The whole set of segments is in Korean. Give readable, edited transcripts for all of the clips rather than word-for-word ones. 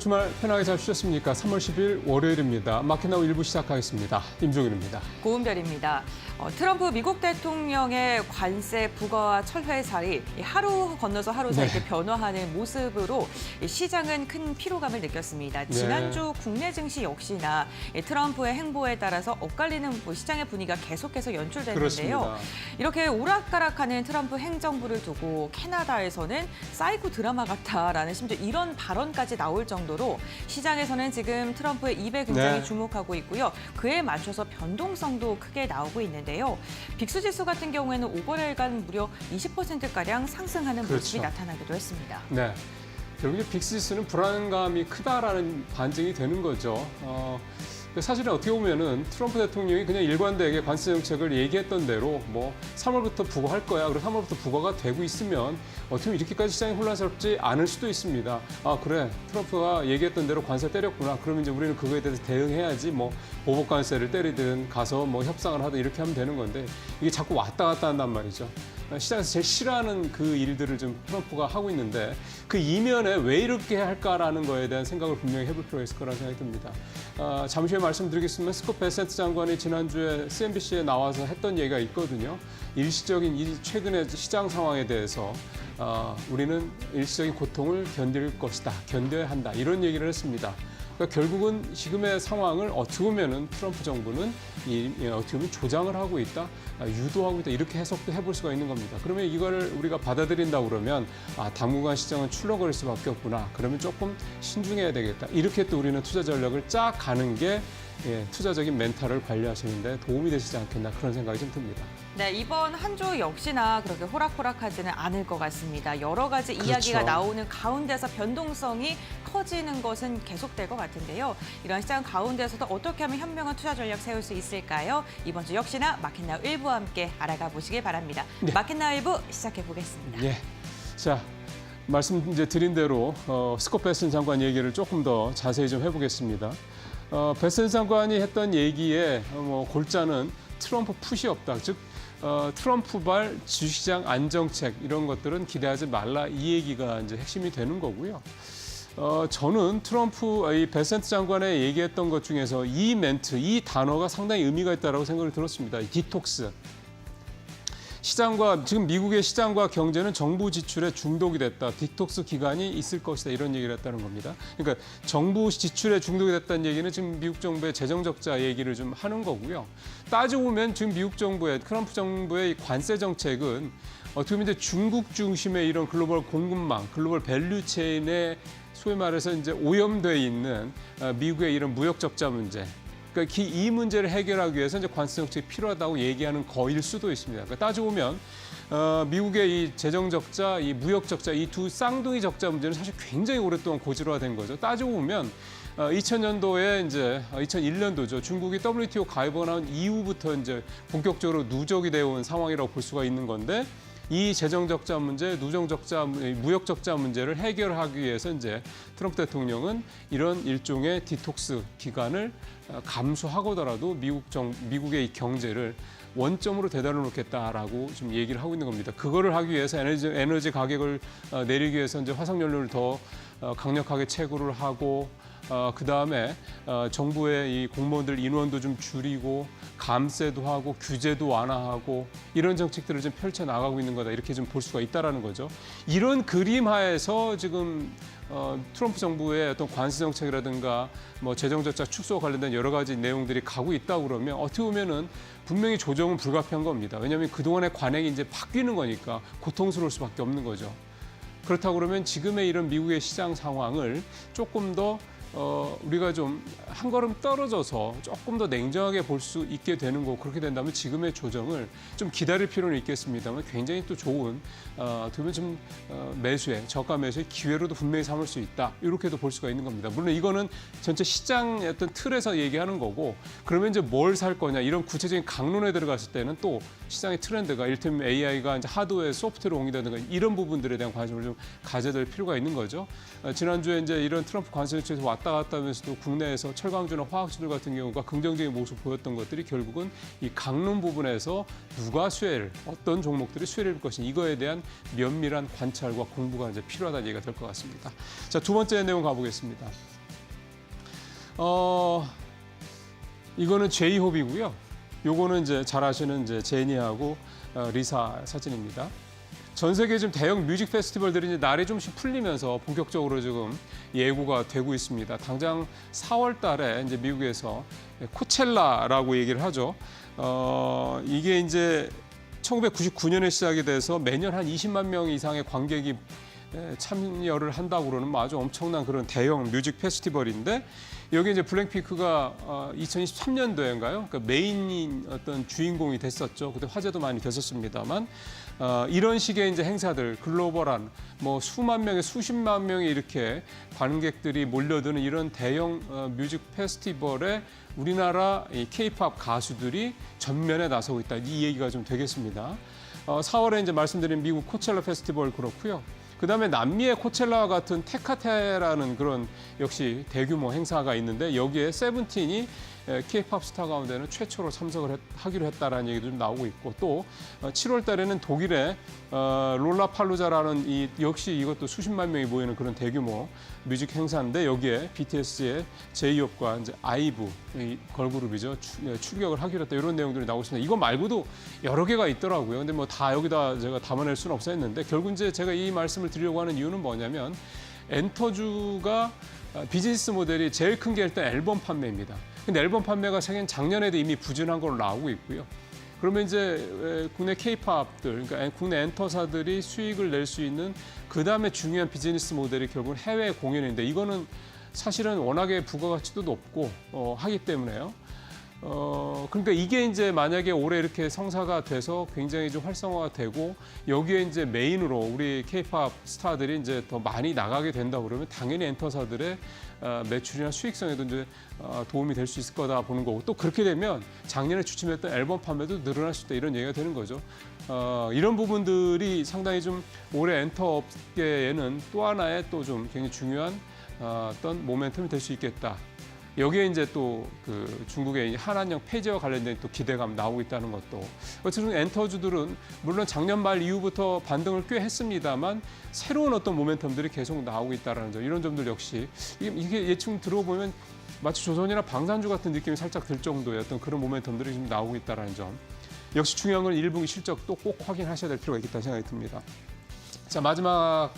주말 편하게 잘 쉬셨습니까? 3월 10일 월요일입니다. 마켓나우 1부 시작하겠습니다. 임종윤입니다. 고은별입니다. 트럼프 미국 대통령의 관세 부과와 철회살이 하루 건너서 하루 사이 이렇게 변화하는 모습으로 시장은 큰 피로감을 느꼈습니다. 지난주 국내 증시 역시나 트럼프의 행보에 따라서 엇갈리는 시장의 분위기가 계속해서 연출됐는데요. 그렇습니다. 이렇게 오락가락하는 트럼프 행정부를 두고 캐나다에서는 사이코 드라마 같다라는 심지어 이런 발언까지 나올 정도로 시장에서는 지금 트럼프의 입에 굉장히 주목하고 있고요. 그에 맞춰서 변동성도 크게 나오고 있는데요. 빅스 지수 같은 경우에는 5거래일간 무려 20%가량 상승하는 모습이 나타나기도 했습니다. 네, 결국에 빅스 지수는 불안감이 크다라는 반증이 되는 거죠. 사실은 어떻게 보면은 트럼프 대통령이 그냥 일관되게 관세 정책을 얘기했던 대로 뭐 3월부터 부과할 거야. 그리고 3월부터 부과가 되고 있으면 어떻게 보면 이렇게까지 시장이 혼란스럽지 않을 수도 있습니다. 아, 그래. 트럼프가 얘기했던 대로 관세 때렸구나. 그러면 이제 우리는 그거에 대해서 대응해야지. 뭐 보복 관세를 때리든 가서 뭐 협상을 하든 이렇게 하면 되는 건데 이게 자꾸 왔다 갔다 한단 말이죠. 시장에서 제일 싫어하는 그 일들을 좀 트럼프가 하고 있는데 그 이면에 왜 이렇게 할까라는 거에 대한 생각을 분명히 해볼 필요가 있을 거라는 생각이 듭니다. 잠시 후에 말씀드리겠습니다. 스콧 베센트 장관이 지난주에 CNBC에 나와서 했던 얘기가 있거든요. 일시적인 이 최근의 시장 상황에 대해서 우리는 일시적인 고통을 견딜 것이다. 견뎌야 한다. 이런 얘기를 했습니다. 그러니까 결국은 지금의 상황을 어떻게 보면은 트럼프 정부는 어떻게 보면 조장을 하고 있다, 유도하고 있다 이렇게 해석도 해볼 수가 있는 겁니다. 그러면 이거를 우리가 받아들인다 그러면 당분간 시장은 출렁거릴 수밖에 없구나. 그러면 조금 신중해야 되겠다. 이렇게 또 우리는 투자 전략을 짜 가는 게 투자적인 멘탈을 관리하시는데 도움이 되시지 않겠나 그런 생각이 좀 듭니다. 네, 이번 한 주 역시나 그렇게 호락호락하지는 않을 것 같습니다. 여러 가지 이야기가 나오는 가운데서 변동성이 커지는 것은 계속될 것 같은데요. 이런 시장 가운데서도 어떻게 하면 현명한 투자 전략 세울 수 있을까요? 이번 주 역시나 마켓나우 1부와 함께 알아가 보시길 바랍니다. 마켓나우 1부 시작해 보겠습니다. 예. 자, 말씀 이제 드린 대로 스콧 베센트 장관 얘기를 조금 더 자세히 좀 해보겠습니다. 베센트 장관이 했던 얘기의 골자는 트럼프 푸시 없다. 즉 트럼프발 주시장 안정책 이런 것들은 기대하지 말라 이 얘기가 이제 핵심이 되는 거고요. 저는 이 베센트 장관의 얘기했던 것 중에서 이 멘트, 이 단어가 상당히 의미가 있다고 생각을 들었습니다. 디톡스. 지금 미국의 시장과 경제는 정부 지출에 중독이 됐다. 디톡스 기간이 있을 것이다. 이런 얘기를 했다는 겁니다. 그러니까 정부 지출에 중독이 됐다는 얘기는 지금 미국 정부의 재정 적자 얘기를 좀 하는 거고요. 따지고 보면 지금 미국 정부의 트럼프 정부의 관세 정책은 어떻게 보면 이제 중국 중심의 이런 글로벌 공급망, 글로벌 밸류 체인에 소위 말해서 이제 오염돼 있는 미국의 이런 무역 적자 문제. 그러니까 이 문제를 해결하기 위해서 이제 관세 정책이 필요하다고 얘기하는 거일 수도 있습니다. 그러니까 따지고 보면 미국의 이 재정 적자, 이 무역 적자, 이 두 쌍둥이 적자 문제는 사실 굉장히 오랫동안 고질화된 거죠. 따지고 보면 2000년도에 이제 2001년도죠. 중국이 WTO 가입하고 나온 이후부터 이제 본격적으로 누적이 되어 온 상황이라고 볼 수가 있는 건데. 이 재정 적자 문제, 무역 적자 문제를 해결하기 위해서 이제 트럼프 대통령은 이런 일종의 디톡스 기간을 감수하고더라도 미국의 이 경제를 원점으로 되돌려 놓겠다라고 좀 얘기를 하고 있는 겁니다. 그거를 하기 위해서 에너지 가격을 내리기 위해서 이제 화석연료를 더 강력하게 채굴을 하고 그다음에 정부의 이 공무원들 인원도 좀 줄이고 감세도 하고 규제도 완화하고 이런 정책들을 좀 펼쳐 나가고 있는 거다 이렇게 좀 볼 수가 있다라는 거죠. 이런 그림 하에서 지금 트럼프 정부의 어떤 관세 정책이라든가 뭐 재정 적자 축소와 관련된 여러 가지 내용들이 가고 있다고 그러면 어떻게 보면은 분명히 조정은 불가피한 겁니다. 왜냐하면 그동안의 관행이 이제 바뀌는 거니까 고통스러울 수밖에 없는 거죠. 그렇다고 그러면 지금의 이런 미국의 시장 상황을 조금 더 우리가 좀 한 걸음 떨어져서 조금 더 냉정하게 볼 수 있게 되는 거 그렇게 된다면 지금의 조정을 좀 기다릴 필요는 있겠습니다만 굉장히 또 좋은 어떻게 좀 저가 매수의 기회로도 분명히 삼을 수 있다 이렇게도 볼 수가 있는 겁니다. 물론 이거는 전체 시장의 어떤 틀에서 얘기하는 거고 그러면 이제 뭘 살 거냐 이런 구체적인 강론에 들어갔을 때는 또 시장의 트렌드가 이를테면 AI가 이제 하드웨어, 소프트웨어 옮기다든가 이런 부분들에 대한 관심을 좀 가져야 될 필요가 있는 거죠. 지난주에 이제 이런 트럼프 관세 정책에서 왔다 갔다 하면서도 국내에서 철강주나 화학주들 같은 경우가 긍정적인 모습 보였던 것들이 결국은 이 강론 부분에서 누가 수혜를, 어떤 종목들이 수혜를 볼 것인지 이거에 대한 면밀한 관찰과 공부가 이제 필요하다는 얘기가 될 것 같습니다. 자, 두 번째 내용 가보겠습니다. 이거는 제이홉이고요. 요거는 이제 잘 아시는 이제 제니하고 리사 사진입니다. 전 세계 지금 대형 뮤직 페스티벌들이 이제 날이 좀씩 풀리면서 본격적으로 지금 예고가 되고 있습니다. 당장 4월 달에 이제 미국에서 코첼라라고 얘기를 하죠. 이게 이제 1999년에 시작이 돼서 매년 한 20만 명 이상의 관객이 참여를 한다고 그러는 뭐 아주 엄청난 그런 대형 뮤직 페스티벌인데 여기 이제 블랙핑크가 2023년도인가요? 그러니까 메인인 어떤 주인공이 됐었죠. 그때 화제도 많이 됐었습니다만 이런 식의 이제 행사들 글로벌한 뭐 수만 명의 수십만 명이 이렇게 관객들이 몰려드는 이런 대형 뮤직 페스티벌에 우리나라 이 K-팝 가수들이 전면에 나서고 있다. 이 얘기가 좀 되겠습니다. 4월에 이제 말씀드린 미국 코첼라 페스티벌 그렇고요. 그다음에 남미의 코첼라와 같은 테카테라는 그런 역시 대규모 행사가 있는데 여기에 세븐틴이 K-팝 스타 가운데는 최초로 참석을 하기로 했다라는 얘기도 좀 나오고 있고 또 7월 달에는 독일의 롤라팔루자라는 이 역시 이것도 수십만 명이 모이는 그런 대규모 뮤직 행사인데 여기에 BTS의 제이홉과 이제 아이브 이 걸그룹이죠 출격을 하기로 했다 이런 내용들이 나오고 있습니다. 이거 말고도 여러 개가 있더라고요. 근데 뭐 다 여기다 제가 담아낼 수는 없었는데 결국 이제 제가 이 말씀을 드리려고 하는 이유는 뭐냐면 엔터주가 비즈니스 모델이 제일 큰 게 일단 앨범 판매입니다. 근데 앨범 판매가 작년에도 이미 부진한 걸로 나오고 있고요. 그러면 이제 국내 K-팝들, 그러니까 국내 엔터사들이 수익을 낼 수 있는 그 다음에 중요한 비즈니스 모델이 결국은 해외 공연인데 이거는 사실은 워낙에 부가가치도 높고 하기 때문에요. 그러니까 이게 이제 만약에 올해 이렇게 성사가 돼서 굉장히 좀 활성화가 되고 여기에 이제 메인으로 우리 K-팝 스타들이 이제 더 많이 나가게 된다 그러면 당연히 엔터사들의 매출이나 수익성에도 이제 도움이 될 수 있을 거다 보는 거고 또 그렇게 되면 작년에 주춤했던 앨범 판매도 늘어날 수 있다 이런 얘기가 되는 거죠. 이런 부분들이 상당히 좀 올해 엔터 업계에는 또 하나의 또 좀 굉장히 중요한 어떤 모멘텀이 될 수 있겠다. 여기에 이제 또 그 중국의 한한령 폐지와 관련된 또 기대감 나오고 있다는 것도 어쨌든 엔터주들은 물론 작년 말 이후부터 반등을 꽤 했습니다만 새로운 어떤 모멘텀들이 계속 나오고 있다는 점 이런 점들 역시 이게 예측 들어보면 마치 조선이나 방산주 같은 느낌이 살짝 들 정도의 어떤 그런 모멘텀들이 지금 나오고 있다는 점 역시 중요한 건 1분기 실적도 꼭 확인하셔야 될 필요가 있겠다는 생각이 듭니다. 자 마지막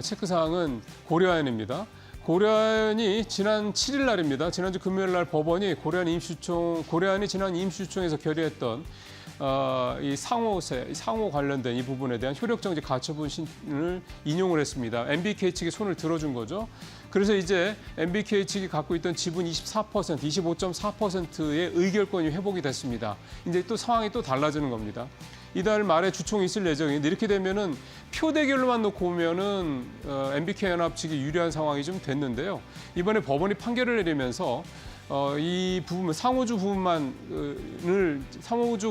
체크사항은 고려아연입니다. 고려아연이 지난 7일 날입니다. 지난주 금요일 날 법원이 고려아연이 지난 임시주총에서 결의했던 이 상호 관련된 이 부분에 대한 효력정지 가처분 신을 인용을 했습니다. MBK 측이 손을 들어준 거죠. 그래서 이제 MBK 측이 갖고 있던 지분 25.4%의 의결권이 회복이 됐습니다. 이제 또 상황이 또 달라지는 겁니다. 이달 말에 주총이 있을 예정인데 이렇게 되면은 표 대결로만 놓고 보면은 MBK 연합 측이 유리한 상황이 좀 됐는데요. 이번에 법원이 판결을 내리면서 이 부분 상호주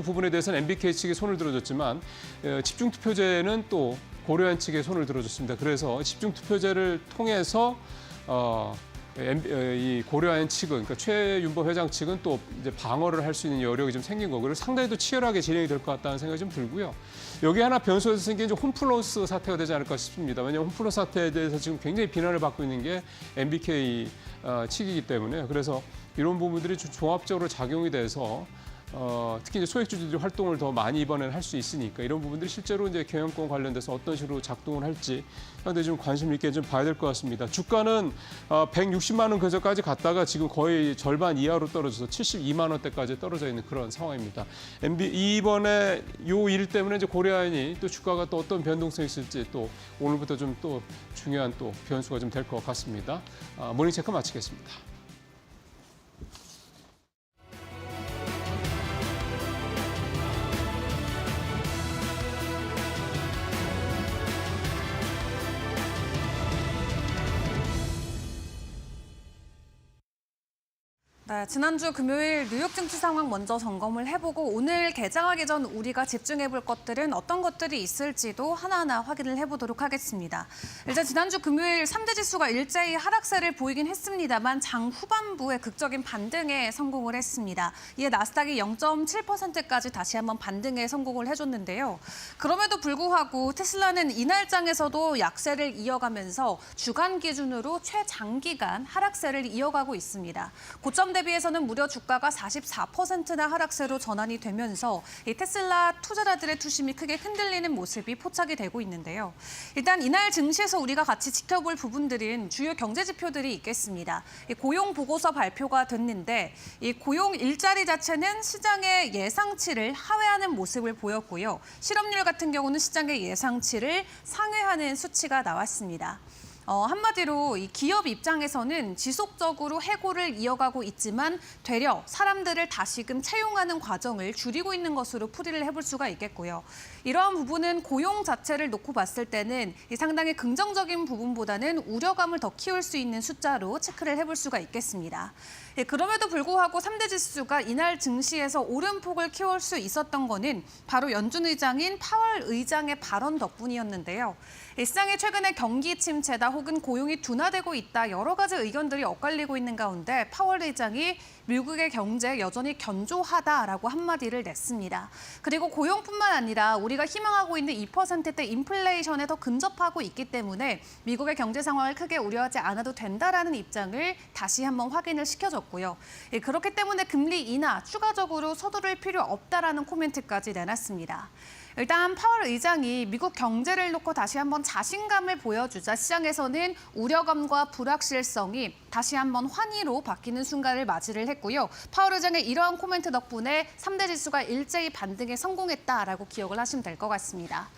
부분에 대해서는 MBK 측이 손을 들어줬지만 집중투표제는 또 고려아연 측에 손을 들어줬습니다. 그래서 집중투표제를 통해서 이 고려아연 측은 그러니까 최윤범 회장 측은 또 이제 방어를 할 수 있는 여력이 좀 생긴 거고 그래서 상당히 또 치열하게 진행이 될 것 같다는 생각이 좀 들고요. 여기 하나 변수에서 생긴 홈플러스 사태가 되지 않을까 싶습니다. 왜냐하면 홈플러스 사태에 대해서 지금 굉장히 비난을 받고 있는 게 MBK 측이기 때문에 그래서 이런 부분들이 좀 종합적으로 작용이 돼서 특히 이제 소액주주들이 활동을 더 많이 이번에는 할 수 있으니까 이런 부분들이 실제로 이제 경영권 관련돼서 어떤 식으로 작동을 할지 상당히 좀 관심 있게 좀 봐야 될 것 같습니다. 주가는 160만 원 근처까지 갔다가 지금 거의 절반 이하로 떨어져서 72만 원대까지 떨어져 있는 그런 상황입니다. 이번에 요 일 때문에 이제 고려아연이 또 주가가 또 어떤 변동성이 있을지 또 오늘부터 좀 또 중요한 또 변수가 좀 될 것 같습니다. 모닝 체크 마치겠습니다. 네, 지난주 금요일 뉴욕 증시 상황 먼저 점검을 해보고 오늘 개장하기 전 우리가 집중해볼 것들은 어떤 것들이 있을지도 하나하나 확인을 해보도록 하겠습니다. 일단 지난주 금요일 3대 지수가 일제히 하락세를 보이긴 했습니다만 장 후반부에 극적인 반등에 성공을 했습니다. 이에 나스닥이 0.7%까지 다시 한번 반등에 성공을 해줬는데요. 그럼에도 불구하고 테슬라는 이날장에서도 약세를 이어가면서 주간 기준으로 최장기간 하락세를 이어가고 있습니다. 고점 대비해서는 무려 주가가 44%나 하락세로 전환이 되면서 이 테슬라 투자자들의 투심이 크게 흔들리는 모습이 포착이 되고 있는데요. 일단 이날 증시에서 우리가 같이 지켜볼 부분들은 주요 경제 지표들이 있겠습니다. 이 고용 보고서 발표가 됐는데 이 고용 일자리 자체는 시장의 예상치를 하회하는 모습을 보였고요. 실업률 같은 경우는 시장의 예상치를 상회하는 수치가 나왔습니다. 한마디로 이 기업 입장에서는 지속적으로 해고를 이어가고 있지만 되려 사람들을 다시금 채용하는 과정을 줄이고 있는 것으로 풀이를 해볼 수가 있겠고요. 이러한 부분은 고용 자체를 놓고 봤을 때는 상당히 긍정적인 부분보다는 우려감을 더 키울 수 있는 숫자로 체크를 해볼 수가 있겠습니다. 그럼에도 불구하고 3대 지수가 이날 증시에서 오름폭을 키울 수 있었던 거는 바로 연준 의장인 파월 의장의 발언 덕분이었는데요. 시장이 최근에 경기 침체다 혹은 고용이 둔화되고 있다 여러 가지 의견들이 엇갈리고 있는 가운데 파월 의장이 미국의 경제 여전히 견조하다라고 한마디를 냈습니다. 그리고 고용뿐만 아니라 우리가 희망하고 있는 2%대 인플레이션에 더 근접하고 있기 때문에 미국의 경제 상황을 크게 우려하지 않아도 된다라는 입장을 다시 한번 확인을 시켜줬고요. 그렇기 때문에 금리 인하 추가적으로 서두를 필요 없다라는 코멘트까지 내놨습니다. 일단 파월 의장이 미국 경제를 놓고 다시 한번 자신감을 보여주자 시장에서는 우려감과 불확실성이 다시 한번 환희로 바뀌는 순간을 맞이를 했고요. 파월 의장의 이러한 코멘트 덕분에 3대 지수가 일제히 반등에 성공했다라고 기억을 하시면 될 것 같습니다.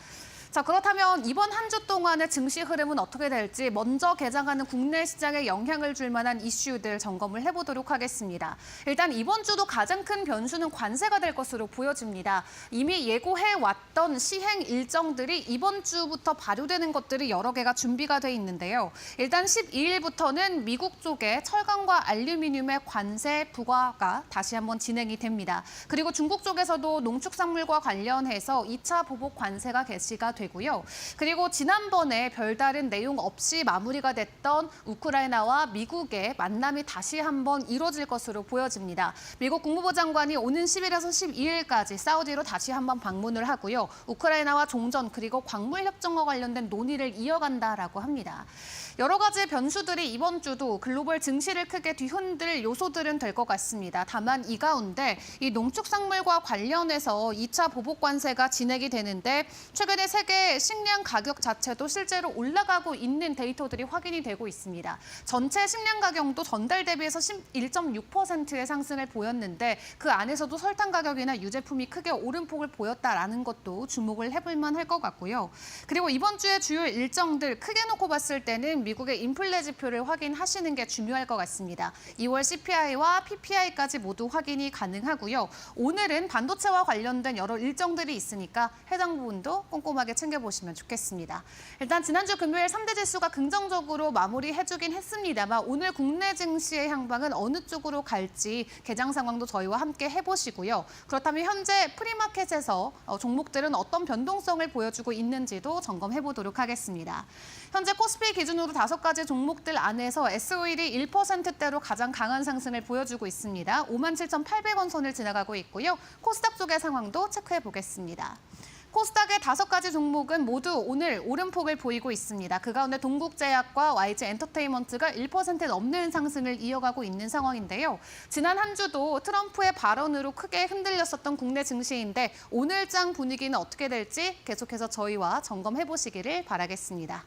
자, 그렇다면 이번 한 주 동안의 증시 흐름은 어떻게 될지 먼저 개장하는 국내 시장에 영향을 줄 만한 이슈들 점검을 해보도록 하겠습니다. 일단 이번 주도 가장 큰 변수는 관세가 될 것으로 보여집니다. 이미 예고해왔던 시행 일정들이 이번 주부터 발효되는 것들이 여러 개가 준비가 돼 있는데요. 일단 12일부터는 미국 쪽에 철강과 알루미늄의 관세 부과가 다시 한번 진행이 됩니다. 그리고 중국 쪽에서도 농축산물과 관련해서 2차 보복 관세가 개시가 되고요. 그리고 지난번에 별다른 내용 없이 마무리가 됐던 우크라이나와 미국의 만남이 다시 한번 이루어질 것으로 보여집니다. 미국 국무부 장관이 오는 10일에서 12일까지 사우디로 다시 한번 방문을 하고요. 우크라이나와 종전 그리고 광물 협정과 관련된 논의를 이어간다라고 합니다. 여러 가지 변수들이 이번 주도 글로벌 증시를 크게 뒤흔들 요소들은 될 것 같습니다. 다만 이 가운데 이 농축산물과 관련해서 2차 보복 관세가 진행이 되는데 최근에 세계 식량 가격 자체도 실제로 올라가고 있는 데이터들이 확인이 되고 있습니다. 전체 식량 가격도 전달 대비해서 1.6%의 상승을 보였는데 그 안에서도 설탕 가격이나 유제품이 크게 오름폭을 보였다라는 것도 주목을 해볼 만할 것 같고요. 그리고 이번 주의 주요 일정들 크게 놓고 봤을 때는 미국의 인플레 지표를 확인하시는 게 중요할 것 같습니다. 2월 CPI와 PPI까지 모두 확인이 가능하고요. 오늘은 반도체와 관련된 여러 일정들이 있으니까 해당 부분도 꼼꼼하게 챙겨보시면 좋겠습니다. 일단 지난주 금요일 3대 지수가 긍정적으로 마무리해주긴 했습니다만 오늘 국내 증시의 향방은 어느 쪽으로 갈지 개장 상황도 저희와 함께 해보시고요. 그렇다면 현재 프리마켓에서 종목들은 어떤 변동성을 보여주고 있는지도 점검해보도록 하겠습니다. 현재 코스피 기준으로 5가지 종목들 안에서 S-오일이 1%대로 가장 강한 상승을 보여주고 있습니다. 57,800원 선을 지나가고 있고요. 코스닥 쪽의 상황도 체크해 보겠습니다. 코스닥의 5가지 종목은 모두 오늘 오름폭을 보이고 있습니다. 그 가운데 동국제약과 YG엔터테인먼트가 1% 넘는 상승을 이어가고 있는 상황인데요. 지난 한 주도 트럼프의 발언으로 크게 흔들렸었던 국내 증시인데 오늘장 분위기는 어떻게 될지 계속해서 저희와 점검해 보시기를 바라겠습니다.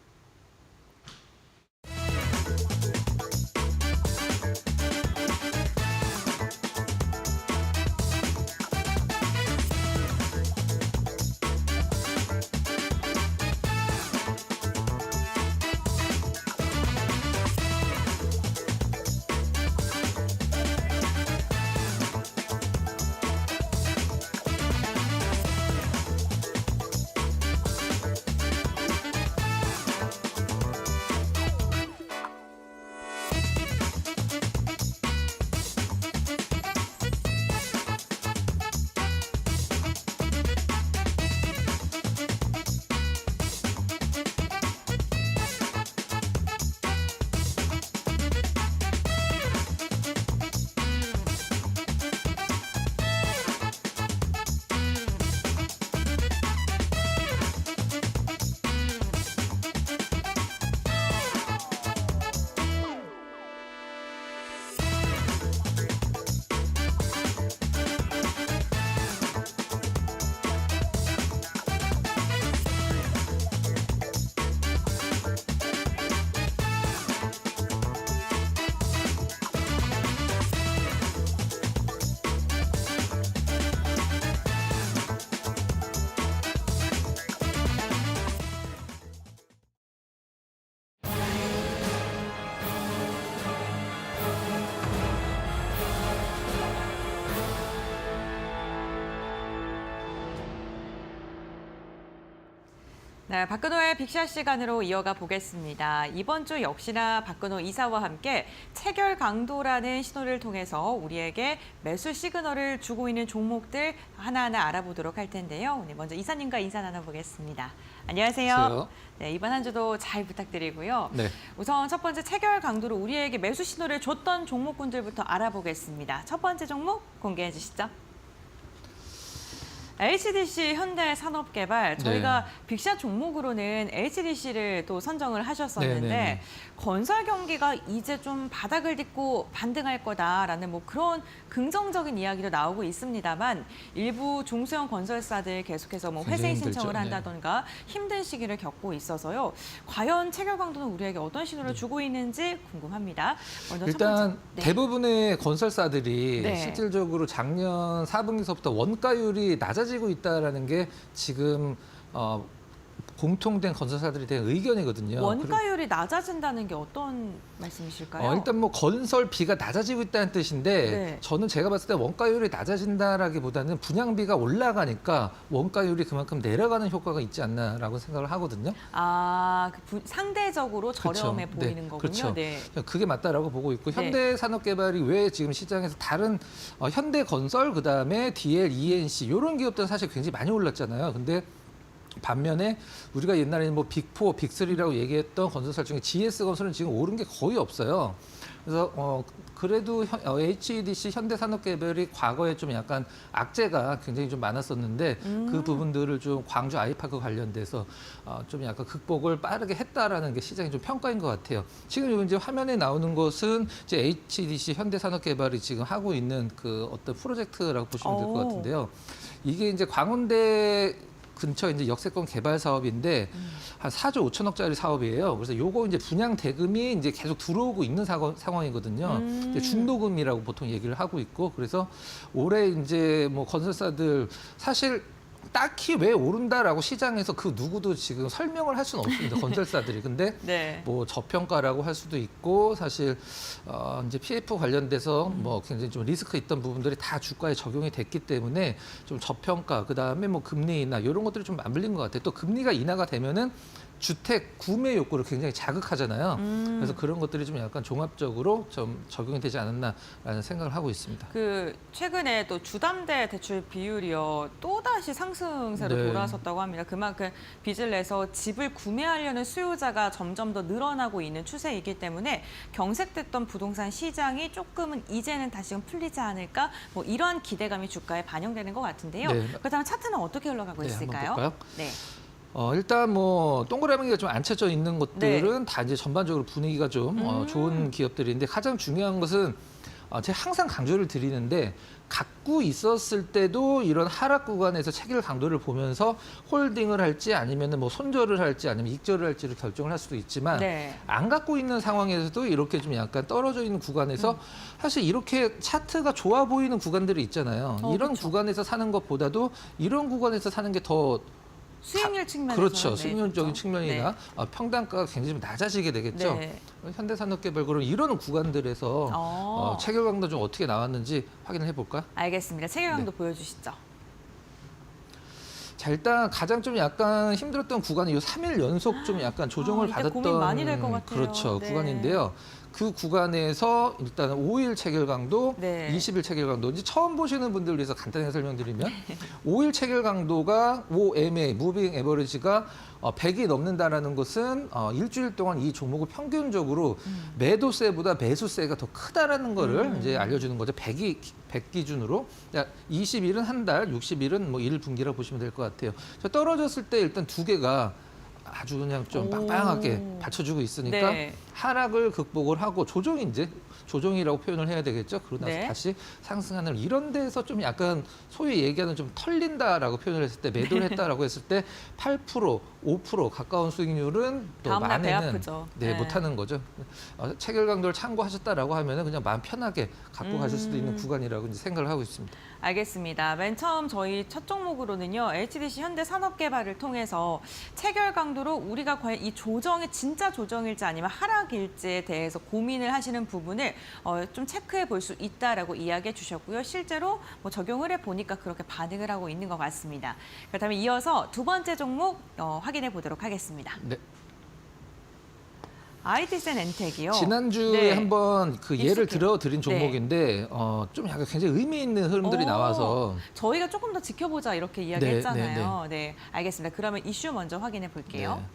네, 박근호의 빅샷 시간으로 이어가 보겠습니다. 이번 주 역시나 박근호 이사와 함께 체결 강도라는 신호를 통해서 우리에게 매수 시그널을 주고 있는 종목들 하나하나 알아보도록 할 텐데요. 오늘 먼저 이사님과 인사 나눠보겠습니다. 안녕하세요. 안녕하세요. 네, 이번 한 주도 잘 부탁드리고요. 네. 우선 첫 번째 체결 강도로 우리에게 매수 신호를 줬던 종목군들부터 알아보겠습니다. 첫 번째 종목 공개해 주시죠. HDC 현대산업개발, 저희가 빅샷 종목으로는 HDC를 또 선정을 하셨었는데 네네네. 건설 경기가 이제 좀 바닥을 딛고 반등할 거다라는 뭐 그런 긍정적인 이야기도 나오고 있습니다만 일부 중소형 건설사들 계속해서 뭐 회생 굉장히 힘들죠. 신청을 네. 한다던가 힘든 시기를 겪고 있어서요. 과연 체결 강도는 우리에게 어떤 신호를 주고 있는지 궁금합니다. 먼저 첫 일단 번째. 네. 대부분의 건설사들이 네. 실질적으로 작년 4분기서부터 원가율이 낮아지고 있다라는 게 지금 공통된 건설사들에 대한 의견이거든요. 원가율이 낮아진다는 게 어떤 말씀이실까요? 일단 뭐 건설비가 낮아지고 있다는 뜻인데 네. 저는 제가 봤을 때 원가율이 낮아진다라기보다는 분양비가 올라가니까 원가율이 그만큼 내려가는 효과가 있지 않나라고 생각을 하거든요. 아, 상대적으로 저렴해 그렇죠. 보이는 네, 거군요. 그렇죠. 네. 그게 맞다라고 보고 있고 네. 현대산업개발이 왜 지금 시장에서 다른 현대건설 그다음에 DL, ENC 이런 기업들은 사실 굉장히 많이 올랐잖아요. 근데 반면에 우리가 옛날에는 뭐 빅4, 빅3라고 얘기했던 건설사 중에 GS건설은 지금 오른 게 거의 없어요. 그래서 그래도 HDC 현대산업개발이 과거에 좀 약간 악재가 굉장히 좀 많았었는데 그 부분들을 좀 광주 아이파크 관련돼서 좀 약간 극복을 빠르게 했다라는 게 시장의 좀 평가인 것 같아요. 지금 이제 화면에 나오는 것은 이제 HDC 현대산업개발이 지금 하고 있는 그 어떤 프로젝트라고 보시면 될 것 오. 같은데요. 이게 이제 광운대 근처 이제 역세권 개발 사업인데 한 4조 5천억짜리 사업이에요. 그래서 요거 이제 분양 대금이 이제 계속 들어오고 있는 상황이거든요. 이제 중도금이라고 보통 얘기를 하고 있고 그래서 올해 이제 뭐 건설사들 사실 딱히 왜 오른다라고 시장에서 그 누구도 지금 설명을 할 수는 없습니다. 건설사들이. 근데 네. 뭐 저평가라고 할 수도 있고 사실 이제 PF 관련돼서 뭐 굉장히 좀 리스크 있던 부분들이 다 주가에 적용이 됐기 때문에 좀 저평가 그다음에 뭐 금리 인하 이런 것들이 좀 맞물린 것 같아요. 또 금리가 인하가 되면은 주택 구매 욕구를 굉장히 자극하잖아요. 그래서 그런 것들이 좀 약간 종합적으로 좀 적용이 되지 않았나라는 생각을 하고 있습니다. 그 최근에 또 주담대 대출 비율이요 또다시 상승세로 네. 돌아섰다고 합니다. 그만큼 빚을 내서 집을 구매하려는 수요자가 점점 더 늘어나고 있는 추세이기 때문에 경색됐던 부동산 시장이 조금은 이제는 다시금 풀리지 않을까 뭐 이러한 기대감이 주가에 반영되는 것 같은데요. 네. 그렇다면 차트는 어떻게 흘러가고 네, 있을까요? 한번 볼까요? 네. 일단 뭐 동그라미가 좀 안 쳐져 있는 것들은 다 이제 전반적으로 분위기가 좀 좋은 기업들인데 가장 중요한 것은 제가 항상 강조를 드리는데 갖고 있었을 때도 이런 하락 구간에서 체결 강도를 보면서 홀딩을 할지 아니면 뭐 손절을 할지 아니면 익절을 할지를 결정을 할 수도 있지만 네. 안 갖고 있는 상황에서도 이렇게 좀 약간 떨어져 있는 구간에서 사실 이렇게 차트가 좋아 보이는 구간들이 있잖아요. 이런 그렇죠. 구간에서 사는 것보다도 이런 구간에서 사는 게더 수익률 측면에서 그렇죠. 수익률적인 측면이나 네. 평단가가 굉장히 좀 낮아지게 되겠죠. 네. 현대산업개발 그런 이런 구간들에서 체결 강도 좀 어떻게 나왔는지 확인을 해볼까요? 알겠습니다. 체결 강도 네. 보여주시죠. 자, 일단 가장 좀 약간 힘들었던 구간이 이 3일 연속 좀 약간 조정을 이때 받았던 고민 많이 될것 같아요. 그렇죠. 네. 구간인데요. 그 구간에서 일단 5일 체결 강도, 네. 20일 체결 강도. 이제 처음 보시는 분들 위해서 간단하게 설명드리면 5일 체결 강도가 OMA, 무빙 에버리지가 100이 넘는다라는 것은 일주일 동안 이 종목을 평균적으로 매도세보다 매수세가 더 크다라는 거를 이제 알려주는 거죠. 100 기준으로. 20일은 한 달, 60일은 뭐 1분기라고 보시면 될 것 같아요. 떨어졌을 때 일단 두 개가 아주 그냥 좀 빵빵하게 받쳐주고 있으니까 네. 하락을 극복을 하고 조정이 이제 조정이라고 표현을 해야 되겠죠. 그러고 나서 네. 다시 상승하는 이런 데서 좀 약간 소위 얘기하는 좀 털린다라고 표현을 했을 때 매도를 했다라고 했을 때 8%, 5% 가까운 수익률은 또 다음 날 배 만에는 아프죠. 네, 네. 못하는 거죠. 체결 강도를 참고하셨다라고 하면은 그냥 마음 편하게 갖고 가실 수도 있는 구간이라고 이제 생각을 하고 있습니다. 알겠습니다. 맨 처음 저희 첫 종목으로는요. HDC 현대산업개발을 통해서 체결 강도로 우리가 과연 이 조정이 진짜 조정일지 아니면 하락 하락일지에 대해서 고민을 하시는 부분을 좀 체크해 볼 수 있다라고 이야기해 주셨고요. 실제로 뭐 적용을 해보니까 그렇게 반응을 하고 있는 것 같습니다. 그렇다면 이어서 두 번째 종목 확인해 보도록 하겠습니다. 네. IT센 엔텍이요. 지난주에 네. 한번 그 예를 익숙해요. 들어드린 종목인데 좀 약간 굉장히 의미 있는 흐름들이 나와서 저희가 조금 더 지켜보자 이렇게 이야기했잖아요. 네, 알겠습니다. 그러면 이슈 먼저 확인해 볼게요. 네.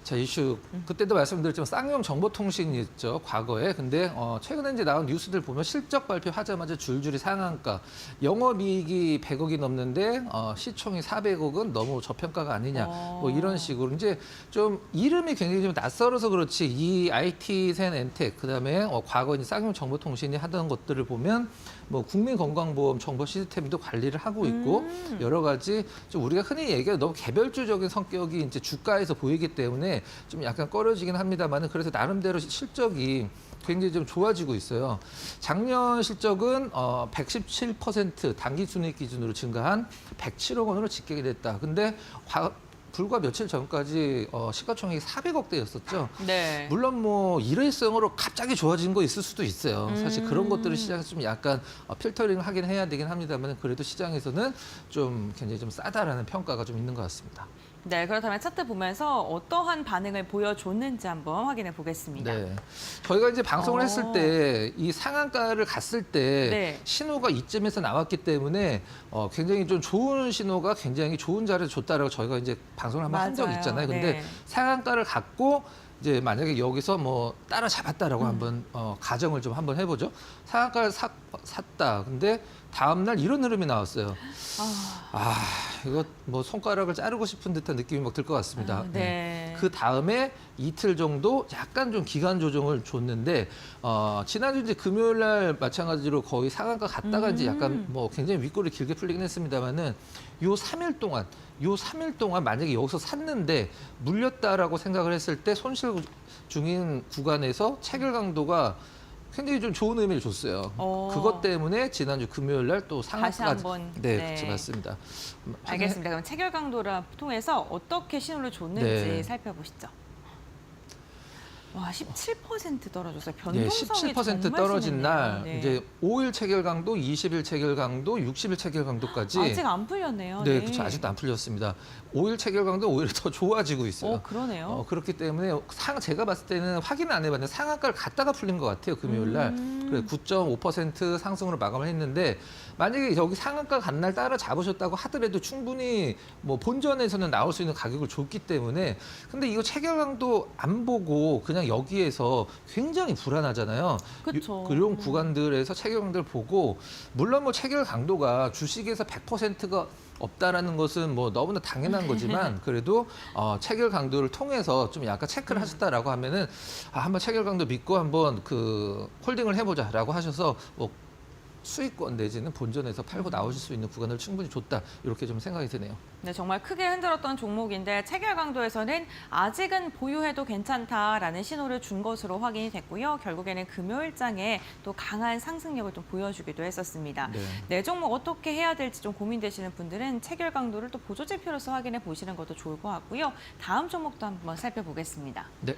자, 이슈 그때도 말씀드렸지만 쌍용 정보통신이 있죠, 과거에. 근데 최근에 이제 나온 뉴스들 보면 실적 발표하자마자 줄줄이 상한가, 영업이익이 100억이 넘는데 시총이 400억은 너무 저평가가 아니냐, 뭐 이런 식으로 이제 좀 이름이 굉장히 좀 낯설어서 그렇지 이 IT센 엔텍 그다음에 과거 이제 쌍용 정보통신이 하던 것들을 보면 뭐 국민건강보험 정보 시스템도 관리를 하고 있고 여러 가지 좀 우리가 흔히 얘기하는 너무 개별주적인 성격이 이제 주가에서 보이기 때문에 좀 약간 꺼려지긴 합니다만은 그래서 나름대로 실적이 굉장히 좀 좋아지고 있어요. 작년 실적은 117% 당기순이익 기준으로 증가한 107억 원으로 집계가 됐다. 근데 불과 며칠 전까지 시가총액이 400억대였었죠. 네. 물론 뭐 일회성으로 갑자기 좋아진 거 있을 수도 있어요. 사실 그런 것들을 시장에서 좀 약간 필터링을 하긴 해야 되긴 합니다만 그래도 시장에서는 좀 굉장히 좀 싸다라는 평가가 좀 있는 것 같습니다. 네, 그렇다면 차트 보면서 어떠한 반응을 보여줬는지 한번 확인해 보겠습니다. 네. 저희가 이제 방송을 했을 때 이 상한가를 갔을 때 네. 신호가 이쯤에서 나왔기 때문에 굉장히 좀 좋은 신호가 굉장히 좋은 자리에 줬다라고 저희가 이제 방송을 한번 한 적이 맞아요. 있잖아요. 근데 네. 상한가를 갖고 이제 만약에 여기서 뭐 따라잡았다라고 한번 가정을 좀 한번 해보죠. 상한가를 샀다. 근데 다음 날 이런 흐름이 나왔어요. 이거 뭐 손가락을 자르고 싶은 듯한 느낌이 막 들 것 같습니다. 네. 그 다음에 이틀 정도 약간 좀 기간 조정을 줬는데 지난주 이제 금요일 날 마찬가지로 거의 상한가 갔다가 이제 약간 뭐 굉장히 윗골이 길게 풀리긴 했습니다만은 요 3일 동안 만약에 여기서 샀는데 물렸다라고 생각을 했을 때 손실 중인 구간에서 체결 강도가 굉장히 좀 좋은 의미를 줬어요. 그것 때문에 지난주 금요일 날 또 다시 상한가가 한번 네, 네. 그렇죠. 맞습니다. 알겠습니다. 그럼 체결 강도를 통해서 어떻게 신호를 줬는지 네. 살펴보시죠. 와, 17% 떨어졌어요. 네, 변동성이 17% 정말 떨어진 심했네요. 날 네. 이제 5일 체결 강도, 20일 체결 강도, 60일 체결 강도까지 아직 안 풀렸네요. 네, 그렇죠. 아직도 안 풀렸습니다. 5일 체결 강도 오히려 더 좋아지고 있어요. 그러네요. 그렇기 때문에 제가 봤을 때는 확인은 안 해봤는데 상한가를 갔다가 풀린 것 같아요. 금요일 날. 그래 9.5% 상승으로 마감을 했는데 만약에 여기 상한가 간 날 따라 잡으셨다고 하더라도 충분히 뭐 본전에서는 나올 수 있는 가격을 줬기 때문에 근데 이거 체결 강도 안 보고 그냥 여기에서 굉장히 불안하잖아요. 그쵸. 그런 구간들에서 체결 강도를 보고 물론 뭐 체결 강도가 주식에서 100%가 없다라는 것은 뭐 너무나 당연한 거지만 그래도 체결 강도를 통해서 좀 약간 체크를 하셨다라고 하면은 한번 체결 강도 믿고 한번 그 홀딩을 해보자라고 하셔서 뭐 수익권 내지는 본전에서 팔고 나오실 수 있는 구간을 충분히 줬다 이렇게 좀 생각이 드네요. 네, 정말 크게 흔들었던 종목인데 체결 강도에서는 아직은 보유해도 괜찮다라는 신호를 준 것으로 확인이 됐고요. 결국에는 금요일장에 또 강한 상승력을 좀 보여주기도 했었습니다. 네, 종목 어떻게 해야 될지 좀 고민되시는 분들은 체결 강도를 또 보조지표로서 확인해 보시는 것도 좋을 것 같고요. 다음 종목도 한번 살펴보겠습니다. 네.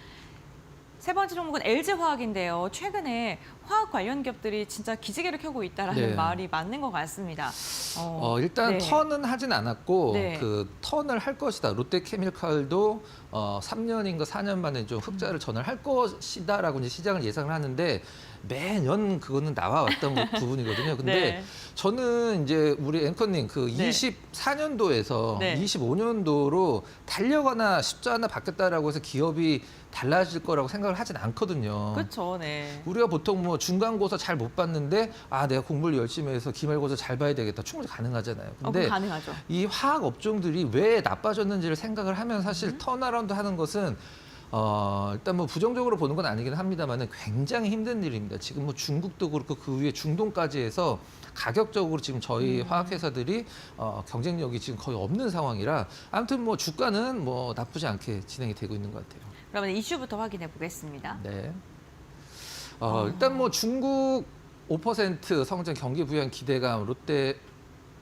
세 번째 종목은 LG화학인데요. 최근에 화학 관련 기업들이 진짜 기지개를 켜고 있다라는 네. 말이 맞는 것 같습니다. 일단 네. 턴은 하진 않았고 네. 그 턴을 할 것이다. 롯데케미칼도 3년인가 4년 만에 좀 흑자를 전환할 것이다라고 이제 시장을 예상을 하는데 매년 그거는 나와왔던 부분이거든요. 근데 네. 저는 이제 우리 앵커님 그 네. 24년도에서 네. 25년도로 달려가나 십자나 바뀌었다라고 해서 기업이 달라질 거라고 생각을 하진 않거든요. 그렇죠, 네. 우리가 보통 뭐 중간고사 잘 못 봤는데 내가 공부를 열심히 해서 기말고사 잘 봐야 되겠다. 충분히 가능하잖아요. 근데 가능하죠. 이 화학 업종들이 왜 나빠졌는지를 생각을 하면 사실 턴어라운드 하는 것은 일단 뭐 부정적으로 보는 건 아니긴 합니다만은 굉장히 힘든 일입니다. 지금 뭐 중국도 그렇고 그 위에 중동까지 해서 가격적으로 지금 저희 화학회사들이 경쟁력이 지금 거의 없는 상황이라 아무튼 뭐 주가는 뭐 나쁘지 않게 진행이 되고 있는 것 같아요. 그러면 이슈부터 확인해 보겠습니다. 네. 일단 뭐 중국 5% 성장 경기 부양 기대감 롯데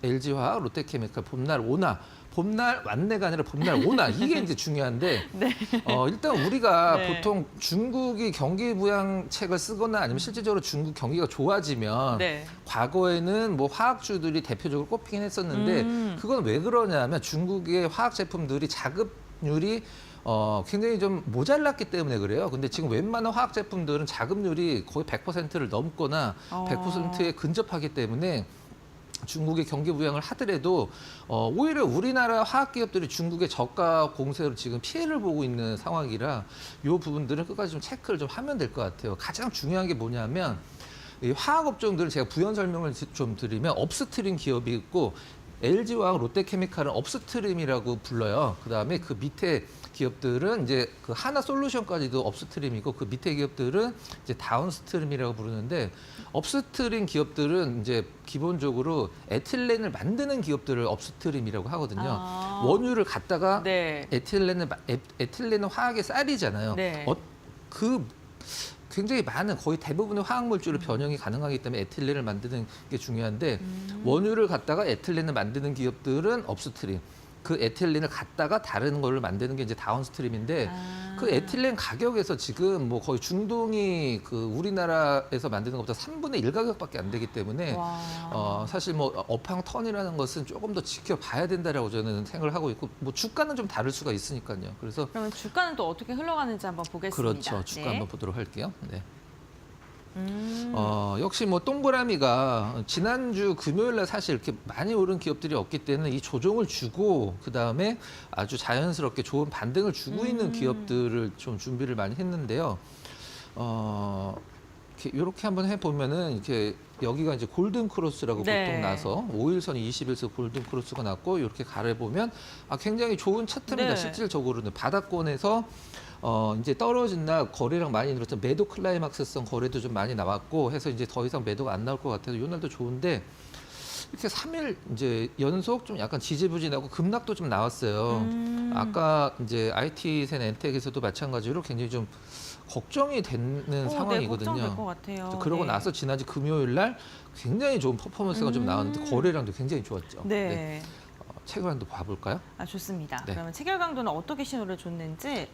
LG화학, 롯데케미칼 봄날 오나 봄날 왔네가 아니라 봄날 오나 이게 이제 중요한데 네. 일단 우리가 네. 보통 중국이 경기 부양책을 쓰거나 아니면 실질적으로 중국 경기가 좋아지면 네. 과거에는 뭐 화학주들이 대표적으로 꼽히긴 했었는데 그건 왜 그러냐면 중국의 화학 제품들이 자급률이 굉장히 좀 모자랐기 때문에 그래요. 근데 지금 웬만한 화학 제품들은 자급률이 거의 100%를 넘거나 100%에 근접하기 때문에 중국의 경기 부양을 하더라도 오히려 우리나라 화학 기업들이 중국의 저가 공세로 지금 피해를 보고 있는 상황이라 이 부분들은 끝까지 좀 체크를 좀 하면 될 것 같아요. 가장 중요한 게 뭐냐면 이 화학 업종들은 제가 부연 설명을 좀 드리면 업스트림 기업이 있고 LG화학, 롯데케미칼은 업스트림이라고 불러요. 그다음에 그 밑에 기업들은 이제 그 하나솔루션까지도 업스트림이고 그 밑에 기업들은 이제 다운스트림이라고 부르는데 업스트림 기업들은 이제 기본적으로 에틸렌을 만드는 기업들을 업스트림이라고 하거든요. 원유를 갖다가 네. 에틸렌은 화학의 쌀이잖아요. 네. 그 굉장히 많은 거의 대부분의 화학물질로 변형이 가능하기 때문에 에틸렌을 만드는 게 중요한데 원유를 갖다가 에틸렌을 만드는 기업들은 업스트림. 그 에틸렌을 갖다가 다른 거를 만드는 게 이제 다운스트림인데 그 에틸렌 가격에서 지금 뭐 거의 중동이 그 우리나라에서 만드는 것보다 3분의 1 가격밖에 안 되기 때문에 사실 뭐 업황 턴이라는 것은 조금 더 지켜봐야 된다라고 저는 생각을 하고 있고 뭐 주가는 좀 다를 수가 있으니까요. 그래서 그러면 주가는 또 어떻게 흘러가는지 한번 보겠습니다. 그렇죠. 주가 네. 한번 보도록 할게요. 네. 역시 뭐 동그라미가 지난주 금요일 날 사실 이렇게 많이 오른 기업들이 없기 때문에 이 조정을 주고 그다음에 아주 자연스럽게 좋은 반등을 주고 있는 기업들을 좀 준비를 많이 했는데요. 이렇게 한번 해보면은 이렇게 여기가 이제 골든 크로스라고 네. 보통 나서 5일선이 21선 골든 크로스가 났고 이렇게 가려보면 굉장히 좋은 차트입니다. 네. 실질적으로는 바닥권에서 이제 떨어진 날 거래량 많이 늘었죠. 매도 클라이막스성 거래도 좀 많이 나왔고 해서 이제 더 이상 매도가 안 나올 것 같아서 이 날도 좋은데 이렇게 3일 이제 연속 좀 약간 지지부진하고 급락도 좀 나왔어요. 아까 이제 IT센 엔텍에서도 마찬가지로 굉장히 좀 걱정이 되는 상황이거든요. 네, 걱정될 것 같아요. 그러고 네. 나서 지난주 금요일 날 굉장히 좋은 퍼포먼스가 좀 나왔는데 거래량도 굉장히 좋았죠. 네. 책을 한번 봐볼까요? 좋습니다. 네. 그러면 체결 강도는 어떻게 신호를 줬는지.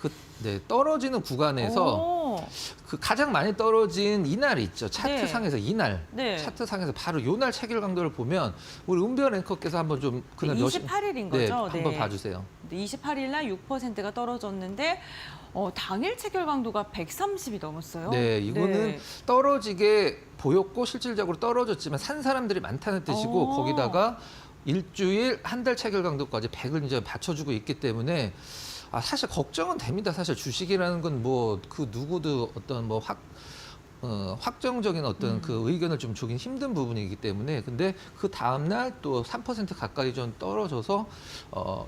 떨어지는 구간에서 오. 그 가장 많이 떨어진 이날이 있죠. 차트상에서 이날. 네. 차트상에서 바로 요날 체결 강도를 보면 우리 은별 앵커께서 한번 좀 그날 28일인 네, 거죠? 한번 봐주세요. 28일 날 6%가 떨어졌는데 당일 체결 강도가 130이 넘었어요. 네, 이거는 네. 떨어지게 보였고 실질적으로 떨어졌지만 산 사람들이 많다는 뜻이고 거기다가 일주일, 한 달 체결 강도까지 100을 이제 받쳐주고 있기 때문에 사실 걱정은 됩니다. 사실 주식이라는 건 뭐 그 누구도 어떤 뭐 확정적인 어떤 그 의견을 좀 주긴 힘든 부분이기 때문에 근데 그 다음 날 또 3% 가까이 좀 떨어져서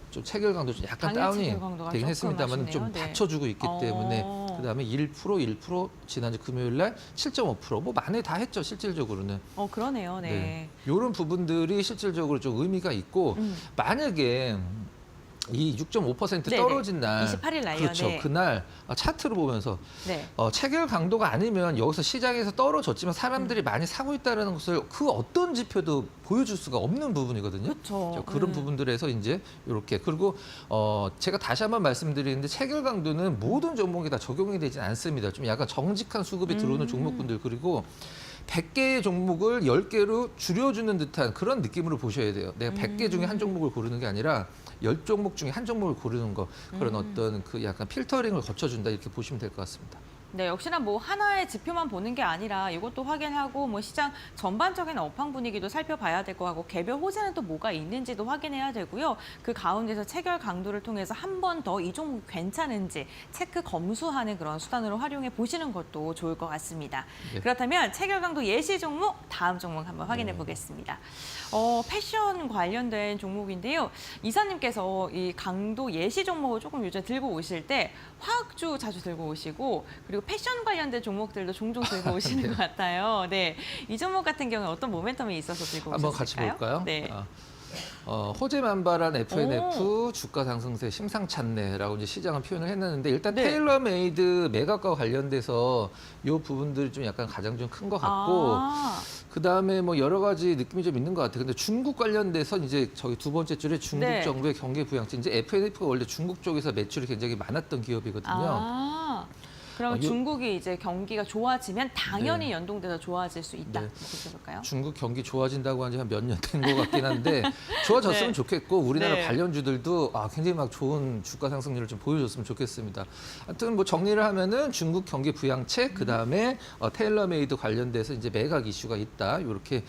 좀 체결 강도 좀 약간 당일 다운이 체결 강도가 되긴 조금 했습니다만 좀 아쉽네요. 네. 받쳐주고 있기 때문에 그다음에 1% 지난주 금요일 날 7.5% 많이 다 했죠 실질적으로는. 그러네요. 네. 이런 부분들이 실질적으로 좀 의미가 있고 만약에 이 6.5% 네네. 떨어진 날 28일 날요. 그렇죠. 네. 그날 차트로 보면서 네. 체결 강도가 아니면 여기서 시장에서 떨어졌지만 사람들이 많이 사고 있다는 것을 그 어떤 지표도 보여줄 수가 없는 부분이거든요. 그렇죠. 그런 부분들에서 이제 이렇게 그리고 제가 다시 한번 말씀드리는데 체결 강도는 모든 종목에 다 적용이 되지 않습니다. 좀 약간 정직한 수급이 들어오는 종목군들 그리고 100개의 종목을 10개로 줄여주는 듯한 그런 느낌으로 보셔야 돼요. 내가 100개 중에 한 종목을 고르는 게 아니라 10종목 중에 한 종목을 고르는 거 그런 어떤 그 약간 필터링을 거쳐준다 이렇게 보시면 될 것 같습니다. 네, 역시나 뭐 하나의 지표만 보는 게 아니라 이것도 확인하고 뭐 시장 전반적인 업황 분위기도 살펴봐야 될 거 하고 개별 호재는 또 뭐가 있는지도 확인해야 되고요. 그 가운데서 체결 강도를 통해서 한 번 더 이 종목 괜찮은지 체크 검수하는 그런 수단으로 활용해 보시는 것도 좋을 것 같습니다. 네. 그렇다면 체결 강도 예시 종목 다음 종목 한번 확인해 보겠습니다. 패션 관련된 종목인데요. 이사님께서 이 강도 예시 종목을 조금 요즘 들고 오실 때 화학주 자주 들고 오시고 그리고 패션 관련된 종목들도 종종 들고 오시는 네. 것 같아요. 네, 이 종목 같은 경우는 어떤 모멘텀이 있어서 들고 오셨을까요? 한번 같이 볼까요? 네. 호재만발한 FNF 주가 상승세 심상찮네라고 이제 시장은 표현을 했는데 일단 네. 테일러메이드 매각과 관련돼서 이 부분들이 좀 약간 가장 좀 큰 것 같고 아, 그다음에 뭐 여러 가지 느낌이 좀 있는 것 같아요. 근데 중국 관련돼서 이제 저기 두 번째 줄에 중국 네. 정부의 경기 부양책 이제 FNF가 원래 중국 쪽에서 매출이 굉장히 많았던 기업이거든요. 아. 그러면 요- 중국이 이제 경기가 좋아지면 당연히 연동돼서 좋아질 수 있다. 네. 이렇게 볼까요? 중국 경기 좋아진다고 한 지 한 몇 년 된 것 같긴 한데 좋아졌으면 네. 좋겠고 우리나라 네. 관련주들도 굉장히 막 좋은 주가 상승률을 좀 보여줬으면 좋겠습니다. 하여튼 뭐 정리를 하면은 중국 경기 부양책 그다음에 테일러메이드 관련돼서 이제 매각 이슈가 있다. 이렇게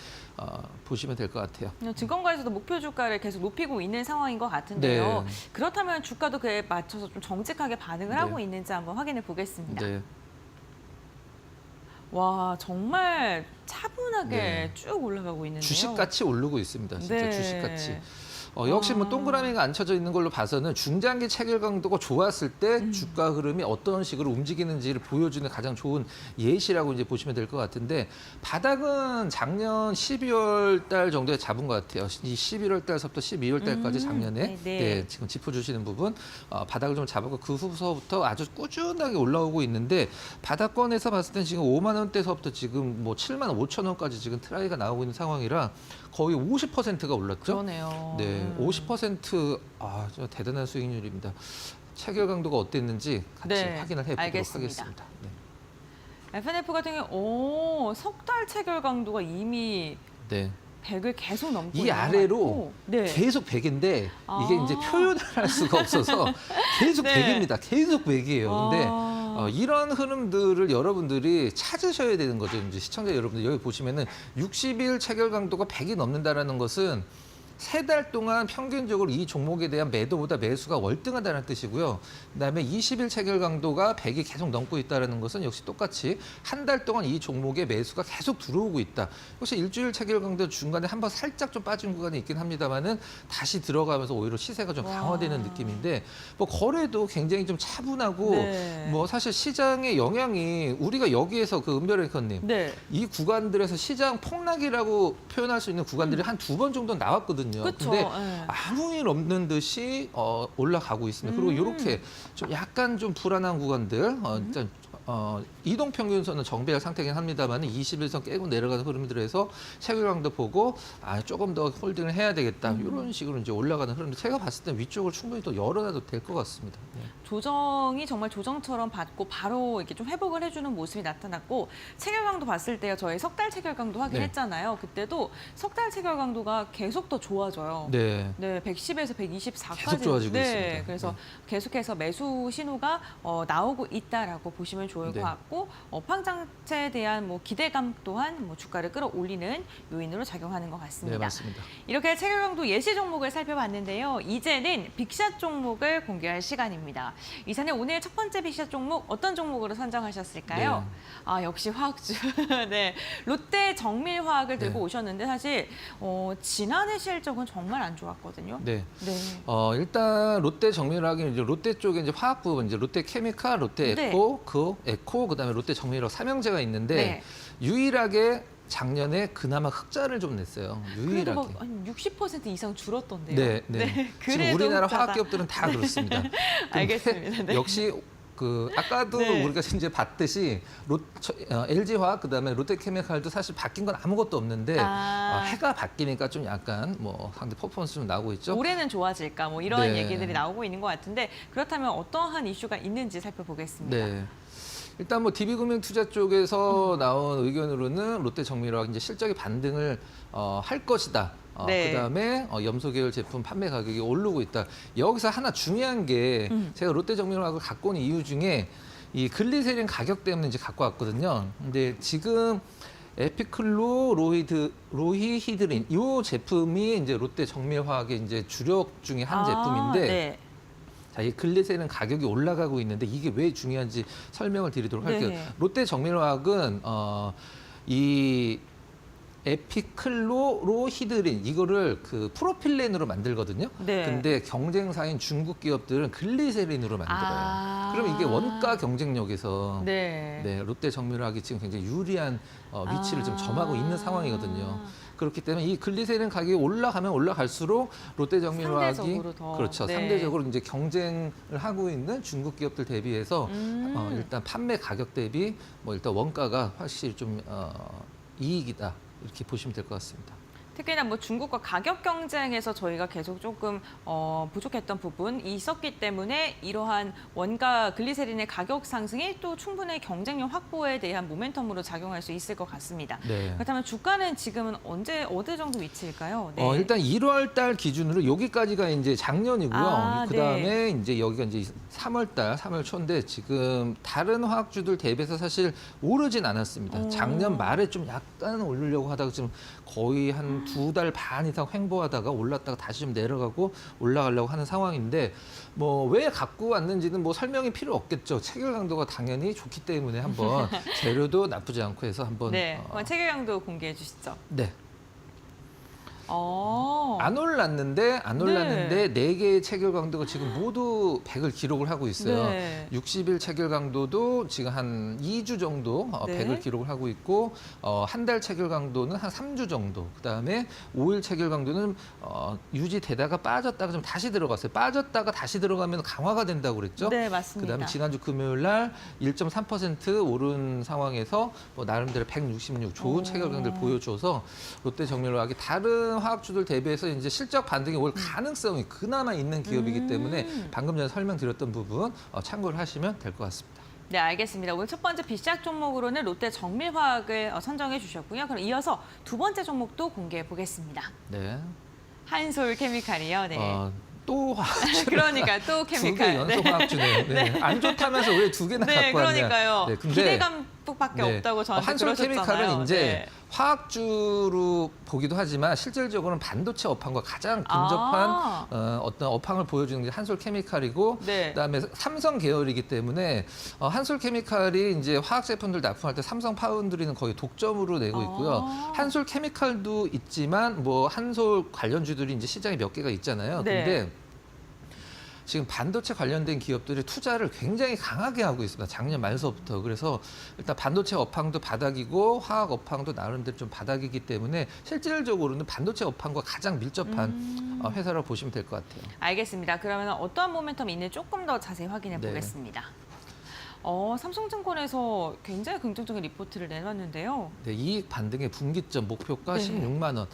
보시면 될 것 같아요. 증권가에서도 목표 주가를 계속 높이고 있는 상황인 것 같은데요. 네. 그렇다면 주가도 그에 맞춰서 좀 정직하게 반응을 네. 하고 있는지 한번 확인해 보겠습니다. 네. 와, 정말 차분하게 네. 쭉 올라가고 있는데요. 주식같이 오르고 있습니다. 진짜 네. 주식같이. 역시 뭐 동그라미가 안 쳐져 있는 걸로 봐서는 중장기 체결 강도가 좋았을 때 주가 흐름이 어떤 식으로 움직이는지를 보여주는 가장 좋은 예시라고 이제 보시면 될 것 같은데 바닥은 작년 12월 달 정도에 잡은 것 같아요. 이 11월 달서부터 12월 달까지 작년에 네. 지금 짚어주시는 부분 바닥을 좀 잡았고 그 후부터 아주 꾸준하게 올라오고 있는데 바닥권에서 봤을 때 지금 5만 원대서부터 지금 뭐 7만 5천 원까지 지금 트라이가 나오고 있는 상황이라 거의 50%가 올랐죠. 그러네요. 네, 50% 진짜 대단한 수익률입니다. 체결 강도가 어땠는지 같이 네, 확인을 해보도록 알겠습니다. 하겠습니다. 네. FNF 같은 경우 석 달 체결 강도가 이미 네. 100을 계속 넘고 이 있는 것 아래로 같고. 네. 계속 100인데 이게 이제 아. 표현을 할 수가 없어서 계속 네. 100입니다. 계속 100이에요. 근데 이런 흐름들을 여러분들이 찾으셔야 되는 거죠. 이제 시청자 여러분들 여기 보시면은 60일 체결 강도가 100이 넘는다라는 것은 3달 동안 평균적으로 이 종목에 대한 매도보다 매수가 월등하다는 뜻이고요. 그다음에 20일 체결 강도가 100이 계속 넘고 있다는 것은 역시 똑같이 한 달 동안 이 종목의 매수가 계속 들어오고 있다. 혹시 일주일 체결 강도 중간에 한번 살짝 좀 빠진 구간이 있긴 합니다만은 다시 들어가면서 오히려 시세가 좀 강화되는 느낌인데 뭐 거래도 굉장히 좀 차분하고 네. 뭐 사실 시장의 영향이 우리가 여기에서 그 은별 앵커님 네. 이 구간들에서 시장 폭락이라고 표현할 수 있는 구간들이 한 2번 정도 나왔거든요. 그쵸. 근데 네. 아무 일 없는 듯이 올라가고 있습니다. 그리고 이렇게 좀 약간 좀 불안한 구간들, 일단 이동 평균선은 정배열 상태긴 합니다만 21선 깨고 내려가는 흐름들에서 체결강도 보고 조금 더 홀딩을 해야 되겠다. 이런 식으로 이제 올라가는 흐름들. 제가 봤을 때 위쪽을 충분히 또 열어놔도 될 것 같습니다. 네. 조정이 정말 조정처럼 받고 바로 이렇게 좀 회복을 해주는 모습이 나타났고 체결강도 봤을 때요. 저희 석 달 체결강도 확인했잖아요. 그때도 석 달 체결강도가 계속 더 좋아져요. 네. 네, 110에서 124까지 계속 좋아지고 네, 있습니다. 그래서 네. 계속해서 매수 신호가 나오고 있다라고 보시면 좋을 네. 것 같고 업황장치에 대한 뭐 기대감 또한 뭐 주가를 끌어올리는 요인으로 작용하는 것 같습니다. 네, 맞습니다. 이렇게 체결강도 예시 종목을 살펴봤는데요. 이제는 빅샷 종목을 공개할 시간입니다. 이사님 오늘 첫 번째 빅샷 종목 어떤 종목으로 선정하셨을까요? 네. 역시 화학주. 네, 롯데 정밀화학을 들고 네. 오셨는데 사실 지난해 실적은 정말 안 좋았거든요. 네. 네. 일단 롯데 정밀화학이 이제 롯데 쪽에 이제 화학 부분 이제 롯데 케미칼, 롯데 네. 에코, 그다음에 롯데 정밀화학 삼형제가 있는데 네. 유일하게 작년에 그나마 흑자를 좀 냈어요. 그래도 유일하게. 막 60% 이상 줄었던데요. 네, 네. 지금 그래도 우리나라 흑자다. 화학기업들은 다 그렇습니다. 근데 알겠습니다. 네. 역시 아까도 네. 우리가 이제 봤듯이 LG화학 그다음에 롯데케미칼도 사실 바뀐 건 아무것도 없는데 해가 바뀌니까 좀 약간 뭐 상대 퍼포먼스 좀 나오고 있죠. 올해는 좋아질까 뭐 이런 네. 얘기들이 나오고 있는 것 같은데 그렇다면 어떠한 이슈가 있는지 살펴보겠습니다. 네. 일단 뭐 DB금융투자 쪽에서 나온 의견으로는 롯데 정밀화학 이제 실적이 반등을 할 것이다. 네. 그다음에 염소 계열 제품 판매 가격이 오르고 있다. 여기서 하나 중요한 게 제가 롯데 정밀화학을 갖고 온 이유 중에 이 글리세린 가격 때문에 이제 갖고 왔거든요. 근데 지금 에피클로 로히히드린 이 제품이 이제 롯데 정밀화학의 이제 주력 중에 한 제품인데 네. 자, 이 글리세린 가격이 올라가고 있는데 이게 왜 중요한지 설명을 드리도록 할게요. 네. 롯데 정밀화학은 이 에피클로로히드린 이거를 그 프로필렌으로 만들거든요. 네. 근데 경쟁사인 중국 기업들은 글리세린으로 만들어요. 아. 그럼 이게 원가 경쟁력에서 네. 네, 롯데 정밀화학이 지금 굉장히 유리한 위치를 좀 점하고 있는 상황이거든요. 그렇기 때문에 이 글리세린 가격이 올라가면 올라갈수록 롯데 정밀화학이 상대적으로 더, 그렇죠. 네. 상대적으로 이제 경쟁을 하고 있는 중국 기업들 대비해서 음. 일단 판매 가격 대비 뭐 일단 원가가 확실히 좀 이익이다 이렇게 보시면 될 것 같습니다. 특히나 뭐 중국과 가격 경쟁에서 저희가 계속 조금 부족했던 부분이 있었기 때문에 이러한 원가 글리세린의 가격 상승이 또 충분히 경쟁력 확보에 대한 모멘텀으로 작용할 수 있을 것 같습니다. 네. 그렇다면 주가는 지금은 어느 정도 위치일까요? 네. 일단 1월 달 기준으로 여기까지가 이제 작년이고요. 아, 그다음에 이제 여기가 이제 3월 달, 3월 초인데 지금 다른 화학주들 대비해서 사실 오르진 않았습니다. 작년 말에 좀 약간 오르려고 하다가 지금 거의 한 2달 반 이상 횡보하다가 올랐다가 다시 좀 내려가고 올라가려고 하는 상황인데 뭐 왜 갖고 왔는지는 뭐 설명이 필요 없겠죠. 체결 강도가 당연히 좋기 때문에 한번 재료도 나쁘지 않고 해서 한번 네, 그럼 체결량도 공개해 주시죠. 네. 어. 안 올랐는데 네 개의 체결 강도가 지금 모두 100을 기록을 하고 있어요. 네. 60일 체결 강도도 지금 한 2주 정도 네. 100을 기록을 하고 있고 한 달 체결 강도는 한 3주 정도. 그다음에 5일 체결 강도는 유지되다가 빠졌다가 좀 다시 들어갔어요. 빠졌다가 다시 들어가면 강화가 된다고 그랬죠. 네, 맞습니다. 그다음에 지난주 금요일 날 1.3% 오른 상황에서 뭐 나름대로 166 좋은 체결 강도를 보여줘서 롯데 정밀화학이 다른 화학주들 대비해서 이제 실적 반등이 올 가능성이 그나마 있는 기업이기 때문에 방금 전에 설명드렸던 부분 참고를 하시면 될 것 같습니다. 네, 알겠습니다. 오늘 첫 번째 비시작 종목으로는 롯데 정밀화학을 선정해 주셨고요. 그럼 이어서 두 번째 종목도 공개해 보겠습니다. 네. 한솔케미칼이요. 네. 또 화학주 그러니까 또 케미칼. 2개 연속 화학주네요. 네. 안 좋다면서 왜 2개나 네, 갖고 왔냐. 그러니까요. 네, 근데 기대감밖에 없다고 저한테 한솔 그러셨잖아요. 케미칼은 이제 네. 화학주로 보기도 하지만 실질적으로는 반도체 업황과 가장 근접한 어떤 업황을 보여주는 게 한솔 케미칼이고 네. 그다음에 삼성 계열이기 때문에 한솔 케미칼이 이제 화학 제품들 납품할 때 삼성 파운드리는 거의 독점으로 내고 있고요. 한솔 케미칼도 있지만 뭐 한솔 관련주들이 이제 시장에 몇 개가 있잖아요. 네. 근데 지금 반도체 관련된 기업들이 투자를 굉장히 강하게 하고 있습니다. 작년 말서부터. 그래서 일단 반도체 업황도 바닥이고 화학 업황도 나름대로 좀 바닥이기 때문에 실질적으로는 반도체 업황과 가장 밀접한 회사라고 보시면 될 것 같아요. 알겠습니다. 그러면 어떠한 모멘텀이 있는지 조금 더 자세히 확인해 네. 보겠습니다. 삼성증권에서 굉장히 긍정적인 리포트를 내놨는데요. 네, 이익 반등의 분기점 목표가 네. 16만 원.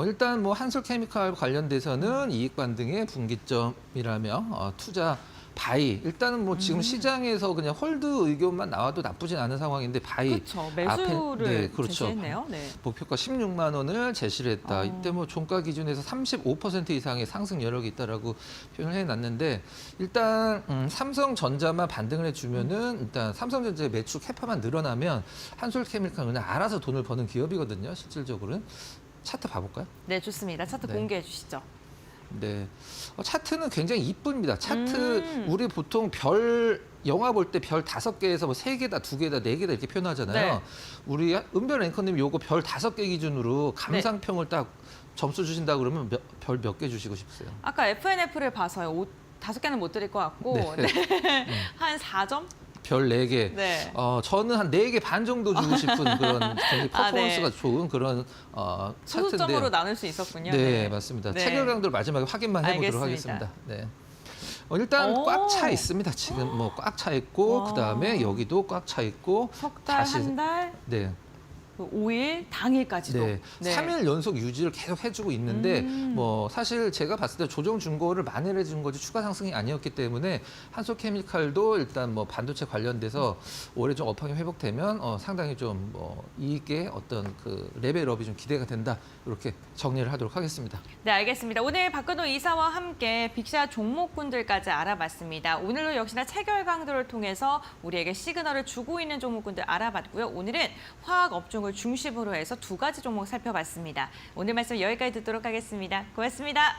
일단 뭐 한솔케미칼 관련돼서는 이익 반등의 분기점이라며 투자 바이 일단은 뭐 지금 시장에서 그냥 홀드 의견만 나와도 나쁘진 않은 상황인데 바이 그렇죠. 매수를 네, 그렇죠. 제시했네요. 네. 목표가 16만 원을 제시를 했다. 이때 뭐 종가 기준에서 35% 이상의 상승 여력이 있다라고 표현을 해놨는데 일단 삼성전자만 반등을 해주면은 일단 삼성전자의 매출 캐파만 늘어나면 한솔케미칼은 그냥 알아서 돈을 버는 기업이거든요. 실질적으로는 차트 봐볼까요? 네, 좋습니다. 차트 네. 공개해 주시죠. 네, 차트는 굉장히 이쁩니다. 차트 우리 보통 별 영화 볼 때 별 5개에서 뭐 3개다, 2개다, 4개다 이렇게 표현하잖아요. 네. 우리 은별 앵커님 요거 별 5개 기준으로 감상평을 딱 점수 주신다 그러면 별 몇 개 주시고 싶으세요? 아까 FNF를 봐서요. 5개는 못 드릴 것 같고 네. 한 4점? 별 4개. 네. 저는 한 4개 반 정도 주고 싶은 그런 굉장히 퍼포먼스가 네. 좋은 그런 차트인데요. 소수점으로 나눌 수 있었군요. 네, 맞습니다. 네. 체결 강도를 마지막에 확인만 해보도록 알겠습니다. 하겠습니다. 네. 일단 오. 꽉 차 있습니다. 지금 뭐 꽉 차 있고 와. 그다음에 여기도 꽉 차 있고 석 달, 한 달, 네. 5일, 당일까지도. 네. 3일 연속 유지를 계속 해주고 있는데 뭐 사실 제가 봤을 때 조정 준거를 만회를 해준 거지 추가 상승이 아니었기 때문에 한솔케미칼도 일단 뭐 반도체 관련돼서 올해 좀 업황이 회복되면 상당히 좀 뭐 이익의 어떤 그 레벨업이 좀 기대가 된다 이렇게 정리를 하도록 하겠습니다. 네, 알겠습니다. 오늘 박근호 이사와 함께 빅샷 종목군들까지 알아봤습니다. 오늘도 역시나 체결 강도를 통해서 우리에게 시그널을 주고 있는 종목군들 알아봤고요. 오늘은 화학 업종을 중심으로 해서 2가지 종목 살펴봤습니다. 오늘 말씀 여기까지 듣도록 하겠습니다. 고맙습니다.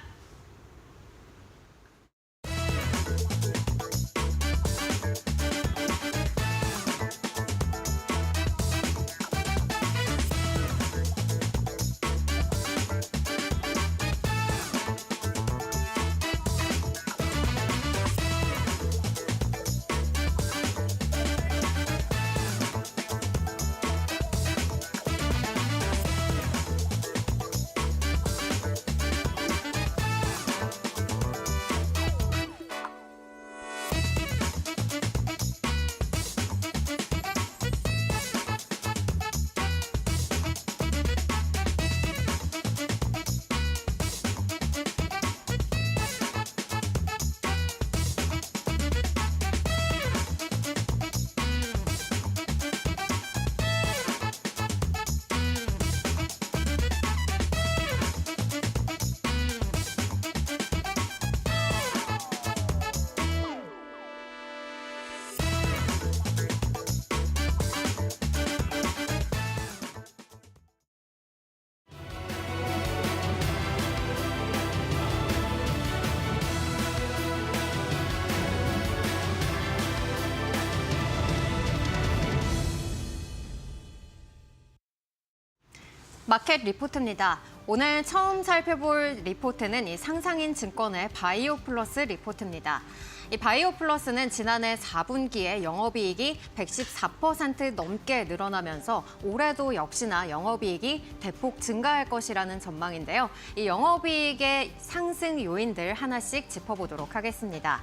마켓 리포트입니다. 오늘 처음 살펴볼 리포트는 이 상상인 증권의 바이오 플러스 리포트입니다. 이 바이오 플러스는 지난해 4분기에 영업이익이 114% 넘게 늘어나면서 올해도 역시나 영업이익이 대폭 증가할 것이라는 전망인데요. 이 영업이익의 상승 요인들 하나씩 짚어보도록 하겠습니다.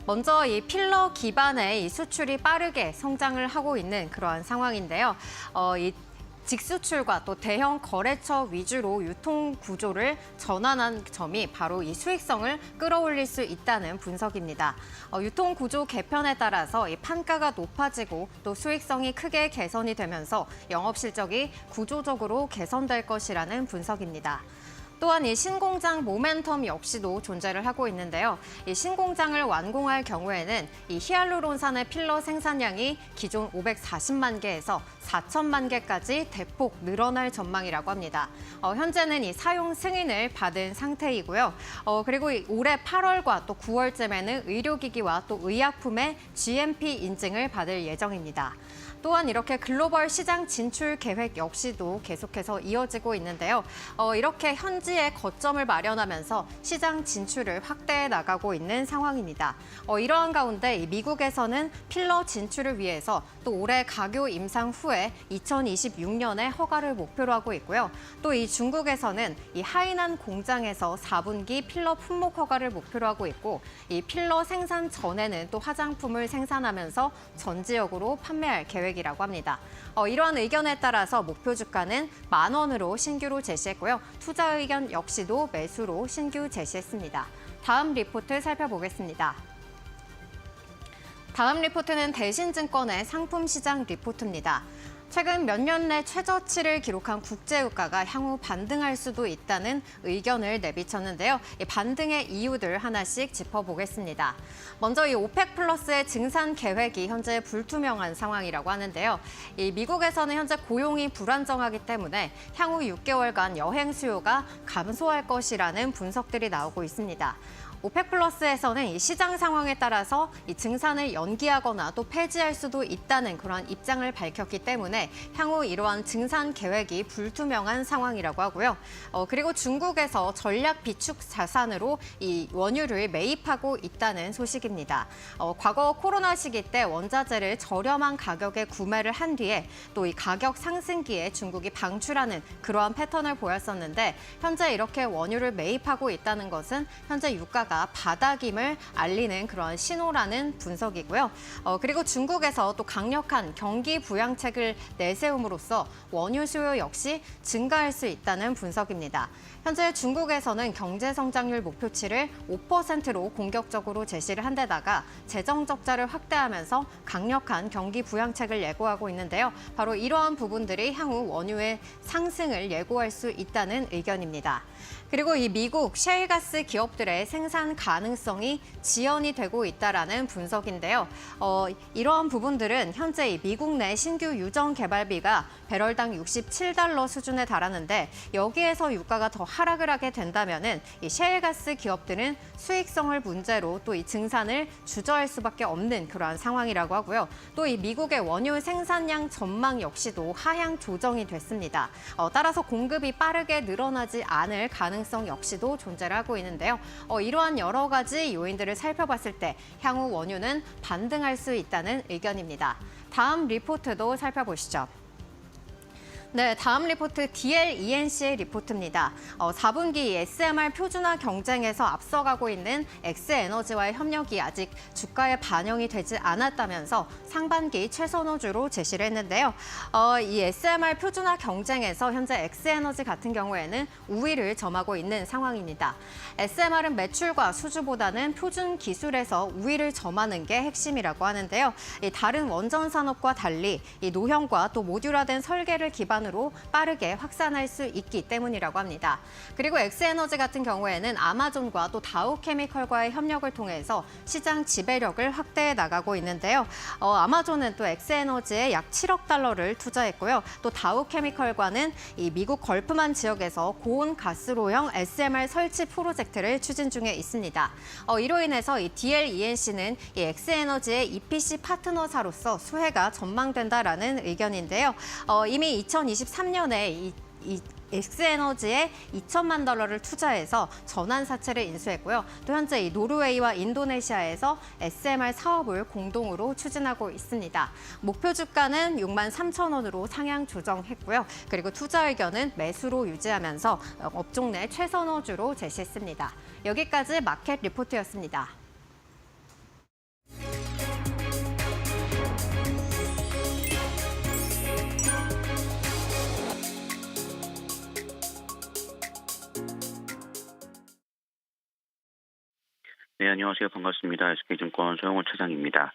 먼저 이 필러 기반의 이 수출이 빠르게 성장을 하고 있는 그러한 상황인데요. 이 직수출과 또 대형 거래처 위주로 유통 구조를 전환한 점이 바로 이 수익성을 끌어올릴 수 있다는 분석입니다. 유통 구조 개편에 따라서 이 판가가 높아지고 또 수익성이 크게 개선이 되면서 영업 실적이 구조적으로 개선될 것이라는 분석입니다. 또한 이 신공장 모멘텀 역시도 존재를 하고 있는데요. 이 신공장을 완공할 경우에는 이 히알루론산의 필러 생산량이 기존 540만 개에서 4천만 개까지 대폭 늘어날 전망이라고 합니다. 현재는 이 사용 승인을 받은 상태이고요. 그리고 올해 8월과 또 9월쯤에는 의료기기와 또 의약품의 GMP 인증을 받을 예정입니다. 또한 이렇게 글로벌 시장 진출 계획 역시도 계속해서 이어지고 있는데요. 이렇게 현지에 거점을 마련하면서 시장 진출을 확대해 나가고 있는 상황입니다. 이러한 가운데 미국에서는 필러 진출을 위해서 또 올해 가교 임상 후에 2026년에 허가를 목표로 하고 있고요. 또 이 중국에서는 이 하이난 공장에서 4분기 필러 품목 허가를 목표로 하고 있고 이 필러 생산 전에는 또 화장품을 생산하면서 전 지역으로 판매할 계획이라고 합니다. 이러한 의견에 따라서 목표 주가는 10,000원으로 신규로 제시했고요. 투자 의견 역시도 매수로 신규 제시했습니다. 다음 리포트 살펴보겠습니다. 다음 리포트는 대신증권의 상품시장 리포트입니다. 최근 몇 년 내 최저치를 기록한 국제유가가 향후 반등할 수도 있다는 의견을 내비쳤는데요. 이 반등의 이유들 하나씩 짚어보겠습니다. 먼저 이 오펙 플러스의 증산 계획이 현재 불투명한 상황이라고 하는데요. 이 미국에서는 현재 고용이 불안정하기 때문에 향후 6개월간 여행 수요가 감소할 것이라는 분석들이 나오고 있습니다. 오펙 플러스에서는 이 시장 상황에 따라서 이 증산을 연기하거나 또 폐지할 수도 있다는 그런 입장을 밝혔기 때문에 향후 이러한 증산 계획이 불투명한 상황이라고 하고요. 그리고 중국에서 전략 비축 자산으로 이 원유를 매입하고 있다는 소식입니다. 과거 코로나 시기 때 원자재를 저렴한 가격에 구매를 한 뒤에 또 이 가격 상승기에 중국이 방출하는 그러한 패턴을 보였었는데 현재 이렇게 원유를 매입하고 있다는 것은 현재 유가가 바닥임을 알리는 그런 신호라는 분석이고요. 그리고 중국에서 또 강력한 경기 부양책을 내세움으로써 원유 수요 역시 증가할 수 있다는 분석입니다. 현재 중국에서는 경제 성장률 목표치를 5%로 공격적으로 제시를 한 데다가 재정 적자를 확대하면서 강력한 경기 부양책을 예고하고 있는데요. 바로 이러한 부분들이 향후 원유의 상승을 예고할 수 있다는 의견입니다. 그리고 이 미국 셰일가스 기업들의 생산 가능성이 지연이 되고 있다라는 분석인데요. 이러한 부분들은 현재 이 미국 내 신규 유정 개발비가 배럴당 $67 수준에 달하는데 여기에서 유가가 더 하락을 하게 된다면은 이 셰일가스 기업들은 수익성을 문제로 또 이 증산을 주저할 수밖에 없는 그러한 상황이라고 하고요. 또 이 미국의 원유 생산량 전망 역시도 하향 조정이 됐습니다. 따라서 공급이 빠르게 늘어나지 않을 가능성 역시도 존재를 하고 있는데요. 이러한 여러 가지 요인들을 살펴봤을 때 향후 원유는 반등할 수 있다는 의견입니다. 다음 리포트도 살펴보시죠. 네, 다음 리포트 DLENC의 리포트입니다. 4분기 SMR 표준화 경쟁에서 앞서가고 있는 엑스에너지와의 협력이 아직 주가에 반영이 되지 않았다면서 상반기 최선호주로 제시를 했는데요. 이 SMR 표준화 경쟁에서 현재 엑스에너지 같은 경우에는 우위를 점하고 있는 상황입니다. SMR은 매출과 수주보다는 표준 기술에서 우위를 점하는 게 핵심이라고 하는데요. 이 다른 원전 산업과 달리 이 노형과 또 모듈화된 설계를 기반으로 빠르게 확산할 수 있기 때문이라고 합니다. 그리고 엑스에너지 같은 경우에는 아마존과 또 다우케미컬과의 협력을 통해서 시장 지배력을 확대해 나가고 있는데요. 아마존은 또 엑스에너지에 약 7억 달러를 투자했고요. 또 다우케미컬과는 이 미국 걸프만 지역에서 고온 가스로형 SMR 설치 프로젝트를 추진 중에 있습니다. 이로 인해서 이 DLENC는 이 엑스에너지의 EPC 파트너사로서 수혜가 전망된다라는 의견인데요. 이미 2023년에 이 X에너지에 2천만 달러를 투자해서 전환 사채를 인수했고요. 또 현재 이 노르웨이와 인도네시아에서 SMR 사업을 공동으로 추진하고 있습니다. 목표 주가는 6만 3천 원으로 상향 조정했고요. 그리고 투자 의견은 매수로 유지하면서 업종 내 최선호주로 제시했습니다. 여기까지 마켓 리포트였습니다. 네, 안녕하세요. 반갑습니다. SK증권 서영원 차장입니다.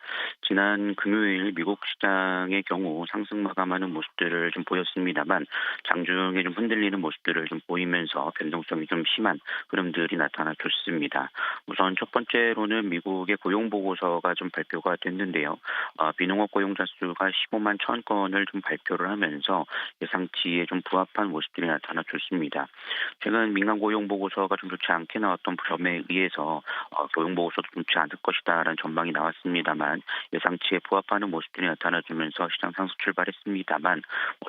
지난 금요일 미국 시장의 경우 상승 마감하는 모습들을 좀 보였습니다만 장중에 좀 흔들리는 모습들을 좀 보이면서 변동성이 좀 심한 흐름들이 나타나줬습니다. 우선 첫 번째로는 미국의 고용 보고서가 좀 발표가 됐는데요. 비농업 고용자 수가 15만 1천 건을 좀 발표를 하면서 예상치에 좀 부합한 모습들이 나타나줬습니다. 최근 민간 고용 보고서가 좀 좋지 않게 나왔던 점에 의해서 고용 보고서도 좋지 않을 것이다라는 전망이 나왔습니다만 예상치에 부합하는 모습들이 나타나주면서 시장 상승 출발했습니다만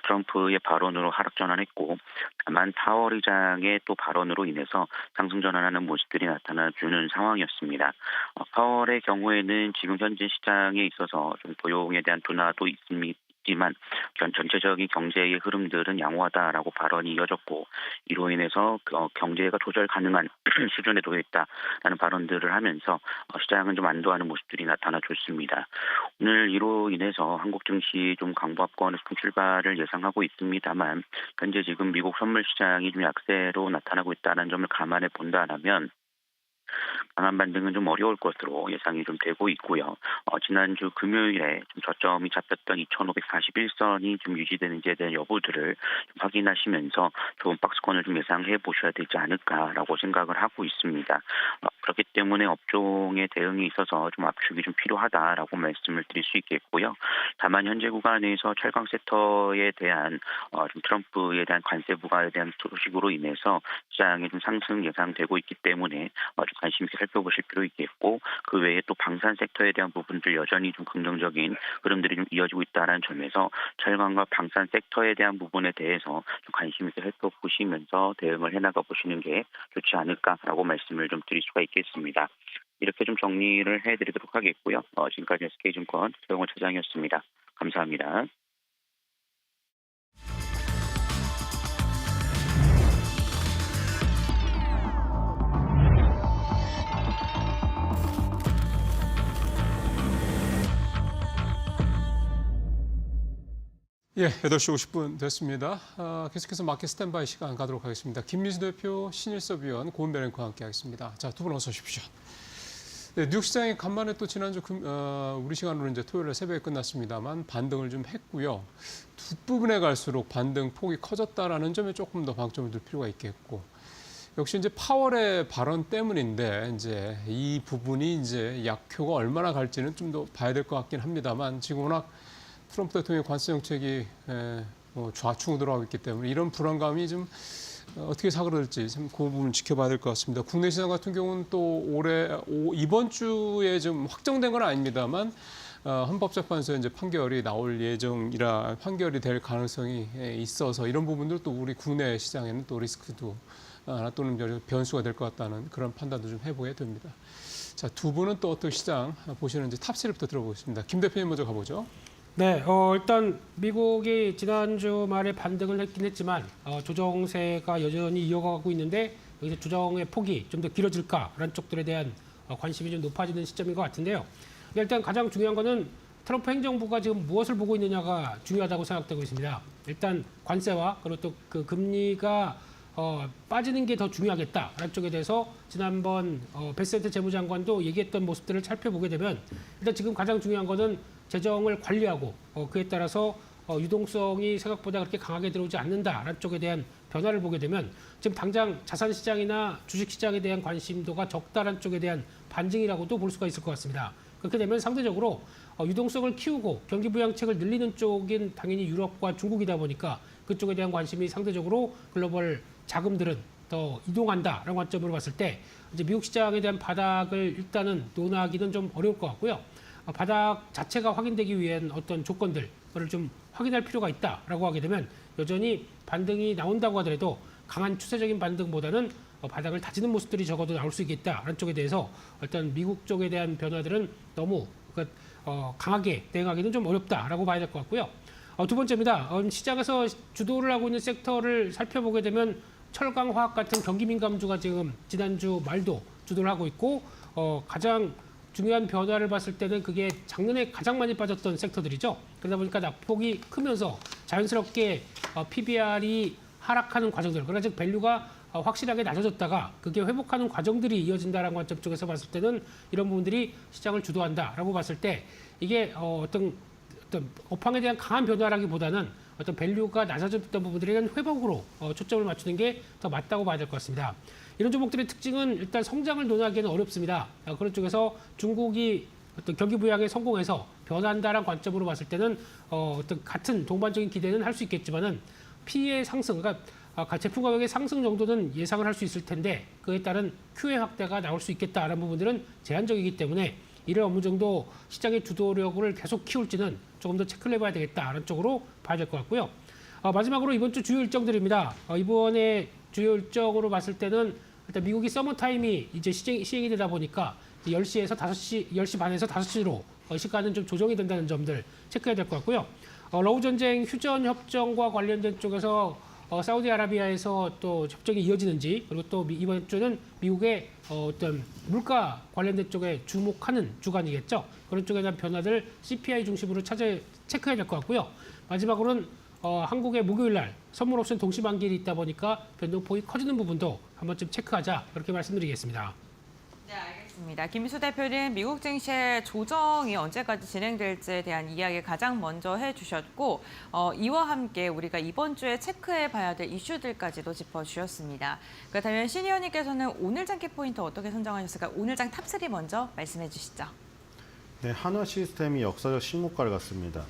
트럼프의 발언으로 하락 전환했고 다만 파월 의장의 또 발언으로 인해서 상승 전환하는 모습들이 나타나주는 상황이었습니다. 파월의 경우에는 지금 현재 시장에 있어서 좀 고용에 대한 둔화도 있지만 전체적인 경제의 흐름들은 양호하다라고 발언이 이어졌고 이로 인해서 경제가 조절 가능한 수준에 놓여 있다라는 발언들을 하면서 시장은 좀 안도하는 모습들이 나타나줬습니다. 오늘 이로 인해서 한국 증시 좀 강보합권에서 출발을 예상하고 있습니다만 현재 지금 미국 선물 시장이 좀 약세로 나타나고 있다는 점을 감안해 본다면 강한 반등은 좀 어려울 것으로 예상이 좀 되고 있고요. 지난주 금요일에 좀 저점이 잡혔던 2,541선이 좀 유지되는지에 대한 여부들을 좀 확인하시면서 좋은 박스권을 좀 예상해 보셔야 되지 않을까라고 생각을 하고 있습니다. 그렇기 때문에 업종의 대응에 있어서 좀 압축이 좀 필요하다라고 말씀을 드릴 수 있겠고요. 다만 현재 구간에서 철강 섹터에 대한 좀 트럼프에 대한 관세 부과에 대한 소식으로 인해서 시장에 좀 상승 예상되고 있기 때문에 좀 관심 있게 살펴보실 필요 있겠고 그 외에 또 방산 섹터에 대한 부분들 여전히 좀 긍정적인 흐름들이 좀 이어지고 있다는 점에서 철강과 방산 섹터에 대한 부분에 대해서 좀 관심 있게 살펴보시면서 대응을 해나가 보시는 게 좋지 않을까라고 말씀을 좀 드릴 수가 있겠습니다. 이렇게 좀 정리를 해드리도록 하겠고요. 지금까지 SK증권 서영원 차장이었습니다. 감사합니다. 예, 8시 50분 됐습니다. 계속해서 마켓 스탠바이 시간 가도록 하겠습니다. 김미수 대표, 신일섭 위원, 고은별 앵커와 함께하겠습니다. 자, 두 분 어서 오십시오. 네, 뉴욕 시장이 간만에 또 지난주 우리 시간으로 이제 토요일에 새벽에 끝났습니다만 반등을 좀 했고요. 뒷부분에 갈수록 반등 폭이 커졌다라는 점에 조금 더 방점을 둘 필요가 있겠고. 역시 이제 파월의 발언 때문인데 이제 이 부분이 이제 약효가 얼마나 갈지는 좀 더 봐야 될 것 같긴 합니다만 지금 워낙 트럼프 대통령의 관세 정책이 좌충으로 돌아가고 있기 때문에 이런 불안감이 좀 어떻게 사그러들지 좀 그 부분 지켜봐야 될 것 같습니다. 국내 시장 같은 경우는 또 이번 주에 좀 확정된 건 아닙니다만 헌법재판소에 이제 판결이 나올 예정이라 판결이 될 가능성이 있어서 이런 부분들 또 우리 국내 시장에는 또 리스크도 하나 또는 변수가 될 것 같다는 그런 판단도 좀 해보게 됩니다. 자, 두 분은 또 어떻게 시장 보시는지 탑3부터 들어보겠습니다. 김 대표님 먼저 가보죠. 네, 일단 미국이 지난주 말에 반등을 했긴 했지만 조정세가 여전히 이어가고 있는데 여기서 조정의 폭이 좀 더 길어질까라는 쪽들에 대한 관심이 좀 높아지는 시점인 것 같은데요. 일단 가장 중요한 거는 트럼프 행정부가 지금 무엇을 보고 있느냐가 중요하다고 생각되고 있습니다. 일단 관세와 그리고 또 그 금리가 빠지는 게 더 중요하겠다라는 쪽에 대해서 지난번 베세트 재무장관도 얘기했던 모습들을 살펴보게 되면 일단 지금 가장 중요한 거는 재정을 관리하고 그에 따라서 유동성이 생각보다 그렇게 강하게 들어오지 않는다라는 쪽에 대한 변화를 보게 되면 지금 당장 자산시장이나 주식시장에 대한 관심도가 적다라는 쪽에 대한 반증이라고도 볼 수가 있을 것 같습니다. 그렇게 되면 상대적으로 유동성을 키우고 경기 부양책을 늘리는 쪽인 당연히 유럽과 중국이다 보니까 그쪽에 대한 관심이 상대적으로 글로벌 자금들은 더 이동한다라는 관점으로 봤을 때 이제 미국 시장에 대한 바닥을 일단은 논하기는 좀 어려울 것 같고요. 바닥 자체가 확인되기 위한 어떤 조건들, 그걸 좀 확인할 필요가 있다라고 하게 되면 여전히 반등이 나온다고 하더라도 강한 추세적인 반등보다는 바닥을 다지는 모습들이 적어도 나올 수 있겠다라는 쪽에 대해서 일단 미국 쪽에 대한 변화들은 너무 그러니까 강하게 대응하기는 좀 어렵다라고 봐야 될 것 같고요. 두 번째입니다. 시장에서 주도를 하고 있는 섹터를 살펴보게 되면 철강, 화학 같은 경기 민감주가 지금 지난주 말도 주도를 하고 있고 가장 중요한 변화를 봤을 때는 그게 작년에 가장 많이 빠졌던 섹터들이죠. 그러다 보니까 낙폭이 크면서 자연스럽게 PBR이 하락하는 과정들, 그러나 즉 밸류가 확실하게 낮아졌다가 그게 회복하는 과정들이 이어진다는 관점 쪽에서 봤을 때는 이런 부분들이 시장을 주도한다라고 봤을 때 이게 어떤 업황에 대한 강한 변화라기보다는 어떤 밸류가 낮아졌던 부분들에 대한 회복으로 초점을 맞추는 게 더 맞다고 봐야 될 것 같습니다. 이런 종목들의 특징은 일단 성장을 논하기에는 어렵습니다. 그런 쪽에서 중국이 어떤 경기 부양에 성공해서 변한다라는 관점으로 봤을 때는 어떤 같은 동반적인 기대는 할 수 있겠지만은 P의 상승, 그러니까 제품 가격의 상승 정도는 예상을 할 수 있을 텐데 그에 따른 QE 확대가 나올 수 있겠다라는 부분들은 제한적이기 때문에 이를 어느 정도 시장의 주도력을 계속 키울지는 조금 더 체크를 해봐야 되겠다라는 쪽으로 봐야 될 것 같고요. 마지막으로 이번 주 주요 일정들입니다. 이번에 주요 일정으로 봤을 때는 일단 미국이 서머 타임이 이제 시행이 되다 보니까 10시에서 5시, 10시 반에서 5시로 시간은 좀 조정이 된다는 점들 체크해야 될 것 같고요. 러우 전쟁 휴전 협정과 관련된 쪽에서 사우디아라비아에서 또 협정이 이어지는지 그리고 또 이번 주는 미국의 어떤 물가 관련된 쪽에 주목하는 주간이겠죠. 그런 쪽에 대한 변화들 CPI 중심으로 체크해야 될 것 같고요. 마지막으로는 한국의 목요일 날 선물 옵션 동시 만기일이 있다 보니까 변동폭이 커지는 부분도 한 번쯤 체크하자 이렇게 말씀드리겠습니다. 네, 알겠습니다. 김수 대표는 미국 증시의 조정이 언제까지 진행될지에 대한 이야기 가장 먼저 해주셨고 이와 함께 우리가 이번 주에 체크해봐야 될 이슈들까지도 짚어주셨습니다. 그렇다면 신의원님께서는 오늘 장기 포인트 어떻게 선정하셨을까? 오늘 장 탑3 먼저 말씀해 주시죠. 네, 하나 시스템이 역사적 신고가를 갔습니다.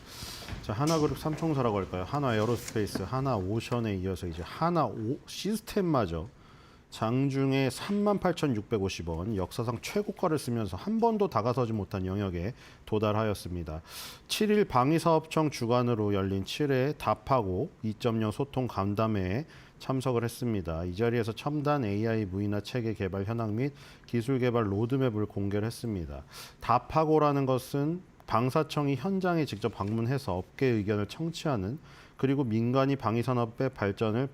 자, 하나그룹 삼총사라고 할까요? 하나 에어로스페이스, 하나 오션에 이어서 이제 하나 시스템마저 장중에 38,650원 역사상 최고가를 쓰면서 한 번도 다가서지 못한 영역에 도달하였습니다. 7일 방위사업청 주관으로 열린 7회 답하고 2.0 소통 간담회에 참석을 했습니다. 이 자리에서 첨단 AI 무인화 체계 개발 현황 및 기술 개발 로드맵을 공개를 했습니다. 답하고라는 것은 방사청이 현장에 직접 방문해서 업계 의견을 청취하는 그리고 민간이 방위산업의 발전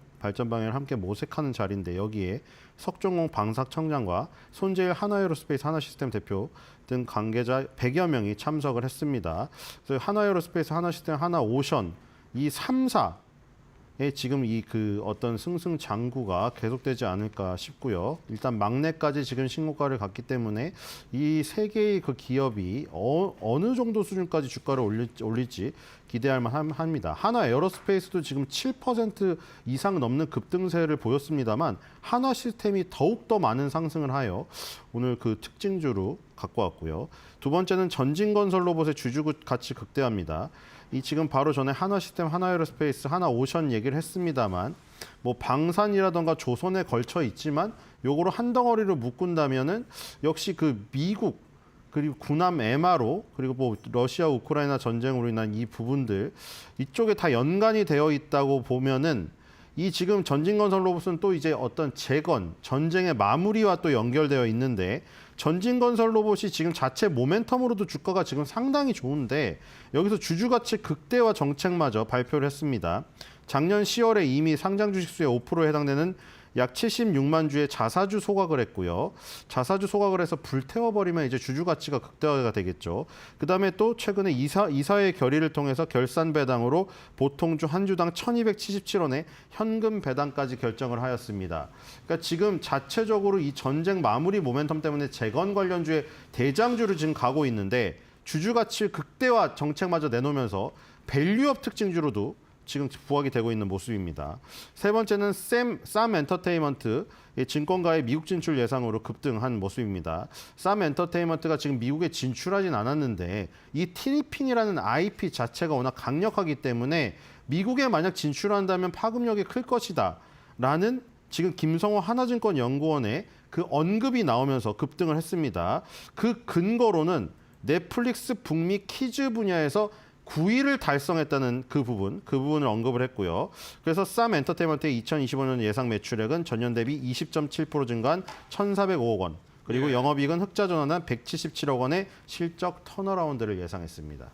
방향을 함께 모색하는 자리인데 여기에 석종공 방사청장과 손재일 하나에어로스페이스 하나시스템 대표 등 관계자 100여 명이 참석을 했습니다. 그래서 하나에어로스페이스 하나시스템 하나오션 이 3사의 지금 이 그 어떤 승승장구가 계속되지 않을까 싶고요. 일단 막내까지 지금 신고가를 갔기 때문에 이 세 개의 그 기업이 어느 정도 수준까지 주가를 올릴지 기대할 만합니다. 하나 에어로스페이스도 지금 7% 이상 넘는 급등세를 보였습니다만 하나 시스템이 더욱더 많은 상승을 하여 오늘 그 특징주로 갖고 왔고요. 두 번째는 전진건설 로봇의 주주 가치 극대화입니다. 이 지금 바로 전에 하나 시스템, 하나 에어로스페이스, 하나 오션 얘기를 했습니다만 뭐 방산이라던가 조선에 걸쳐 있지만 요거로 한 덩어리로 묶은다면은 역시 그 미국 그리고 군함 MRO 그리고 뭐 러시아 우크라이나 전쟁으로 인한 이 부분들 이쪽에 다 연관이 되어 있다고 보면은 이 지금 전진건설 로봇은 또 이제 어떤 재건, 전쟁의 마무리와 또 연결되어 있는데 전진건설 로봇이 지금 자체 모멘텀으로도 주가가 지금 상당히 좋은데 여기서 주주가치 극대화 정책마저 발표를 했습니다. 작년 10월에 이미 상장 주식수의 5%에 해당되는 약 76만 주의 자사주 소각을 했고요. 자사주 소각을 해서 불태워버리면 이제 주주 가치가 극대화가 되겠죠. 그다음에 또 최근에 이사회 결의를 통해서 결산 배당으로 보통주 한 주당 1,277원의 현금 배당까지 결정을 하였습니다. 그러니까 지금 자체적으로 이 전쟁 마무리 모멘텀 때문에 재건 관련주의 대장주를 지금 가고 있는데 주주 가치 극대화 정책마저 내놓으면서 밸류업 특징주로도 지금 부각이 되고 있는 모습입니다. 세 번째는 쌈 엔터테인먼트 증권가의 미국 진출 예상으로 급등한 모습입니다. 쌈 엔터테인먼트가 지금 미국에 진출하진 않았는데 이 티니핑이라는 IP 자체가 워낙 강력하기 때문에 미국에 만약 진출한다면 파급력이 클 것이다 라는 지금 김성호 하나증권 연구원의 그 언급이 나오면서 급등을 했습니다. 그 근거로는 넷플릭스 북미 키즈 분야에서 9위를 달성했다는 그 부분을 언급을 했고요. 그래서 쌈 엔터테인먼트의 2025년 예상 매출액은 전년 대비 20.7% 증가한 1,405억 원. 그리고 영업이익은 흑자 전환한 177억 원의 실적 턴어라운드를 예상했습니다.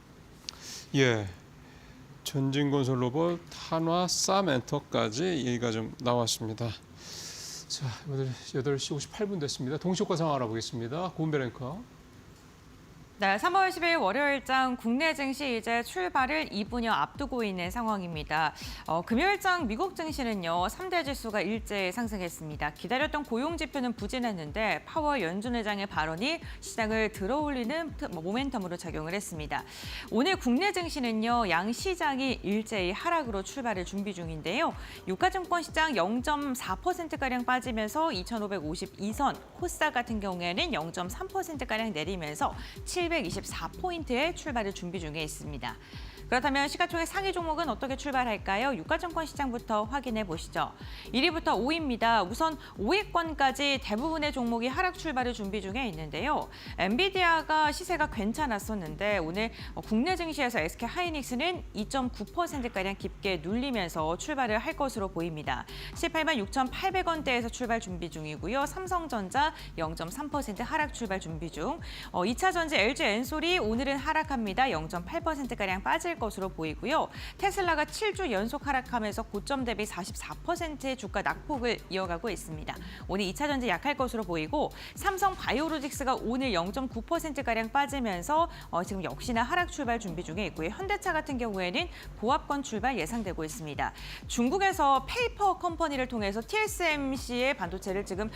예. 전진건설로봇, 한화, 쌈엔터까지 얘기가 좀 나왔습니다. 자, 8시 58분 됐습니다. 동시효과 상황 알아보겠습니다. 고은별 앵커. 네, 3월 10일 월요일장 국내 증시 이제 출발을 2분여 앞두고 있는 상황입니다. 금요일장 미국 증시는요, 3대 지수가 일제히 상승했습니다. 기다렸던 고용 지표는 부진했는데 파월 연준 의장의 발언이 시장을 들어올리는 모멘텀으로 작용을 했습니다. 오늘 국내 증시는요, 양 시장이 일제히 하락으로 출발을 준비 중인데요. 유가증권 시장 0.4%가량 빠지면서 2,552선, 코스닥 같은 경우에는 0.3%가량 내리면서 724포인트의 출발을 준비 중에 있습니다. 그렇다면 시가총액 상위 종목은 어떻게 출발할까요? 유가증권 시장부터 확인해 보시죠. 1위부터 5위입니다. 우선 5위권까지 대부분의 종목이 하락 출발을 준비 중에 있는데요. 엔비디아가 시세가 괜찮았었는데 오늘 국내 증시에서 SK 하이닉스는 2.9%가량 깊게 눌리면서 출발을 할 것으로 보입니다. 18만 6,800원대에서 출발 준비 중이고요. 삼성전자 0.3% 하락 출발 준비 중. 2차전지 LG 엔솔이 오늘은 하락합니다. 0.8%가량 빠질 것으로 보이고요. 테슬라가 7주 연속 하락하면서 고점 대비 44%의 주가 낙폭을 이어가고 있습니다. 오늘 2차 전지 약할 것으로 보이고 삼성 바이오로직스가 오늘 0.9%가량 빠지면서 지금 역시나 하락 출발 준비 중에 있고요. 현대차 같은 경우에는 보합권 출발 예상되고 있습니다. 중국에서 페이퍼 컴퍼니를 통해서 TSMC의 반도체를 지금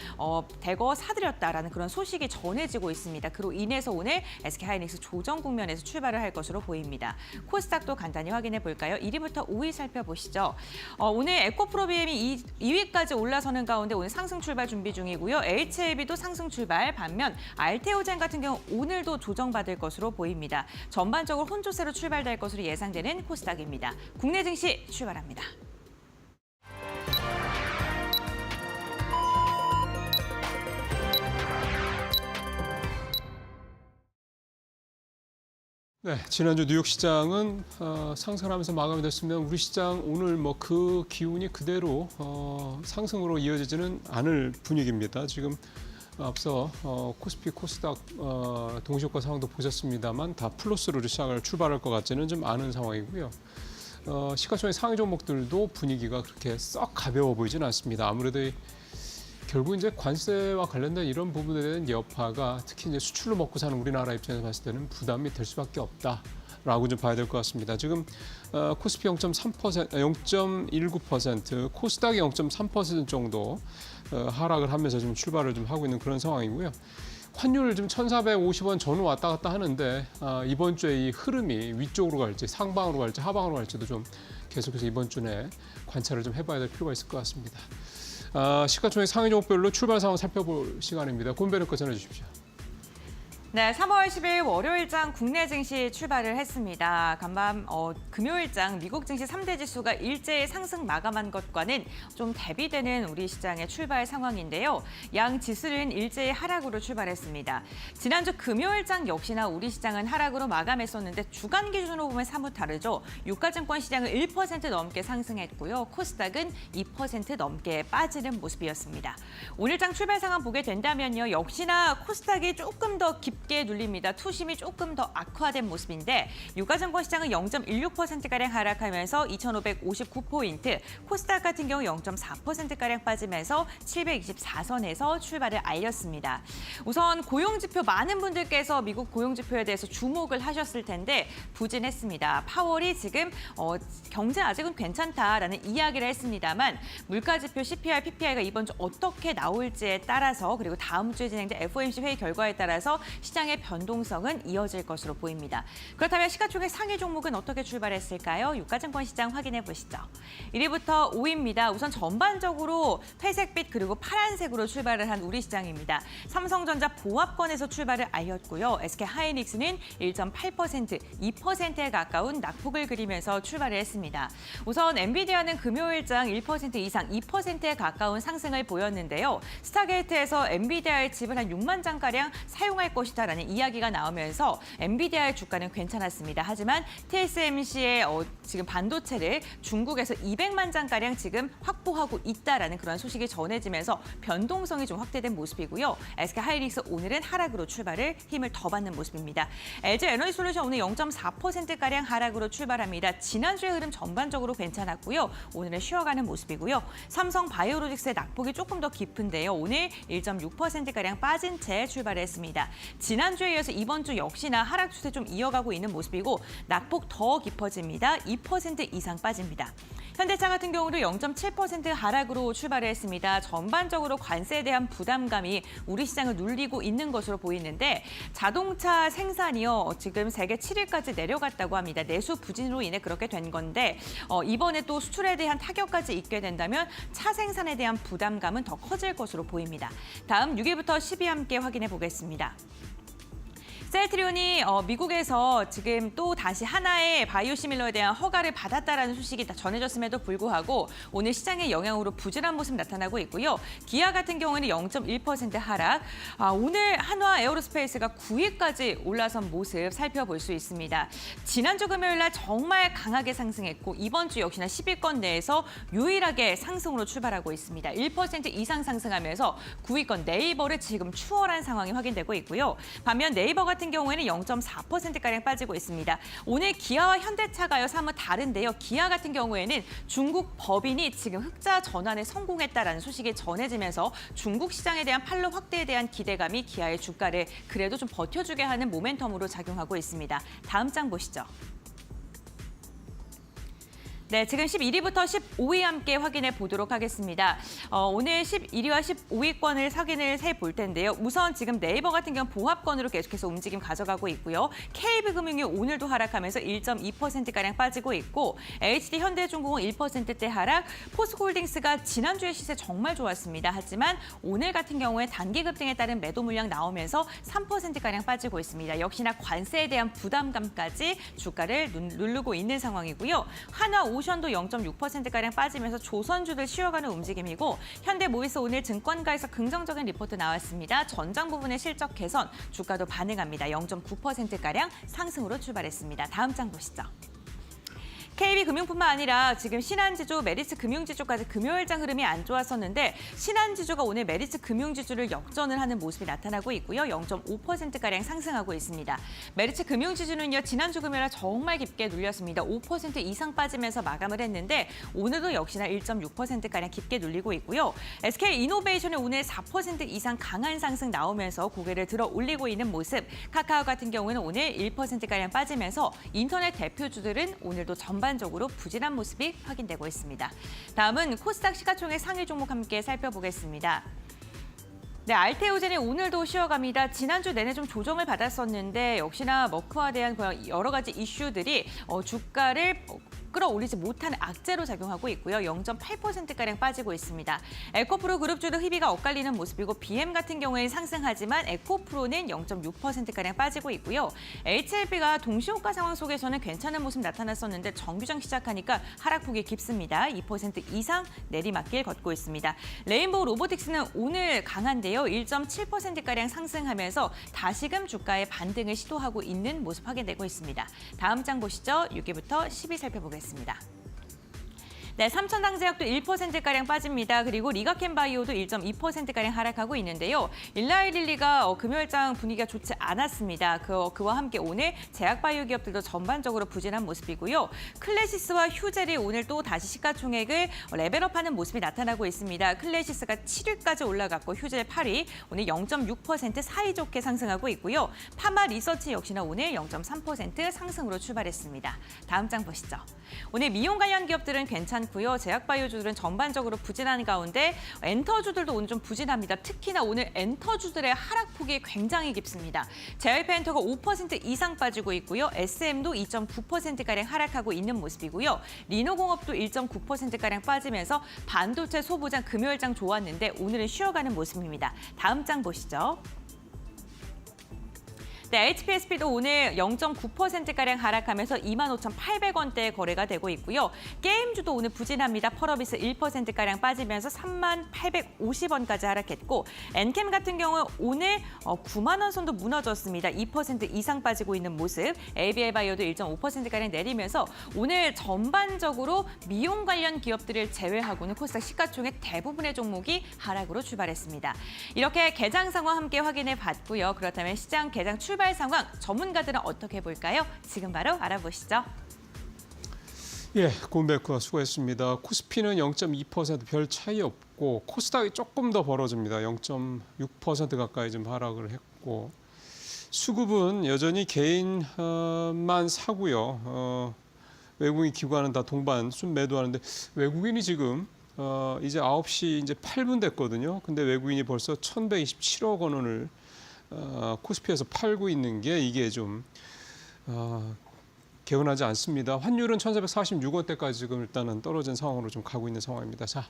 대거 사들였다라는 그런 소식이 전해지고 있습니다. 그로 인해서 오늘 SK하이닉스 조정 국면에서 출발을 할 것으로 보입니다. 코스닥도 간단히 확인해 볼까요? 1위부터 5위 살펴보시죠. 오늘 에코프로비엠이 2위까지 올라서는 가운데 오늘 상승 출발 준비 중이고요. HLB도 상승 출발, 반면 알테오젠 같은 경우 오늘도 조정받을 것으로 보입니다. 전반적으로 혼조세로 출발될 것으로 예상되는 코스닥입니다. 국내 증시 출발합니다. 네, 지난주 뉴욕 시장은 상승하면서 마감이 됐습니다. 우리 시장 오늘 뭐 그 기운이 그대로 상승으로 이어지지는 않을 분위기입니다. 지금 앞서 코스피, 코스닥 동시효과 상황도 보셨습니다만 다 플러스로 시장을 출발할 것 같지는 좀 않은 상황이고요. 시가총액 상위 종목들도 분위기가 그렇게 썩 가벼워 보이지는 않습니다. 아무래도 결국 이제 관세와 관련된 이런 부분에 대한 여파가 특히 이제 수출로 먹고 사는 우리나라 입장에서 봤을 때는 부담이 될 수밖에 없다라고 좀 봐야 될 것 같습니다. 지금 코스피 0.19%, 코스닥이 0.3% 정도 하락을 하면서 지금 출발을 좀 하고 있는 그런 상황이고요. 환율 지금 1,450원 전후 왔다 갔다 하는데 이번 주에 이 흐름이 위쪽으로 갈지 상방으로 갈지 하방으로 갈지도 좀 계속해서 이번 주 내에 관찰을 좀 해봐야 될 필요가 있을 것 같습니다. 시가총액 상위 종목별로 출발 상황 살펴볼 시간입니다. 고은별 앵커 전해주십시오. 네, 3월 10일 월요일장 국내 증시 출발을 했습니다. 간밤 금요일장 미국 증시 3대 지수가 일제히 상승 마감한 것과는 좀 대비되는 우리 시장의 출발 상황인데요. 양 지수는 일제히 하락으로 출발했습니다. 지난주 금요일장 역시나 우리 시장은 하락으로 마감했었는데 주간 기준으로 보면 사뭇 다르죠. 유가증권 시장은 1% 넘게 상승했고요. 코스닥은 2% 넘게 빠지는 모습이었습니다. 오늘장 출발 상황 보게 된다면요. 역시나 코스닥이 조금 더 깊게 눌립니다. 투심이 조금 더 악화된 모습인데 유가증권 시장은 0.16%가량 하락하면서 2,559포인트, 코스닥 같은 경우 0.4%가량 빠지면서 724선에서 출발을 알렸습니다. 우선 고용지표 많은 분들께서 미국 고용지표에 대해서 주목을 하셨을 텐데 부진했습니다. 파월이 지금 경제 아직은 괜찮다라는 이야기를 했습니다만 물가지표 CPI, PPI가 이번 주 어떻게 나올지에 따라서 그리고 다음 주에 진행된 FOMC 회의 결과에 따라서 시장의 변동성은 이어질 것으로 보입니다. 그렇다면 시가총액 상위 종목은 어떻게 출발했을까요? 유가증권 시장 확인해 보시죠. 1위부터 5위입니다. 우선 전반적으로 회색빛 그리고 파란색으로 출발을 한 우리 시장입니다. 삼성전자 보합권에서 출발을 알렸고요. SK하이닉스는 1.8%, 2%에 가까운 낙폭을 그리면서 출발을 했습니다. 우선 엔비디아는 금요일장 1% 이상, 2%에 가까운 상승을 보였는데요. 스타게이트에서 엔비디아의 칩을 한 6만 장가량 사용할 것이다 있다라는 이야기가 나오면서 엔비디아의 주가는 괜찮았습니다. 하지만 TSMC의 지금 반도체를 중국에서 200만 장가량 지금 확보하고 있다라는 그런 소식이 전해지면서 변동성이 좀 확대된 모습이고요. SK하이닉스 오늘은 하락으로 출발을 힘을 더 받는 모습입니다. LG에너지솔루션 오늘 0.4%가량 하락으로 출발합니다. 지난주의 흐름 전반적으로 괜찮았고요. 오늘은 쉬어가는 모습이고요. 삼성바이오로직스의 낙폭이 조금 더 깊은데요. 오늘 1.6%가량 빠진 채 출발했습니다. 지난주에 이어서 이번 주 역시나 하락 추세 좀 이어가고 있는 모습이고 낙폭 더 깊어집니다. 2% 이상 빠집니다. 현대차 같은 경우도 0.7% 하락으로 출발했습니다. 전반적으로 관세에 대한 부담감이 우리 시장을 눌리고 있는 것으로 보이는데 자동차 생산이요. 지금 세계 7위까지 내려갔다고 합니다. 내수 부진으로 인해 그렇게 된 건데 이번에 또 수출에 대한 타격까지 있게 된다면 차 생산에 대한 부담감은 더 커질 것으로 보입니다. 다음 6위부터 10위 함께 확인해 보겠습니다. 셀트리온이 미국에서 지금 또 다시 하나의 바이오시밀러에 대한 허가를 받았다라는 소식이 전해졌음에도 불구하고 오늘 시장의 영향으로 부진한 모습 나타나고 있고요. 기아 같은 경우에는 0.1% 하락. 오늘 한화 에어로스페이스가 9위까지 올라선 모습 살펴볼 수 있습니다. 지난주 금요일 날 정말 강하게 상승했고 이번 주 역시나 10위권 내에서 유일하게 상승으로 출발하고 있습니다. 1% 이상 상승하면서 9위권 네이버를 지금 추월한 상황이 확인되고 있고요. 반면 네이버 같은 경우에는 0.4%가량 빠지고 있습니다. 오늘 기아와 현대차가요 사뭇 다른데요. 기아 같은 경우에는 중국 법인이 지금 흑자 전환에 성공했다라는 소식이 전해지면서 중국 시장에 대한 판로 확대에 대한 기대감이 기아의 주가를 그래도 좀 버텨주게 하는 모멘텀으로 작용하고 있습니다. 다음 장 보시죠. 네, 지금 11위부터 15위 함께 확인해 보도록 하겠습니다. 오늘 11위와 15위권을 확인을 해볼 텐데요. 우선 지금 네이버 같은 경우 보합권으로 계속해서 움직임 가져가고 있고요. KB금융이 오늘도 하락하면서 1.2%가량 빠지고 있고 HD현대중공은 1%대 하락, 포스코홀딩스가 지난주에 시세 정말 좋았습니다. 하지만 오늘 같은 경우에 단기 급등에 따른 매도 물량 나오면서 3%가량 빠지고 있습니다. 역시나 관세에 대한 부담감까지 주가를 누르고 있는 상황이고요. 한화 오션도 0.6%가량 빠지면서 조선주들 쉬어가는 움직임이고 현대모비스 오늘 증권가에서 긍정적인 리포트 나왔습니다. 전장 부분의 실적 개선, 주가도 반응합니다. 0.9%가량 상승으로 출발했습니다. 다음 장 보시죠. KB금융뿐만 아니라 지금 신한지주, 메리츠금융지주까지 금요일장 흐름이 안 좋았었는데 신한지주가 오늘 메리츠금융지주를 역전을 하는 모습이 나타나고 있고요. 0.5%가량 상승하고 있습니다. 메리츠금융지주는요. 지난주 금요일에 정말 깊게 눌렸습니다. 5% 이상 빠지면서 마감을 했는데 오늘도 역시나 1.6%가량 깊게 눌리고 있고요. SK이노베이션이 오늘 4% 이상 강한 상승 나오면서 고개를 들어 올리고 있는 모습. 카카오 같은 경우는 오늘 1%가량 빠지면서 인터넷 대표주들은 오늘도 전반적으로 부진한 모습이 확인되고 있습니다. 다음은 코스닥 시가총액 상위 종목 함께 살펴보겠습니다. 네, 알테오젠이 오늘도 쉬어갑니다. 지난주 내내 좀 조정을 받았었는데 역시나 머크와 대한 여러 가지 이슈들이 주가를 끌어올리지 못하는 악재로 작용하고 있고요. 0.8%가량 빠지고 있습니다. 에코프로 그룹주도 흡입가 엇갈리는 모습이고 BM 같은 경우에는 상승하지만 에코프로는 0.6%가량 빠지고 있고요. HLB가 동시호가 상황 속에서는 괜찮은 모습 나타났었는데 정규장 시작하니까 하락폭이 깊습니다. 2% 이상 내리막길 걷고 있습니다. 레인보우 로보틱스는 오늘 강한데요. 1.7%가량 상승하면서 다시금 주가의 반등을 시도하고 있는 모습 확인되고 있습니다. 다음 장 보시죠. 6위부터 10위 살펴보겠습니다. 네, 삼천당제약도 1%가량 빠집니다. 그리고 리가켄바이오도 1.2%가량 하락하고 있는데요. 일라이릴리가 금요일장 분위기가 좋지 않았습니다. 그와 함께 오늘 제약바이오 기업들도 전반적으로 부진한 모습이고요. 클래시스와 휴젤이 오늘 또 다시 시가총액을 레벨업하는 모습이 나타나고 있습니다. 클래시스가 7위까지 올라갔고 휴젤 8위, 오늘 0.6% 사이좋게 상승하고 있고요. 파마 리서치 역시나 오늘 0.3% 상승으로 출발했습니다. 다음 장 보시죠. 오늘 미용 관련 기업들은 괜찮고요. 제약바이오주들은 전반적으로 부진한 가운데 엔터주들도 오늘 좀 부진합니다. 특히나 오늘 엔터주들의 하락폭이 굉장히 깊습니다. 제이펜터가 5% 이상 빠지고 있고요. SM도 2.9%가량 하락하고 있는 모습이고요. 리노공업도 1.9%가량 빠지면서 반도체 소부장 금요일장 좋았는데 오늘은 쉬어가는 모습입니다. 다음 장 보시죠. 네, HPSP도 오늘 0.9%가량 하락하면서 25,800원대에 거래가 되고 있고요. 게임주도 오늘 부진합니다. 펄어비스 1%가량 빠지면서 3850원까지 하락했고 엔캠 같은 경우 오늘 9만 원 선도 무너졌습니다. 2% 이상 빠지고 있는 모습. ABL바이오도 1.5%가량 내리면서 오늘 전반적으로 미용 관련 기업들을 제외하고는 코스닥 시가총액 대부분의 종목이 하락으로 출발했습니다. 이렇게 개장 상황 함께 확인해 봤고요. 그렇다면 시장 개장 출발 상황 전문가들은 어떻게 볼까요? 지금 바로 알아보시죠. 예, 곰베크와 수고했습니다. 코스피는 0.2% 별 차이 없고 코스닥이 조금 더 벌어집니다. 0.6% 가까이 좀 하락을 했고 수급은 여전히 개인만 사고요. 외국인 기관은 다 동반 순매도하는데 외국인이 지금 이제 9시 이제 8분 됐거든요. 근데 외국인이 벌써 1,127억 원을 코스피에서 팔고 있는 게 이게 좀 개운하지 않습니다. 환율은 1,446원대까지 지금 일단은 떨어진 상황으로 좀 가고 있는 상황입니다. 자,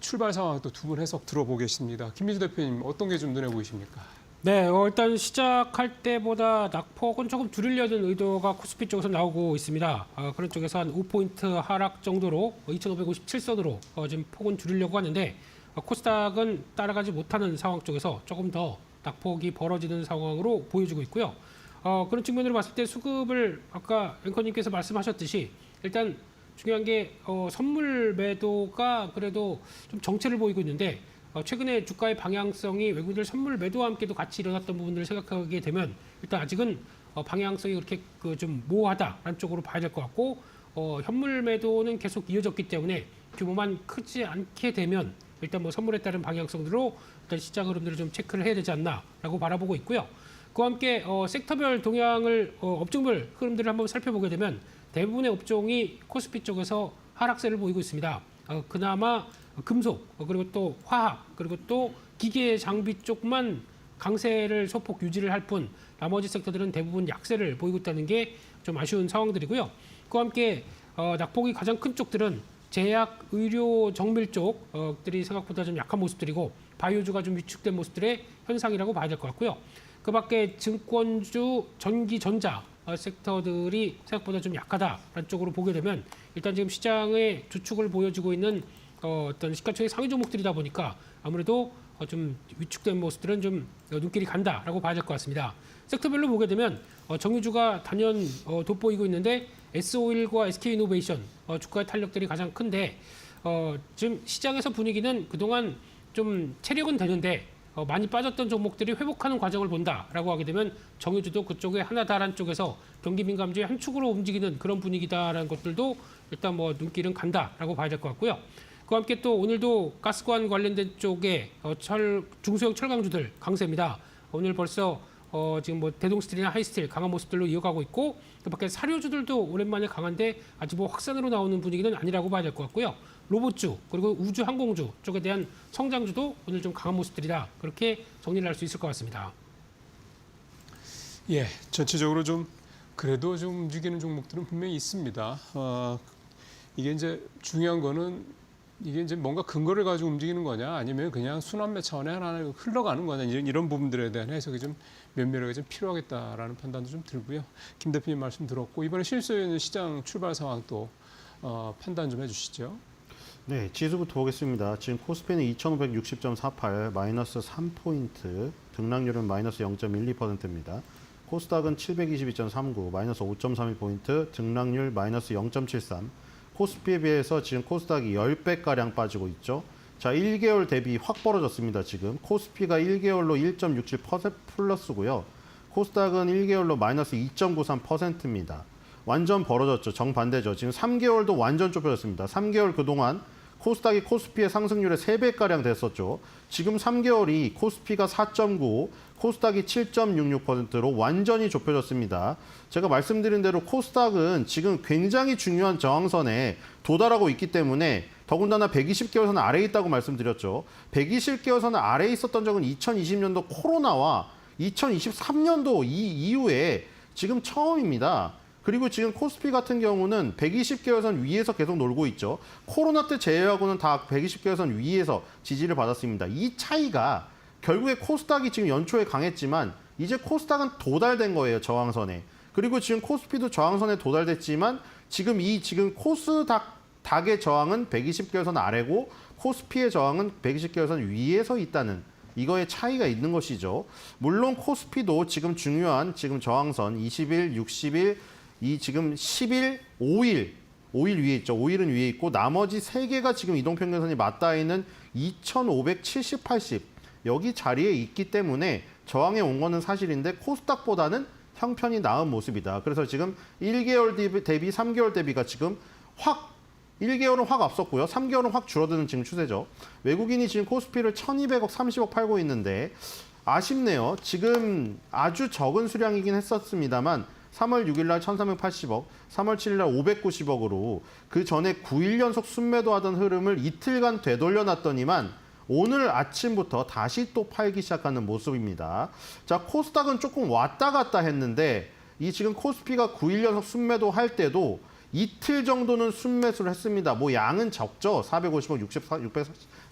출발 상황 또 두 분 해석 들어보겠습니다. 김민수 대표님 어떤 게 좀 눈에 보이십니까? 네, 일단 시작할 때보다 낙폭은 조금 줄이려는 의도가 코스피 쪽에서 나오고 있습니다. 그런 쪽에서 한 5포인트 하락 정도로 2,557선으로 지금 폭은 줄이려고 하는데 코스닥은 따라가지 못하는 상황 쪽에서 조금 더 낙폭이 벌어지는 상황으로 보여지고 있고요. 그런 측면으로 봤을 때 수급을 아까 앵커님께서 말씀하셨듯이 일단 중요한 게 선물 매도가 그래도 좀 정체를 보이고 있는데 최근에 주가의 방향성이 외국인들 선물 매도와 함께도 같이 일어났던 부분들을 생각하게 되면 일단 아직은 방향성이 그렇게 좀 모호하다라는 쪽으로 봐야 될 것 같고 현물 매도는 계속 이어졌기 때문에 규모만 크지 않게 되면 일단 뭐 선물에 따른 방향성으로 일단 시장 흐름들을 좀 체크를 해야 되지 않나라고 바라보고 있고요. 그와 함께 섹터별 동향을 업종별 흐름들을 한번 살펴보게 되면 대부분의 업종이 코스피 쪽에서 하락세를 보이고 있습니다. 그나마 금속 그리고 또 화학 그리고 또 기계 장비 쪽만 강세를 소폭 유지를 할 뿐 나머지 섹터들은 대부분 약세를 보이고 있다는 게 좀 아쉬운 상황들이고요. 그와 함께 낙폭이 가장 큰 쪽들은 제약, 의료, 정밀 쪽들이 생각보다 좀 약한 모습들이고 바이오주가 좀 위축된 모습들의 현상이라고 봐야 될 것 같고요. 그밖에 증권주, 전기, 전자 섹터들이 생각보다 좀 약하다라는 쪽으로 보게 되면 일단 지금 시장의 주축을 보여주고 있는 어떤 시가총액 상위 종목들이다 보니까 아무래도 좀 위축된 모습들은 좀 눈길이 간다라고 봐야 될 것 같습니다. 섹터별로 보게 되면 정유주가 단연 돋보이고 있는데 S-오일과 SK이노베이션 주가의 탄력들이 가장 큰데 지금 시장에서 분위기는 그동안 좀 체력은 되는데 많이 빠졌던 종목들이 회복하는 과정을 본다라고 하게 되면 정유주도 그쪽에 하나다라는 쪽에서 경기 민감주의 한 축으로 움직이는 그런 분위기다라는 것들도 일단 뭐 눈길은 간다라고 봐야 될 것 같고요. 그와 함께 또 오늘도 가스관 관련된 쪽에 중소형 철강주들 강세입니다. 오늘 벌써 지금 뭐 대동스틸이나 하이스틸 강한 모습들로 이어가고 있고 그밖에 사료주들도 오랜만에 강한데 아직 뭐 확산으로 나오는 분위기는 아니라고 봐야 될 것 같고요. 로봇주 그리고 우주 항공주 쪽에 대한 성장주도 오늘 좀 강한 모습들이다. 그렇게 정리를 할 수 있을 것 같습니다. 예, 전체적으로 좀 그래도 좀 움직이는 종목들은 분명히 있습니다. 이게 이제 중요한 거는 이게 이제 뭔가 근거를 가지고 움직이는 거냐 아니면 그냥 순환매 차원에 하나 흘러가는 거냐 이런 부분들에 대한 해석이 좀 면밀하게 좀 필요하겠다라는 판단도 좀 들고요. 김 대표님 말씀 들었고 이번에 실소유는 시장 출발 상황 또 판단 좀 해주시죠. 네, 지수부터 보겠습니다. 지금 코스피는 2,560.48, 마이너스 3포인트, 등락률은 마이너스 0.12%입니다. 코스닥은 722.39, 마이너스 5.31포인트, 등락률 마이너스 0.73. 코스피에 비해서 지금 코스닥이 10배가량 빠지고 있죠. 자, 1개월 대비 확 벌어졌습니다. 지금 코스피가 1개월로 1.67% 플러스고요. 코스닥은 1개월로 마이너스 2.93%입니다. 완전 벌어졌죠. 정반대죠. 지금 3개월도 완전 좁혀졌습니다. 3개월 그동안 코스닥이 코스피의 상승률의 3배가량 됐었죠. 지금 3개월이 코스피가 4.95, 코스닥이 7.66%로 완전히 좁혀졌습니다. 제가 말씀드린 대로 코스닥은 지금 굉장히 중요한 저항선에 도달하고 있기 때문에 더군다나 120개월선 아래에 있다고 말씀드렸죠. 120개월선 아래에 있었던 적은 2020년도 코로나와 2023년도 이후에 지금 처음입니다. 그리고 지금 코스피 같은 경우는 120개월선 위에서 계속 놀고 있죠. 코로나 때 제외하고는 다 120개월선 위에서 지지를 받았습니다. 이 차이가 결국에 코스닥이 지금 연초에 강했지만 이제 코스닥은 도달된 거예요, 저항선에. 그리고 지금 코스피도 저항선에 도달됐지만 지금 코스닥의 저항은 120개선 아래고 코스피의 저항은 120개선 위에 서 있다는 이거의 차이가 있는 것이죠. 물론 코스피도 지금 중요한 지금 저항선 20일, 60일, 이 지금 10일, 5일 위에 있죠. 5일은 위에 있고 나머지 3개가 지금 이동평균선이 맞닿아 있는 2,570, 80 여기 자리에 있기 때문에 저항에 온 거는 사실인데 코스닥보다는 형편이 나은 모습이다. 그래서 지금 1개월 대비 3개월 대비가 지금 1개월은 확 앞섰고요. 3개월은 확 줄어드는 지금 추세죠. 외국인이 지금 코스피를 1,200억, 30억 팔고 있는데 아쉽네요. 지금 아주 적은 수량이긴 했었습니다만 3월 6일 날 1,380억, 3월 7일 날 590억으로 그 전에 9일 연속 순매도 하던 흐름을 이틀간 되돌려놨더니만 오늘 아침부터 다시 또 팔기 시작하는 모습입니다. 자, 코스닥은 조금 왔다 갔다 했는데 이 지금 코스피가 9일 연속 순매도 할 때도 이틀 정도는 순매수를 했습니다. 뭐 양은 적죠. 450억,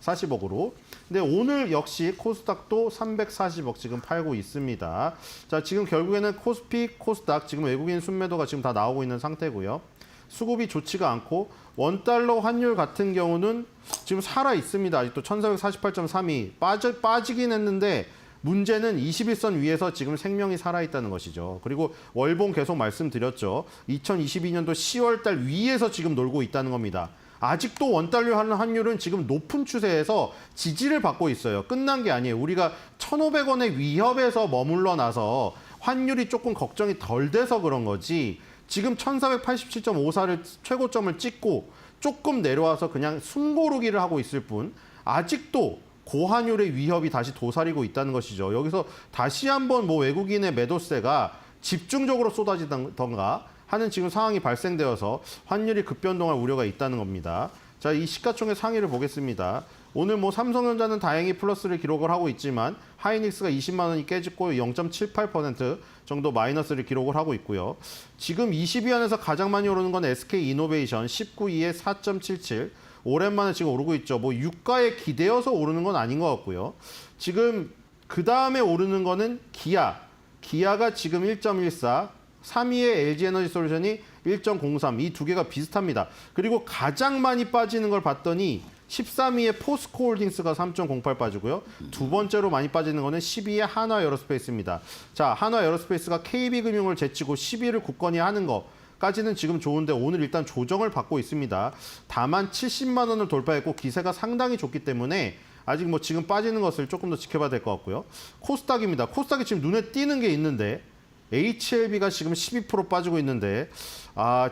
640억으로. 근데 오늘 역시 코스닥도 340억 지금 팔고 있습니다. 자, 지금 결국에는 코스피, 코스닥 지금 외국인 순매도가 지금 다 나오고 있는 상태고요. 수급이 좋지가 않고 원달러 환율 같은 경우는 지금 살아 있습니다. 아직도 1448.32 빠지긴 했는데 문제는 21선 위에서 지금 생명이 살아있다는 것이죠. 그리고 월봉 계속 말씀드렸죠. 2022년도 10월 달 위에서 지금 놀고 있다는 겁니다. 아직도 원달러 환율은 지금 높은 추세에서 지지를 받고 있어요. 끝난 게 아니에요. 우리가 1,500원의 위협에서 머물러 나서 환율이 조금 걱정이 덜 돼서 그런 거지 지금 1487.54를 최고점을 찍고 조금 내려와서 그냥 숨고르기를 하고 있을 뿐 아직도 고환율의 위협이 다시 도사리고 있다는 것이죠. 여기서 다시 한번 뭐 외국인의 매도세가 집중적으로 쏟아지던가 하는 지금 상황이 발생되어서 환율이 급변동할 우려가 있다는 겁니다. 자, 이 시가총액 상위를 보겠습니다. 오늘 뭐 삼성전자는 다행히 플러스를 기록을 하고 있지만 하이닉스가 20만 원이 깨지고 0.78% 정도 마이너스를 기록을 하고 있고요. 지금 20위 안에서 가장 많이 오르는 건 SK이노베이션 19위에 4.77. 오랜만에 지금 오르고 있죠. 뭐 유가에 기대어서 오르는 건 아닌 것 같고요. 지금 그 다음에 오르는 거는 기아가 지금 1.14, 3위에 LG에너지솔루션이 1.03, 이 두 개가 비슷합니다. 그리고 가장 많이 빠지는 걸 봤더니 13위에 포스코홀딩스가 3.08 빠지고요. 두 번째로 많이 빠지는 거는 12위에 한화에어로스페이스입니다. 자, 한화에어로스페이스가 KB금융을 제치고 10위를 굳건히 하는 거. 까지는 지금 좋은데 오늘 일단 조정을 받고 있습니다. 다만 70만 원을 돌파했고 기세가 상당히 좋기 때문에 아직 뭐 지금 빠지는 것을 조금 더 지켜봐야 될 것 같고요. 코스닥입니다. 코스닥이 지금 눈에 띄는 게 있는데 HLB가 지금 12% 빠지고 있는데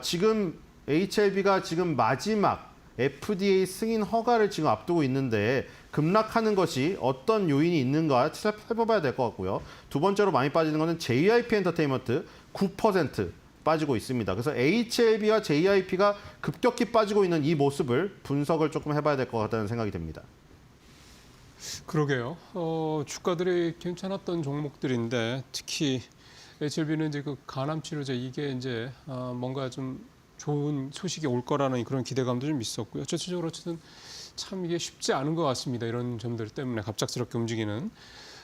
지금 HLB가 지금 마지막 FDA 승인 허가를 지금 앞두고 있는데 급락하는 것이 어떤 요인이 있는가 살펴봐야 될 것 같고요. 두 번째로 많이 빠지는 것은 JYP 엔터테인먼트 9% 빠지고 있습니다. 그래서 HLB와 JYP가 급격히 빠지고 있는 이 모습을 분석을 조금 해봐야 될 것 같다는 생각이 듭니다. 그러게요. 주가들이 괜찮았던 종목들인데 특히 HLB는 이제 그 간암 치료제 이게 이제 뭔가 좀 좋은 소식이 올 거라는 그런 기대감도 좀 있었고요. 전체적으로 어쨌든 참 이게 쉽지 않은 것 같습니다. 이런 점들 때문에 갑작스럽게 움직이는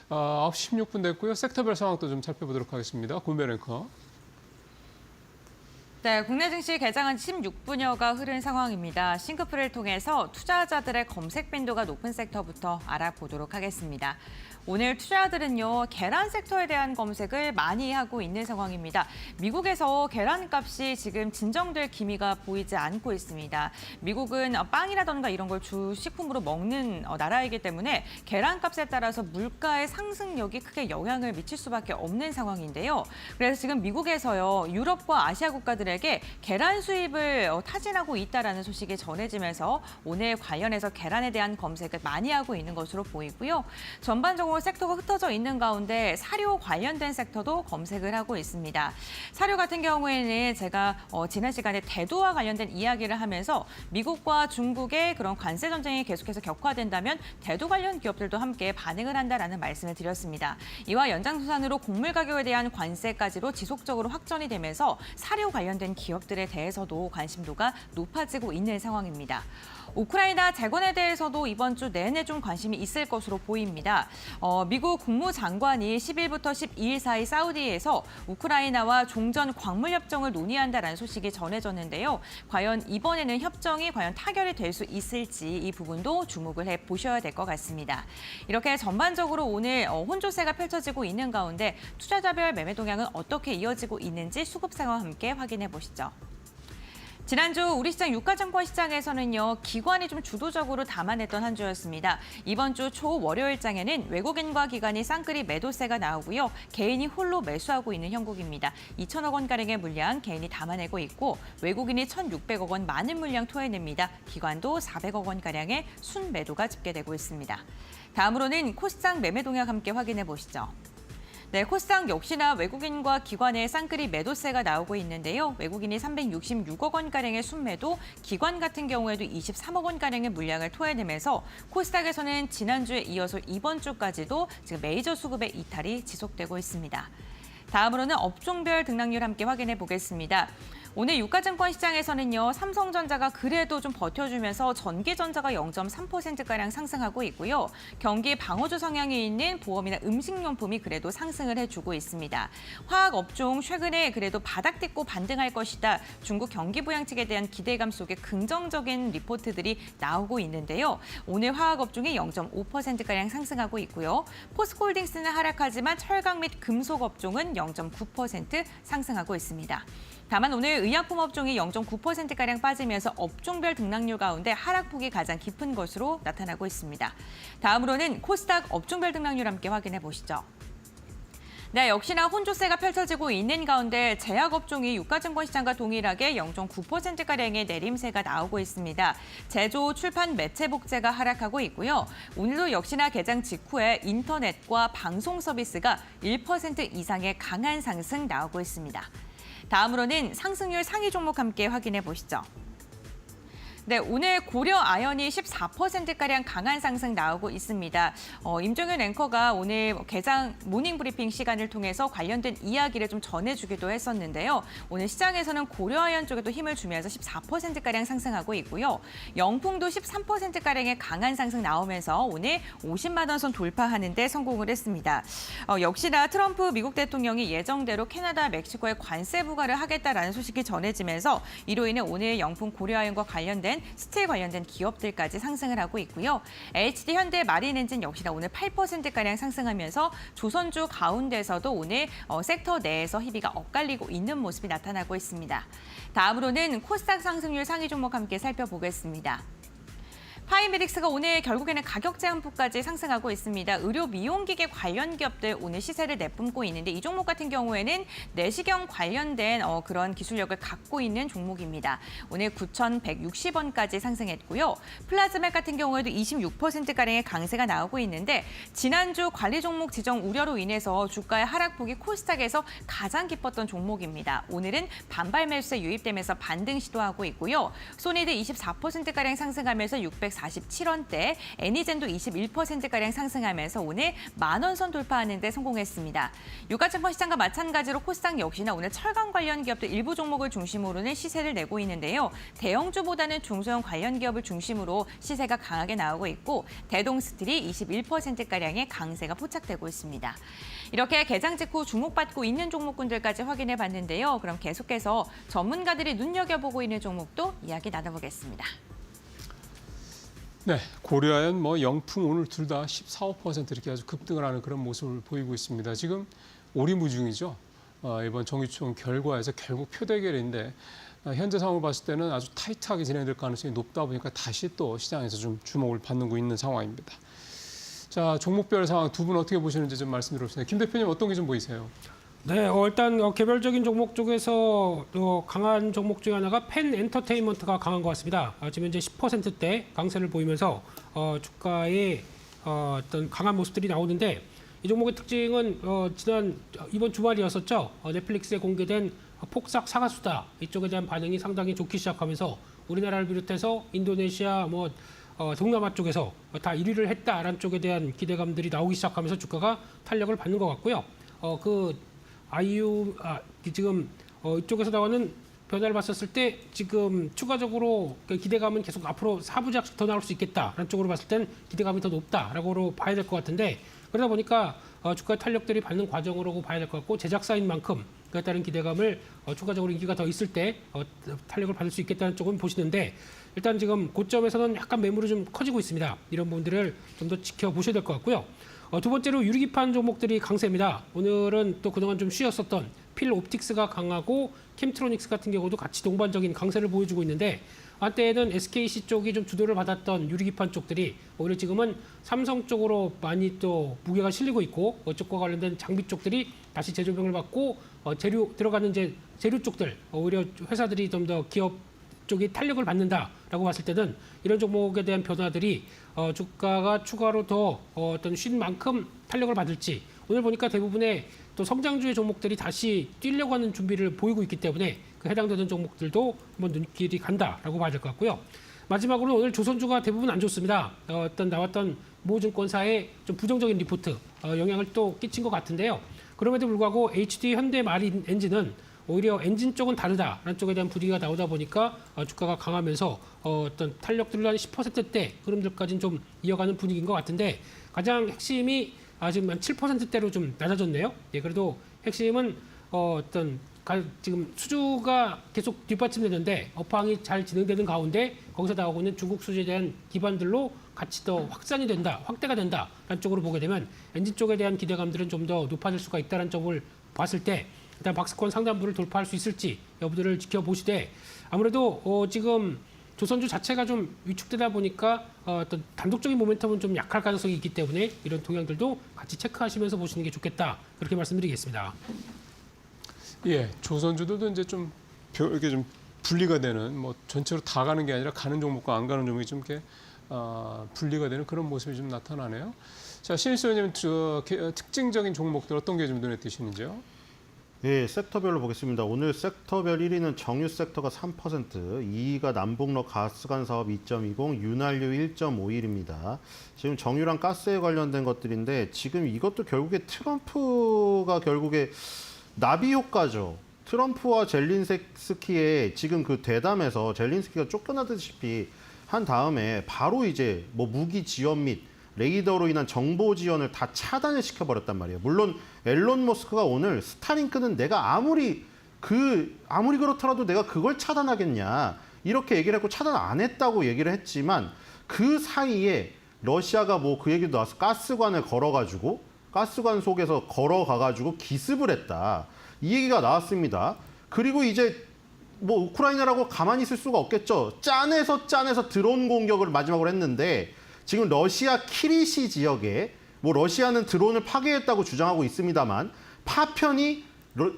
9시 16분 됐고요. 섹터별 상황도 좀 살펴보도록 하겠습니다. 권변 앵커. 네, 국내 증시 개장한 16분여가 흐른 상황입니다. 싱크풀을 통해서 투자자들의 검색 빈도가 높은 섹터부터 알아보도록 하겠습니다. 오늘 투자자들은요, 계란 섹터에 대한 검색을 많이 하고 있는 상황입니다. 미국에서 계란값이 지금 진정될 기미가 보이지 않고 있습니다. 미국은 빵이라던가 이런 걸 주 식품으로 먹는 나라이기 때문에 계란값에 따라서 물가의 상승력이 크게 영향을 미칠 수밖에 없는 상황인데요. 그래서 지금 미국에서요, 유럽과 아시아 국가들에게 계란 수입을 타진하고 있다라는 소식이 전해지면서 오늘 관련해서 계란에 대한 검색을 많이 하고 있는 것으로 보이고요. 전반적으로 섹터가 흩어져 있는 가운데 사료 관련된 섹터도 검색을 하고 있습니다. 사료 같은 경우에는 제가 지난 시간에 대두와 관련된 이야기를 하면서 미국과 중국의 그런 관세 전쟁이 계속해서 격화된다면 대두 관련 기업들도 함께 반응을 한다라는 말씀을 드렸습니다. 이와 연장선상으로 곡물 가격에 대한 관세까지로 지속적으로 확전이 되면서 사료 관련된 기업들에 대해서도 관심도가 높아지고 있는 상황입니다. 우크라이나 재건에 대해서도 이번 주 내내 좀 관심이 있을 것으로 보입니다. 미국 국무장관이 10일부터 12일 사이 사우디에서 우크라이나와 종전 광물 협정을 논의한다라는 소식이 전해졌는데요. 과연 이번에는 협정이 과연 타결이 될 수 있을지 이 부분도 주목을 해보셔야 될 것 같습니다. 이렇게 전반적으로 오늘 혼조세가 펼쳐지고 있는 가운데 투자자별 매매 동향은 어떻게 이어지고 있는지 수급 상황 함께 확인해 보시죠. 지난주 우리 시장 유가증권 시장에서는요, 기관이 좀 주도적으로 담아냈던 한 주였습니다. 이번 주 초 월요일장에는 외국인과 기관이 쌍끌이 매도세가 나오고요. 개인이 홀로 매수하고 있는 형국입니다. 2천억 원가량의 물량 개인이 담아내고 있고 외국인이 1,600억 원 많은 물량 토해냅니다. 기관도 400억 원가량의 순매도가 집계되고 있습니다. 다음으로는 코스닥 매매 동향 함께 확인해 보시죠. 네, 코스닥 역시나 외국인과 기관의 쌍끌이 매도세가 나오고 있는데요. 외국인이 366억 원가량의 순매도, 기관 같은 경우에도 23억 원가량의 물량을 토해내면서 코스닥에서는 지난주에 이어서 이번 주까지도 지금 메이저 수급의 이탈이 지속되고 있습니다. 다음으로는 업종별 등락률 함께 확인해 보겠습니다. 오늘 유가증권 시장에서는요, 삼성전자가 그래도 좀 버텨주면서 전기전자가 0.3%가량 상승하고 있고요. 경기 방어주 성향이 있는 보험이나 음식용품이 그래도 상승을 해주고 있습니다. 화학업종 최근에 그래도 바닥 딛고 반등할 것이다. 중국 경기부양책에 대한 기대감 속에 긍정적인 리포트들이 나오고 있는데요. 오늘 화학업종이 0.5%가량 상승하고 있고요. 포스코홀딩스는 하락하지만 철강 및 금속업종은 0.9% 상승하고 있습니다. 다만 오늘 의약품 업종이 0.9%가량 빠지면서 업종별 등락률 가운데 하락폭이 가장 깊은 것으로 나타나고 있습니다. 다음으로는 코스닥 업종별 등락률 함께 확인해 보시죠. 네, 역시나 혼조세가 펼쳐지고 있는 가운데 제약업종이 유가증권 시장과 동일하게 0.9%가량의 내림세가 나오고 있습니다. 제조, 출판, 매체 복제가 하락하고 있고요. 오늘도 역시나 개장 직후에 인터넷과 방송 서비스가 1% 이상의 강한 상승 나오고 있습니다. 다음으로는 상승률 상위 종목 함께 확인해 보시죠. 네, 오늘 고려 아연이 14%가량 강한 상승 나오고 있습니다. 임종윤 앵커가 오늘 개장 모닝 브리핑 시간을 통해서 관련된 이야기를 좀 전해주기도 했었는데요. 오늘 시장에서는 고려 아연 쪽에도 힘을 주면서 14%가량 상승하고 있고요. 영풍도 13%가량의 강한 상승 나오면서 오늘 50만 원 선 돌파하는 데 성공을 했습니다. 역시나 트럼프 미국 대통령이 예정대로 캐나다, 멕시코에 관세 부과를 하겠다라는 소식이 전해지면서 이로 인해 오늘 영풍 고려 아연과 관련된 스틸 관련된 기업들까지 상승을 하고 있고요. HD 현대 마린엔진 역시나 오늘 8%가량 상승하면서 조선주 가운데서도 오늘 섹터 내에서 희비가 엇갈리고 있는 모습이 나타나고 있습니다. 다음으로는 코스닥 상승률 상위 종목 함께 살펴보겠습니다. 파이메딕스가 오늘 결국에는 가격 제한폭까지 상승하고 있습니다. 의료 미용기계 관련 기업들 오늘 시세를 내뿜고 있는데 이 종목 같은 경우에는 내시경 관련된 그런 기술력을 갖고 있는 종목입니다. 오늘 9,160원까지 상승했고요. 플라즈맥 같은 경우에도 26%가량의 강세가 나오고 있는데 지난주 관리 종목 지정 우려로 인해서 주가의 하락폭이 코스닥에서 가장 깊었던 종목입니다. 오늘은 반발 매수세 유입되면서 반등 시도하고 있고요. 소니드 24%가량 상승하면서 647원대, 애니젠도 21%가량 상승하면서 오늘 10,000원 선 돌파하는 데 성공했습니다. 유가증권 시장과 마찬가지로 코스닥 역시나 오늘 철강 관련 기업들 일부 종목을 중심으로는 시세를 내고 있는데요. 대형주보다는 중소형 관련 기업을 중심으로 시세가 강하게 나오고 있고 대동스틸이 21%가량의 강세가 포착되고 있습니다. 이렇게 개장 직후 주목받고 있는 종목군들까지 확인해 봤는데요. 그럼 계속해서 전문가들이 눈여겨보고 있는 종목도 이야기 나눠보겠습니다. 네, 고려아연, 영풍 오늘 둘 다 14, 5% 이렇게 아주 급등을 하는 그런 모습을 보이고 있습니다. 지금 오리무중이죠. 이번 정유총 결과에서 결국 표대결인데 현재 상황을 봤을 때는 아주 타이트하게 진행될 가능성이 높다 보니까 다시 또 시장에서 좀 주목을 받는 있는 상황입니다. 자, 종목별 상황 두 분 어떻게 보시는지 좀 말씀 드려주세요. 김 대표님 어떤 게 좀 보이세요? 네, 일단 개별적인 종목 중에서 강한 종목 중에 하나가 펜 엔터테인먼트가 강한 것 같습니다. 지금 현재 10%대 강세를 보이면서 주가에 어떤 강한 모습들이 나오는데 이 종목의 특징은 이번 주말이었었죠. 넷플릭스에 공개된 폭삭 사과수다 이쪽에 대한 반응이 상당히 좋기 시작하면서 우리나라를 비롯해서 인도네시아 동남아 쪽에서 다 1위를 했다라는 쪽에 대한 기대감들이 나오기 시작하면서 주가가 탄력을 받는 것 같고요. 지금 이쪽에서 나오는 변화를 봤었을 때 지금 추가적으로 그 기대감은 계속 앞으로 4부작씩 더 나올 수 있겠다라는 쪽으로 봤을 때는 기대감이 더 높다라고 봐야 될 것 같은데 그러다 보니까 주가 탄력들이 받는 과정으로 봐야 될 것 같고 제작사인 만큼 그에 따른 기대감을 추가적으로 인기가 더 있을 때 탄력을 받을 수 있겠다는 쪽은 보시는데 일단 지금 고점에서는 약간 매물이 좀 커지고 있습니다. 이런 부분들을 좀 더 지켜보셔야 될 것 같고요. 두 번째로 유리기판 종목들이 강세입니다. 오늘은 또 그동안 좀 쉬었었던 필옵틱스가 강하고 캠트로닉스 같은 경우도 같이 동반적인 강세를 보여주고 있는데 한때에는 SKC 쪽이 좀 주도를 받았던 유리기판 쪽들이 오히려 지금은 삼성 쪽으로 많이 또 무게가 실리고 있고 그쪽과 관련된 장비 쪽들이 다시 재조명을 받고 재료 들어가는 이제 재료 쪽들 오히려 회사들이 좀 더 기업 쪽이 탄력을 받는다라고 봤을 때는 이런 종목에 대한 변화들이 주가가 추가로 더 어떤 쉰 만큼 탄력을 받을지 오늘 보니까 대부분의 또 성장주의 종목들이 다시 뛰려고 하는 준비를 보이고 있기 때문에 그 해당되는 종목들도 한번 눈길이 간다라고 봐야 될 것 같고요. 마지막으로 오늘 조선주가 대부분 안 좋습니다. 어떤 나왔던 모증권사의 좀 부정적인 리포트 영향을 또 끼친 것 같은데요. 그럼에도 불구하고 HD 현대 마린 엔진은 오히려 엔진 쪽은 다르다라는 쪽에 대한 분위기가 나오다 보니까 주가가 강하면서 어떤 탄력들로 한 10%대 흐름들까지는 좀 이어가는 분위기인 것 같은데 가장 핵심이 지금 한 7%대로 좀 낮아졌네요. 예, 그래도 핵심은 지금 수주가 계속 뒷받침되는데 업황이 잘 진행되는 가운데 거기서 나오고 있는 중국 수주에 대한 기반들로 같이 더 확산이 된다, 확대가 된다라는 쪽으로 보게 되면 엔진 쪽에 대한 기대감들은 좀 더 높아질 수가 있다는 점을 봤을 때 일단 박스권 상단부를 돌파할 수 있을지 여부들을 지켜보시되 아무래도 지금 조선주 자체가 좀 위축되다 보니까 어떤 단독적인 모멘텀은 좀 약할 가능성이 있기 때문에 이런 동향들도 같이 체크하시면서 보시는 게 좋겠다 그렇게 말씀드리겠습니다. 예, 조선주들도 이제 좀 이렇게 좀 분리가 되는 뭐 전체로 다 가는 게 아니라 가는 종목과 안 가는 종목이 좀 이렇게 분리가 되는 그런 모습이 좀 나타나네요. 자, 신일수 의원님 특징적인 종목들 어떤 게 좀 눈에 띄시는지요? 예, 섹터별로 보겠습니다. 오늘 섹터별 1위는 정유 섹터가 3%, 2위가 남북로 가스관 사업 2.20, 윤활유 1.51입니다. 지금 정유랑 가스에 관련된 것들인데 지금 이것도 결국에 트럼프가 결국에 나비 효과죠. 트럼프와 젤린스키의 지금 그 대담에서 젤린스키가 쫓겨나듯이 한 다음에 바로 이제 뭐 무기 지원 및 레이더로 인한 정보 지원을 다 차단을 시켜버렸단 말이에요. 물론 앨런 머스크가 오늘 스타링크는 내가 아무리 그렇더라도 내가 그걸 차단하겠냐 이렇게 얘기를 했고 차단 안 했다고 얘기를 했지만 그 사이에 러시아가 뭐 그 얘기도 나와서 가스관을 걸어가지고 가스관 속에서 걸어가가지고 기습을 했다 이 얘기가 나왔습니다. 그리고 이제 뭐 우크라이나라고 가만히 있을 수가 없겠죠. 짠해서 드론 공격을 마지막으로 했는데 지금 러시아 키리시 지역에 뭐 러시아는 드론을 파괴했다고 주장하고 있습니다만 파편이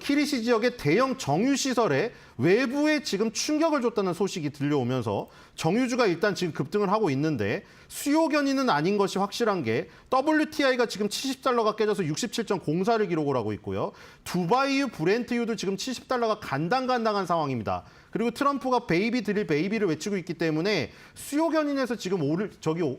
키리시 지역의 대형 정유 시설에 외부에 지금 충격을 줬다는 소식이 들려오면서 정유주가 일단 지금 급등을 하고 있는데 수요 견인은 아닌 것이 확실한 게 WTI가 지금 $70가 깨져서 67.04를 기록을 하고 있고요. 두바이유 브렌트유도 지금 $70가 간당간당한 상황입니다. 그리고 트럼프가 베이비 드릴 베이비를 외치고 있기 때문에 수요 견인에서 지금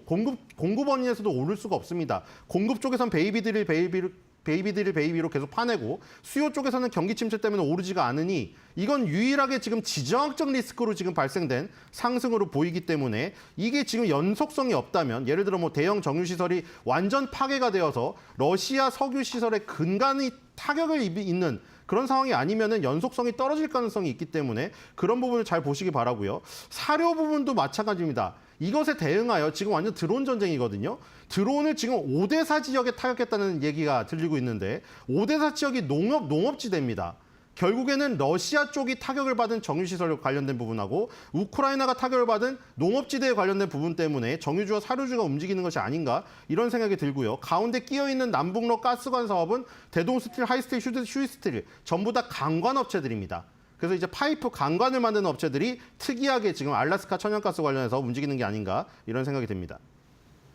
공급 원인에서도 오를 수가 없습니다. 공급 쪽에선 베이비 드릴 베이비로 계속 파내고 수요 쪽에서는 경기 침체 때문에 오르지가 않으니 이건 유일하게 지금 지정학적 리스크로 지금 발생된 상승으로 보이기 때문에 이게 지금 연속성이 없다면 예를 들어 뭐 대형 정유시설이 완전 파괴가 되어서 러시아 석유시설의 근간이 타격을 입는 그런 상황이 아니면은 연속성이 떨어질 가능성이 있기 때문에 그런 부분을 잘 보시기 바라고요. 사료 부분도 마찬가지입니다. 이것에 대응하여 지금 완전 드론 전쟁이거든요. 드론을 지금 5대4 지역에 타격했다는 얘기가 들리고 있는데 5대4 지역이 농업지대입니다. 결국에는 러시아 쪽이 타격을 받은 정유시설과 관련된 부분하고 우크라이나가 타격을 받은 농업지대에 관련된 부분 때문에 정유주와 사료주가 움직이는 것이 아닌가 이런 생각이 들고요. 가운데 끼어있는 남북로 가스관 사업은 대동스틸, 하이스틸, 휴이스틸 전부 다 강관업체들입니다. 그래서 이제 파이프 강관을 만드는 업체들이 특이하게 지금 알래스카 천연가스 관련해서 움직이는 게 아닌가 이런 생각이 듭니다.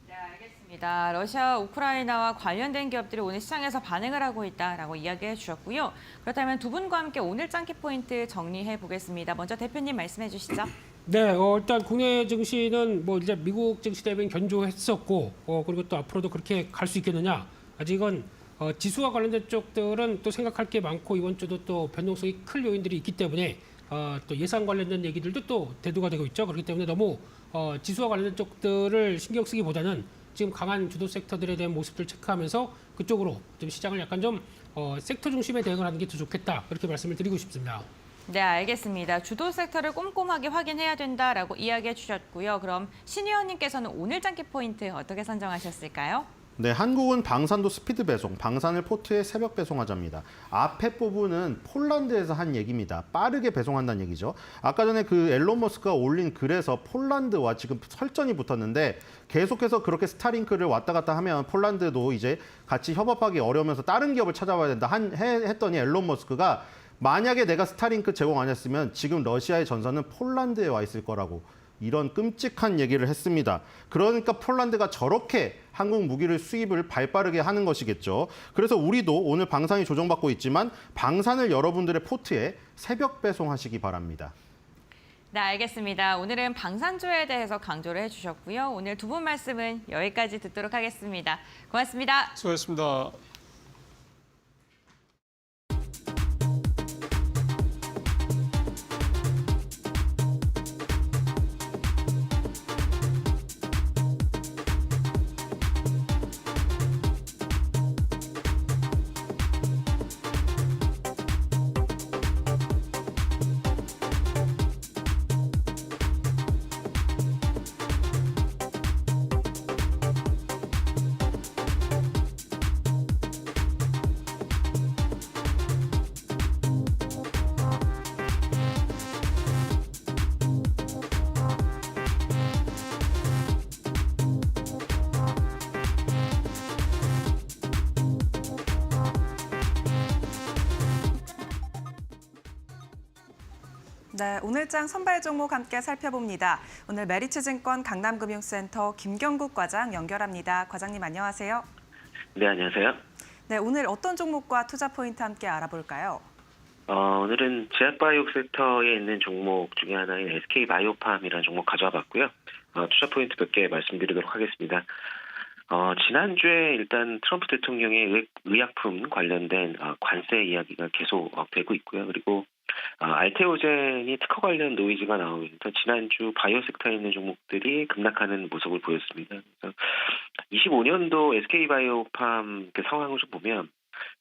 네, 알겠습니다. 러시아, 우크라이나와 관련된 기업들이 오늘 시장에서 반응을 하고 있다라고 이야기해 주셨고요. 그렇다면 두 분과 함께 오늘 짱키 포인트 정리해 보겠습니다. 먼저 대표님 말씀해 주시죠. 네, 일단 국내 증시는 뭐 이제 미국 증시 대비는 견조했었고, 그리고 또 앞으로도 그렇게 갈 수 있겠느냐? 아직은 지수와 관련된 쪽들은 또 생각할 게 많고 이번 주도 또 변동성이 클 요인들이 있기 때문에 또 예상 관련된 얘기들도 또 대두가 되고 있죠. 그렇기 때문에 너무 지수와 관련된 쪽들을 신경 쓰기보다는 지금 강한 주도 섹터들에 대한 모습들 체크하면서 그쪽으로 좀 시장을 약간 좀 섹터 중심의 대응을 하는 게 더 좋겠다. 그렇게 말씀을 드리고 싶습니다. 네, 알겠습니다. 주도 섹터를 꼼꼼하게 확인해야 된다라고 이야기해 주셨고요. 그럼 신 의원님께서는 오늘 장기 포인트 어떻게 선정하셨을까요? 네, 한국은 방산도 스피드 배송, 방산을 포트에 새벽 배송하자입니다. 앞에 부분은 폴란드에서 한 얘기입니다. 빠르게 배송한다는 얘기죠. 아까 전에 그 앨런 머스크가 올린 글에서 폴란드와 지금 설전이 붙었는데 계속해서 그렇게 스타링크를 왔다 갔다 하면 폴란드도 이제 같이 협업하기 어려우면서 다른 기업을 찾아봐야 된다 했더니 앨런 머스크가 만약에 내가 스타링크 제공 안 했으면 지금 러시아의 전선은 폴란드에 와 있을 거라고 이런 끔찍한 얘기를 했습니다. 그러니까 폴란드가 저렇게 한국 무기를 수입을 발빠르게 하는 것이겠죠. 그래서 우리도 오늘 방산이 조정받고 있지만 방산을 여러분들의 포트에 새벽 배송하시기 바랍니다. 네, 알겠습니다. 오늘은 방산주에 대해서 강조를 해주셨고요. 오늘 두 분 말씀은 여기까지 듣도록 하겠습니다. 고맙습니다. 수고하셨습니다. 네, 오늘장 선발 종목 함께 살펴봅니다. 오늘 메리츠증권 강남금융센터 김경국 과장 연결합니다. 과장님 안녕하세요. 네, 안녕하세요. 네, 오늘 어떤 종목과 투자 포인트 함께 알아볼까요? 오늘은 제약바이오 섹터에 있는 종목 중에 하나인 SK바이오팜이라는 종목 가져와 봤고요. 투자 포인트 몇 개 말씀드리도록 하겠습니다. 지난주에 일단 트럼프 대통령의 의약품 관련된 관세 이야기가 계속 되고 있고요. 그리고 알테오젠이 특허 관련 노이즈가 나오면서 지난주 바이오 섹터에 있는 종목들이 급락하는 모습을 보였습니다. 그래서 25년도 SK바이오팜 상황을 좀 보면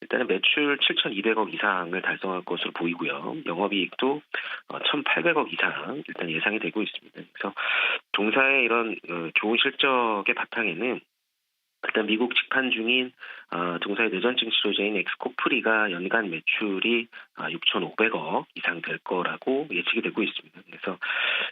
일단은 매출 7,200억 이상을 달성할 것으로 보이고요. 영업이익도 1,800억 이상 일단 예상이 되고 있습니다. 그래서 동사의 이런 좋은 실적의 바탕에는 일단 미국 직판 중인 동사의 뇌전증 치료제인 엑스코프리가 연간 매출이 6,500억 이상 될 거라고 예측이 되고 있습니다. 그래서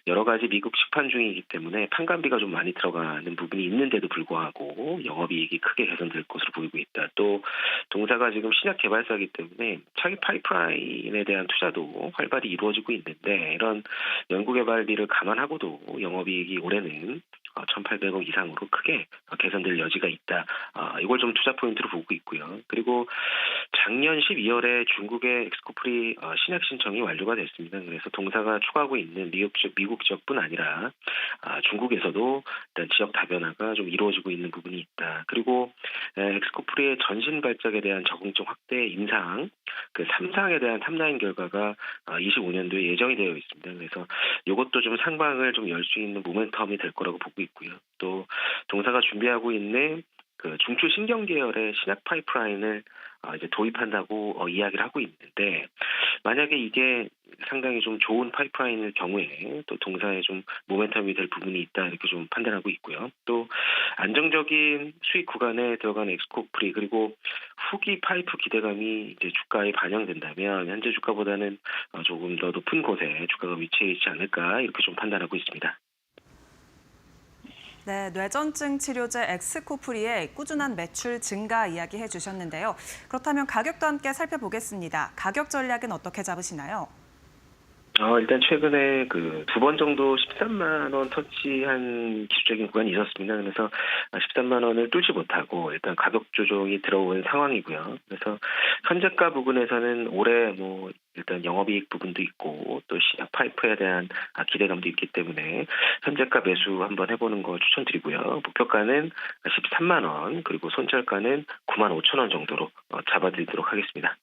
여러 가지 미국 직판 중이기 때문에 판관비가 좀 많이 들어가는 부분이 있는데도 불구하고 영업이익이 크게 개선될 것으로 보이고 있다. 또 동사가 지금 신약 개발사이기 때문에 차기 파이프라인에 대한 투자도 활발히 이루어지고 있는데 이런 연구개발비를 감안하고도 영업이익이 올해는 1,800억 이상으로 크게 개선될 여지가 있다. 이걸 좀 투자 포인트로 보고 있고요. 그리고 작년 12월에 중국의 엑스코프리 신약 신청이 완료가 됐습니다. 그래서 동사가 추구하고 있는 미국 지역뿐 아니라 중국에서도 일단 지역 다변화가 좀 이루어지고 있는 부분이 있다. 그리고 엑스코프리의 전신 발작에 대한 적응증 확대 임상, 그 3상에 대한 탑라인 결과가 25년도에 예정이 되어 있습니다. 그래서 이것도 좀 상방을 좀 열 수 있는 모멘텀이 될 거라고 보고 있고요. 또 동사가 준비하고 있는 그 중추 신경 계열의 신약 파이프라인을 이제 도입한다고 이야기를 하고 있는데 만약에 이게 상당히 좀 좋은 파이프라인일 경우에 또 동사에 좀 모멘텀이 될 부분이 있다 이렇게 좀 판단하고 있고요. 또 안정적인 수익 구간에 들어간 엑스코프리 그리고 후기 파이프 기대감이 이제 주가에 반영된다면 현재 주가보다는 조금 더 높은 곳에 주가가 위치해 있지 않을까 이렇게 좀 판단하고 있습니다. 네, 뇌전증 치료제 엑스코프리의 꾸준한 매출 증가 이야기해 주셨는데요. 그렇다면 가격도 함께 살펴보겠습니다. 가격 전략은 어떻게 잡으시나요? 일단 최근에 그 2번 정도 13만 원 터치한 기술적인 구간이 있었습니다. 그래서 13만 원을 뚫지 못하고 일단 가격 조정이 들어온 상황이고요. 그래서 현재가 부분에서는 올해 일단 영업이익 부분도 있고 또 신약 파이프에 대한 기대감도 있기 때문에 현재가 매수 한번 해보는 거 추천드리고요. 목표가는 13만 원 그리고 손절가는 9만 5천 원 정도로 잡아드리도록 하겠습니다.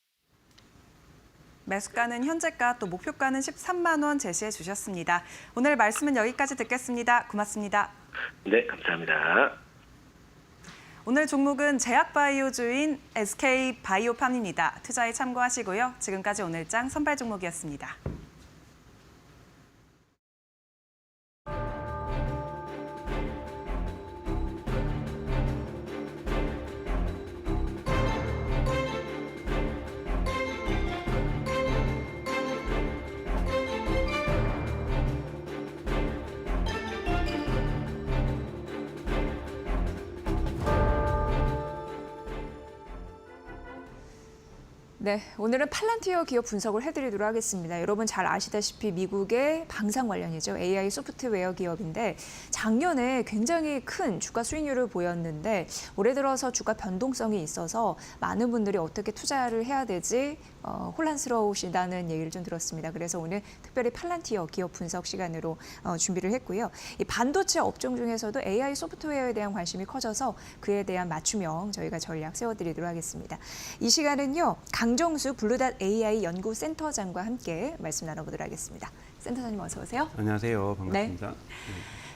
매수가는 현재가 또 목표가는 13만 원 제시해 주셨습니다. 오늘 말씀은 여기까지 듣겠습니다. 고맙습니다. 네, 감사합니다. 오늘 종목은 제약바이오주인 SK바이오팜입니다. 투자에 참고하시고요. 지금까지 오늘장 선발 종목이었습니다. 네, 오늘은 팔란티어 기업 분석을 해드리도록 하겠습니다. 여러분 잘 아시다시피 미국의 방산 관련이죠. AI 소프트웨어 기업인데 작년에 굉장히 큰 주가 수익률을 보였는데 올해 들어서 주가 변동성이 있어서 많은 분들이 어떻게 투자를 해야 되지 혼란스러우시다는 얘기를 좀 들었습니다. 그래서 오늘 특별히 팔란티어 기업 분석 시간으로 준비를 했고요. 이 반도체 업종 중에서도 AI 소프트웨어에 대한 관심이 커져서 그에 대한 맞춤형 저희가 전략 세워드리도록 하겠습니다. 이 시간은요. 강정수 블루닷 AI 연구센터장과 함께 말씀 나눠보도록 하겠습니다. 센터장님 어서 오세요. 안녕하세요. 반갑습니다. 네.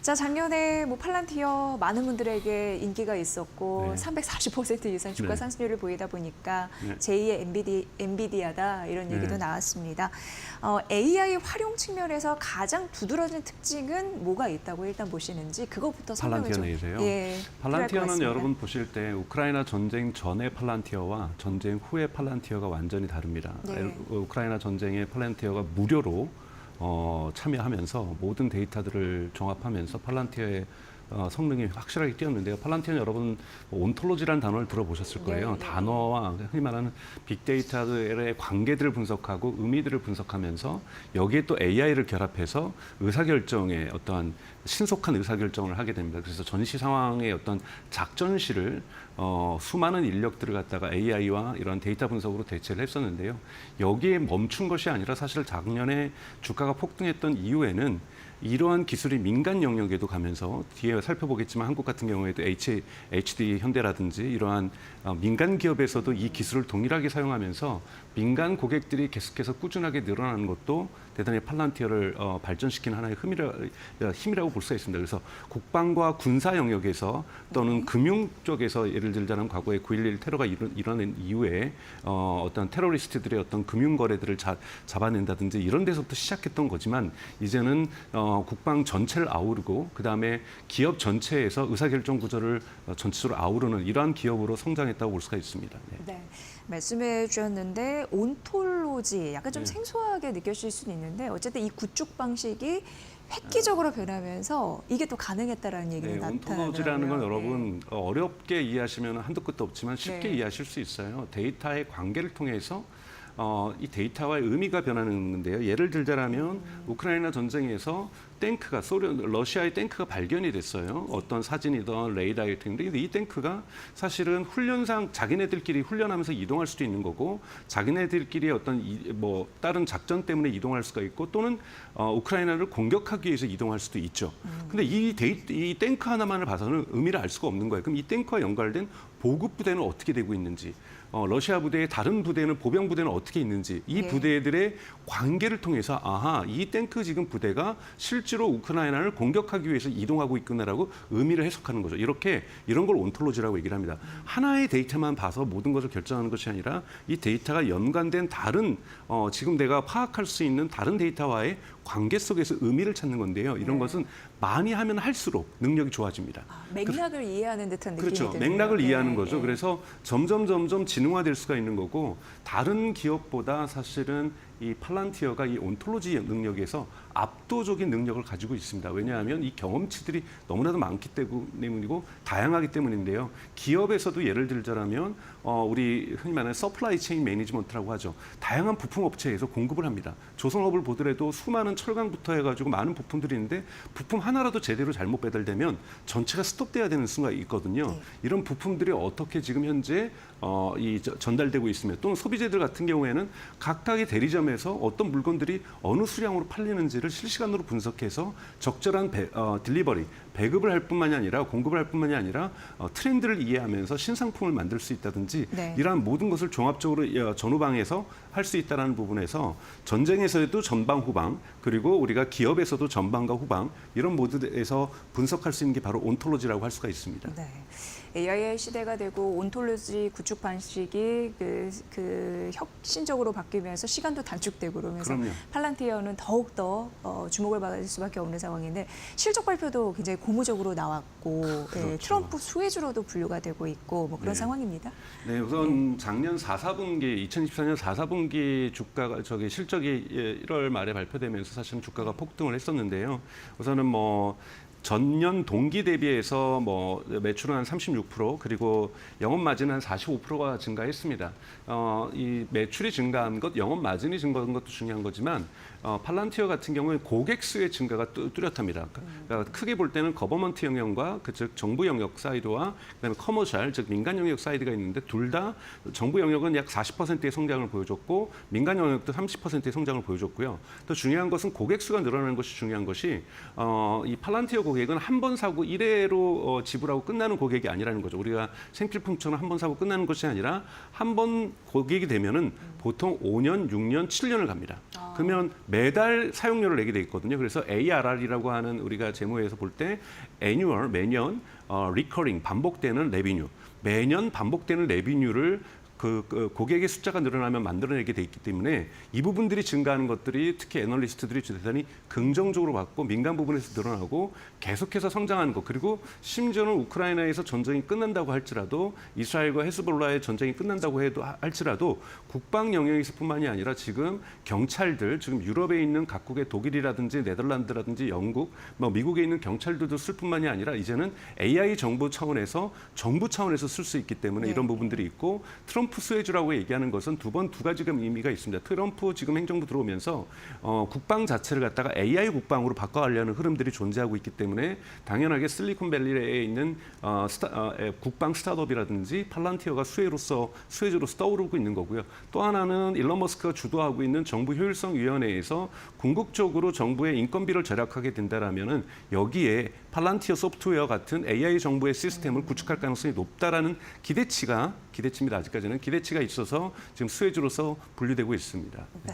자, 작년에 팔란티어 많은 분들에게 인기가 있었고 네. 340% 이상 주가 네. 상승률을 보이다 보니까 네. 제2의 엔비디아다 이런 얘기도 네. 나왔습니다. AI 활용 측면에서 가장 두드러진 특징은 뭐가 있다고 일단 보시는지 그것부터 설명을 좀. 팔란티어네이세요. 예, 팔란티어는 여러분 보실 때 우크라이나 전쟁 전의 팔란티어와 전쟁 후의 팔란티어가 완전히 다릅니다. 네. 우크라이나 전쟁의 팔란티어가 무료로 참여하면서 모든 데이터들을 종합하면서 팔란티어의 성능이 확실하게 뛰었는데요. 팔란티어는 여러분 온톨로지라는 단어를 들어보셨을 거예요. 네, 네. 단어와 흔히 말하는 빅데이터들의 관계들을 분석하고 의미들을 분석하면서 여기에 또 AI를 결합해서 의사결정에 어떠한 신속한 의사결정을 하게 됩니다. 그래서 전시 상황의 어떤 작전실을 수많은 인력들을 갖다가 AI와 이런 데이터 분석으로 대체를 했었는데요. 여기에 멈춘 것이 아니라 사실 작년에 주가가 폭등했던 이후에는 이러한 기술이 민간 영역에도 가면서 뒤에 살펴보겠지만 한국 같은 경우에도 HD 현대라든지 이러한 민간 기업에서도 이 기술을 동일하게 사용하면서 민간 고객들이 계속해서 꾸준하게 늘어나는 것도 대단히 팔란티어를 발전시키는 하나의 힘이라고 볼 수가 있습니다. 그래서 국방과 군사 영역에서 또는 금융 쪽에서 예를 들자면 과거에 9.11 테러가 일어난 이후에 어떤 테러리스트들의 어떤 금융 거래들을 잡아낸다든지 이런 데서부터 시작했던 거지만 이제는 국방 전체를 아우르고 그다음에 기업 전체에서 의사결정 구조를 전체적으로 아우르는 이러한 기업으로 성장했다고 볼 수가 있습니다. 네. 네. 말씀해 주셨는데 온톨로지 약간 좀 네. 생소하게 느껴질 수는 있는데 어쨌든 이 구축 방식이 획기적으로 변하면서 이게 또 가능했다라는 얘기를 나타나더라고요. 온톨로지라는 건 여러분 어렵게 이해하시면 한도 끝도 없지만 쉽게 네. 이해하실 수 있어요. 데이터의 관계를 통해서 이 데이터와의 의미가 변하는 건데요. 예를 들자면 우크라이나 전쟁에서 탱크가 러시아의 탱크가 발견이 됐어요. 어떤 사진이든 레이더일 텐데 근데 이 탱크가 사실은 훈련상 자기네들끼리 훈련하면서 이동할 수도 있는 거고 자기네들끼리 어떤 다른 작전 때문에 이동할 수가 있고 또는 우크라이나를 공격하기 위해서 이동할 수도 있죠. 근데 이 탱크 하나만을 봐서는 의미를 알 수가 없는 거예요. 그럼 이 탱크와 연관된 보급 부대는 어떻게 되고 있는지 러시아 부대의 다른 부대는 보병 부대는 어떻게 있는지 이 네. 부대들의 관계를 통해서 이 탱크 지금 부대가 실제로 우크라이나를 공격하기 위해서 이동하고 있구나라고 의미를 해석하는 거죠. 이런 걸 온톨로지라고 얘기를 합니다. 하나의 데이터만 봐서 모든 것을 결정하는 것이 아니라 이 데이터가 연관된 다른 지금 내가 파악할 수 있는 다른 데이터와의 관계 속에서 의미를 찾는 건데요. 이런 네. 것은 많이 하면 할수록 능력이 좋아집니다. 맥락을 이해하는 듯한 느낌이 그렇죠. 드네요. 맥락을 네, 이해하는 거죠. 네. 그래서 점점 지능화될 수가 있는 거고 다른 기업보다 사실은 이 팔란티어가 이 온톨로지 능력에서 압도적인 능력을 가지고 있습니다. 왜냐하면 이 경험치들이 너무나도 많기 때문이고 다양하기 때문인데요. 기업에서도 예를 들자면 우리 흔히 말하는 서플라이 체인 매니지먼트라고 하죠. 다양한 부품 업체에서 공급을 합니다. 조선업을 보더라도 수많은 철강부터 해가지고 많은 부품들이 있는데 부품 하나라도 제대로 잘못 배달되면 전체가 스톱돼야 되는 순간이 있거든요. 네. 이런 부품들이 어떻게 지금 현재 전달되고 있으며 또는 소비재들 같은 경우에는 각각의 대리점에서 어떤 물건들이 어느 수량으로 팔리는지를 데이터들을 실시간으로 분석해서 적절한 딜리버리, 배급을 할 뿐만이 아니라 공급을 할 뿐만이 아니라 트렌드를 이해하면서 신상품을 만들 수 있다든지 네. 이러한 모든 것을 종합적으로 전후방에서 할 수 있다는 부분에서 전쟁에서도 전방 후방 그리고 우리가 기업에서도 전방과 후방 이런 모드에서 분석할 수 있는 게 바로 온톨로지라고 할 수가 있습니다. 네. AI의 시대가 되고 온톨로지 구축 방식이 혁신적으로 바뀌면서 시간도 단축되고 그러면서 그럼요. 팔란티어는 더욱더 주목을 받을 수밖에 없는 상황인데 실적 발표도 굉장히 고무적으로 나왔고 그렇죠. 트럼프 수혜주로도 분류가 되고 있고 뭐 그런 네. 상황입니다. 네, 우선 작년 4사분기, 2024년 4사분기 주가가 실적이 1월 말에 발표되면서 사실은 주가가 폭등을 했었는데요. 우선은 전년 동기 대비해서 매출은 한 36% 그리고 영업 마진은 한 45%가 증가했습니다. 이 매출이 증가한 것, 영업 마진이 증가한 것도 중요한 거지만 팔란티어 같은 경우는 고객 수의 증가가 뚜렷합니다. 그러니까 크게 볼 때는 거버먼트 영역과 즉 정부 영역 사이드와 그다음에 커머셜 즉 민간 영역 사이드가 있는데 둘 다 정부 영역은 약 40%의 성장을 보여줬고 민간 영역도 30%의 성장을 보여줬고요. 또 중요한 것은 고객 수가 늘어나는 것이 중요한 것이 이 팔란티어 고객은 한 번 사고 일회로 지불하고 끝나는 고객이 아니라는 거죠. 우리가 생필품처럼 한 번 사고 끝나는 것이 아니라 한 번 고객이 되면은 보통 5년, 6년, 7년을 갑니다. 그러면 매달 사용료를 내게 돼 있거든요. 그래서 ARR이라고 하는 우리가 재무에서 볼 때 annual 매년 recurring 반복되는 레비뉴 매년 반복되는 레비뉴를 고객의 숫자가 늘어나면 만들어내게 돼 있기 때문에 이 부분들이 증가하는 것들이 특히 애널리스트들이 대단히 긍정적으로 봤고 민간 부분에서 늘어나고 계속해서 성장하는 것 그리고 심지어는 우크라이나에서 전쟁이 끝난다고 할지라도 이스라엘과 헤즈볼라의 전쟁이 끝난다고 할지라도 국방 영역에서뿐만이 아니라 지금 경찰들 지금 유럽에 있는 각국의 독일이라든지 네덜란드라든지 영국 미국에 있는 경찰들도 쓸 뿐만이 아니라 이제는 AI 정부 차원에서 쓸 수 있기 때문에 이런 부분들이 있고 트럼프 수혜주라고 얘기하는 것은 두 가지가 의미가 있습니다. 트럼프 지금 행정부 들어오면서 국방 자체를 갖다가 AI 국방으로 바꿔가려는 흐름들이 존재하고 있기 때문에 당연하게 실리콘밸리에 있는 국방 스타트업이라든지 팔란티어가 수혜주로서 떠오르고 있는 거고요. 또 하나는 일론 머스크가 주도하고 있는 정부 효율성위원회에서 궁극적으로 정부의 인건비를 절약하게 된다라면은 여기에 팔란티어 소프트웨어 같은 AI 정부의 시스템을 구축할 가능성이 높다라는 기대치입니다. 아직까지는 기대치가 있어서 지금 수혜주로서 분류되고 있습니다. 네.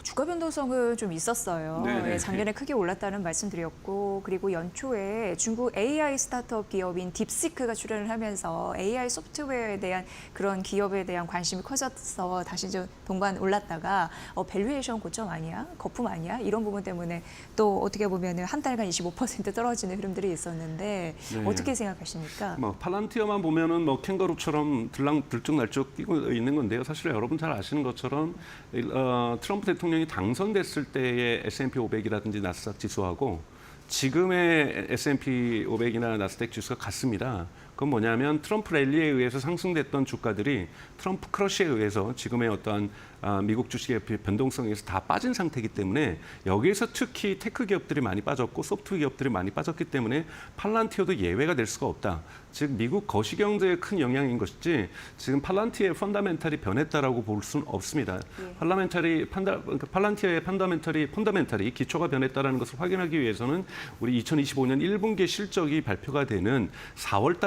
주가 변동성은 좀 있었어요. 네네. 작년에 크게 올랐다는 말씀드렸고 그리고 연초에 중국 AI 스타트업 기업인 딥시크가 출연을 하면서 AI 소프트웨어에 대한 그런 기업에 대한 관심이 커져서 다시 좀 동반 올랐다가 밸류에이션 고점 아니야? 거품 아니야? 이런 부분 때문에 또 어떻게 보면 한 달간 25% 떨어지는 흐름들이 있었는데 네. 어떻게 생각하십니까? 팔란티어만 보면은 캥거루처럼 들쭉날쭉 뛰고 있는 건데요. 사실 여러분 잘 아시는 것처럼 트럼프 대통령이 당선됐을 때의 S&P 500이라든지 나스닥 지수하고 지금의 S&P 500이나 나스닥 지수가 같습니다. 그건 뭐냐면 트럼프 랠리에 의해서 상승됐던 주가들이 트럼프 크러쉬에 의해서 지금의 어떠한 미국 주식의 변동성에서 다 빠진 상태이기 때문에 여기에서 특히 테크 기업들이 많이 빠졌고 소프트웨어 기업들이 많이 빠졌기 때문에 팔란티어도 예외가 될 수가 없다. 즉 미국 거시경제에 큰 영향인 것이지 지금 팔란티어의 펀더멘탈이 변했다라고 볼 수는 없습니다. 팔란티어의 펀더멘탈이 기초가 변했다라는 것을 확인하기 위해서는 우리 2025년 1분기 실적이 발표가 되는 4월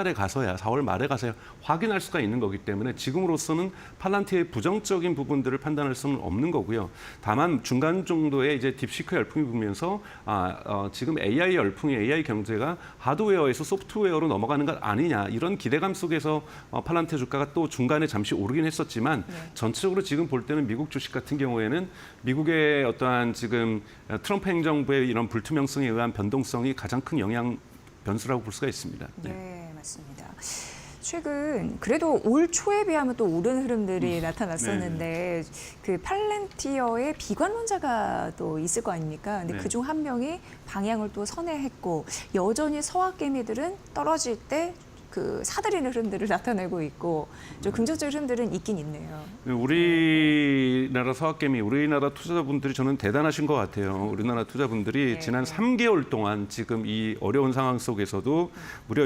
말에 가서야 확인할 수가 있는 거기 때문에 지금으로서는 팔란티어의 부정적인 부분들을 판단할 수는 없는 거고요. 다만 중간 정도의 이제 딥시크 열풍이 불면서 지금 AI 열풍이 AI 경제가 하드웨어에서 소프트웨어로 넘어가는 것 아니냐 이런 기대감 속에서 팔란티어 주가가 또 중간에 잠시 오르긴 했었지만 전체적으로 지금 볼 때는 미국 주식 같은 경우에는 미국의 어떠한 지금 트럼프 행정부의 이런 불투명성에 의한 변동성이 가장 큰 영향 변수라고 볼 수가 있습니다. 네, 맞습니다. 최근 그래도 올 초에 비하면 또 오른 흐름들이 나타났었는데 그 팔란티어의 비관론자가 또 있을 거 아닙니까? 근데 그중 한 명이 방향을 또 선회했고 여전히 서학개미들은 떨어질 때 그 사들이는 흐름들을 나타내고 있고 좀 긍정적인 흐름들은 있긴 있네요. 우리나라 서학개미, 우리나라 투자자분들이 저는 대단하신 것 같아요. 우리나라 투자분들이 지난 3개월 동안 지금 이 어려운 상황 속에서도 무려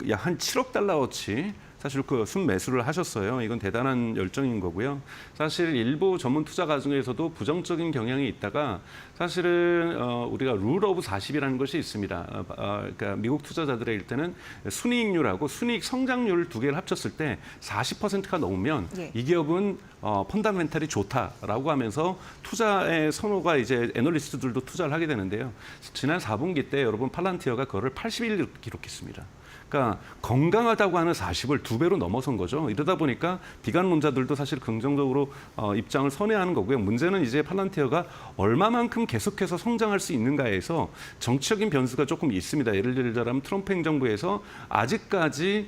약 한 7억 달러어치 사실 그 순매수를 하셨어요. 이건 대단한 열정인 거고요. 사실 일부 전문 투자 가중에서도 부정적인 경향이 있다가 사실은 우리가 룰 오브 40이라는 것이 있습니다. 그러니까 미국 투자자들의 일때는 순이익률하고 순이익 성장률 두 개를 합쳤을 때 40%가 넘으면 예. 이 기업은 펀다멘탈이 좋다라고 하면서 투자의 선호가 이제 애널리스트들도 투자를 하게 되는데요. 지난 4분기 때 여러분 팔란티어가 그거를 81을 기록했습니다. 그러니까 건강하다고 하는 40을 2배로 넘어선 거죠. 이러다 보니까 비관론자들도 사실 긍정적으로 입장을 선회하는 거고요. 문제는 이제 팔란티어가 얼마만큼 계속해서 성장할 수 있는가에서 정치적인 변수가 조금 있습니다. 예를 들자면 트럼프 행정부에서 아직까지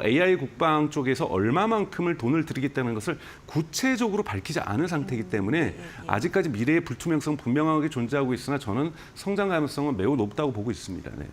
AI 국방 쪽에서 얼마만큼을 돈을 들이겠다는 것을 구체적으로 밝히지 않은 상태이기 때문에 아직까지 미래의 불투명성 분명하게 존재하고 있으나 저는 성장 가능성은 매우 높다고 보고 있습니다. 네.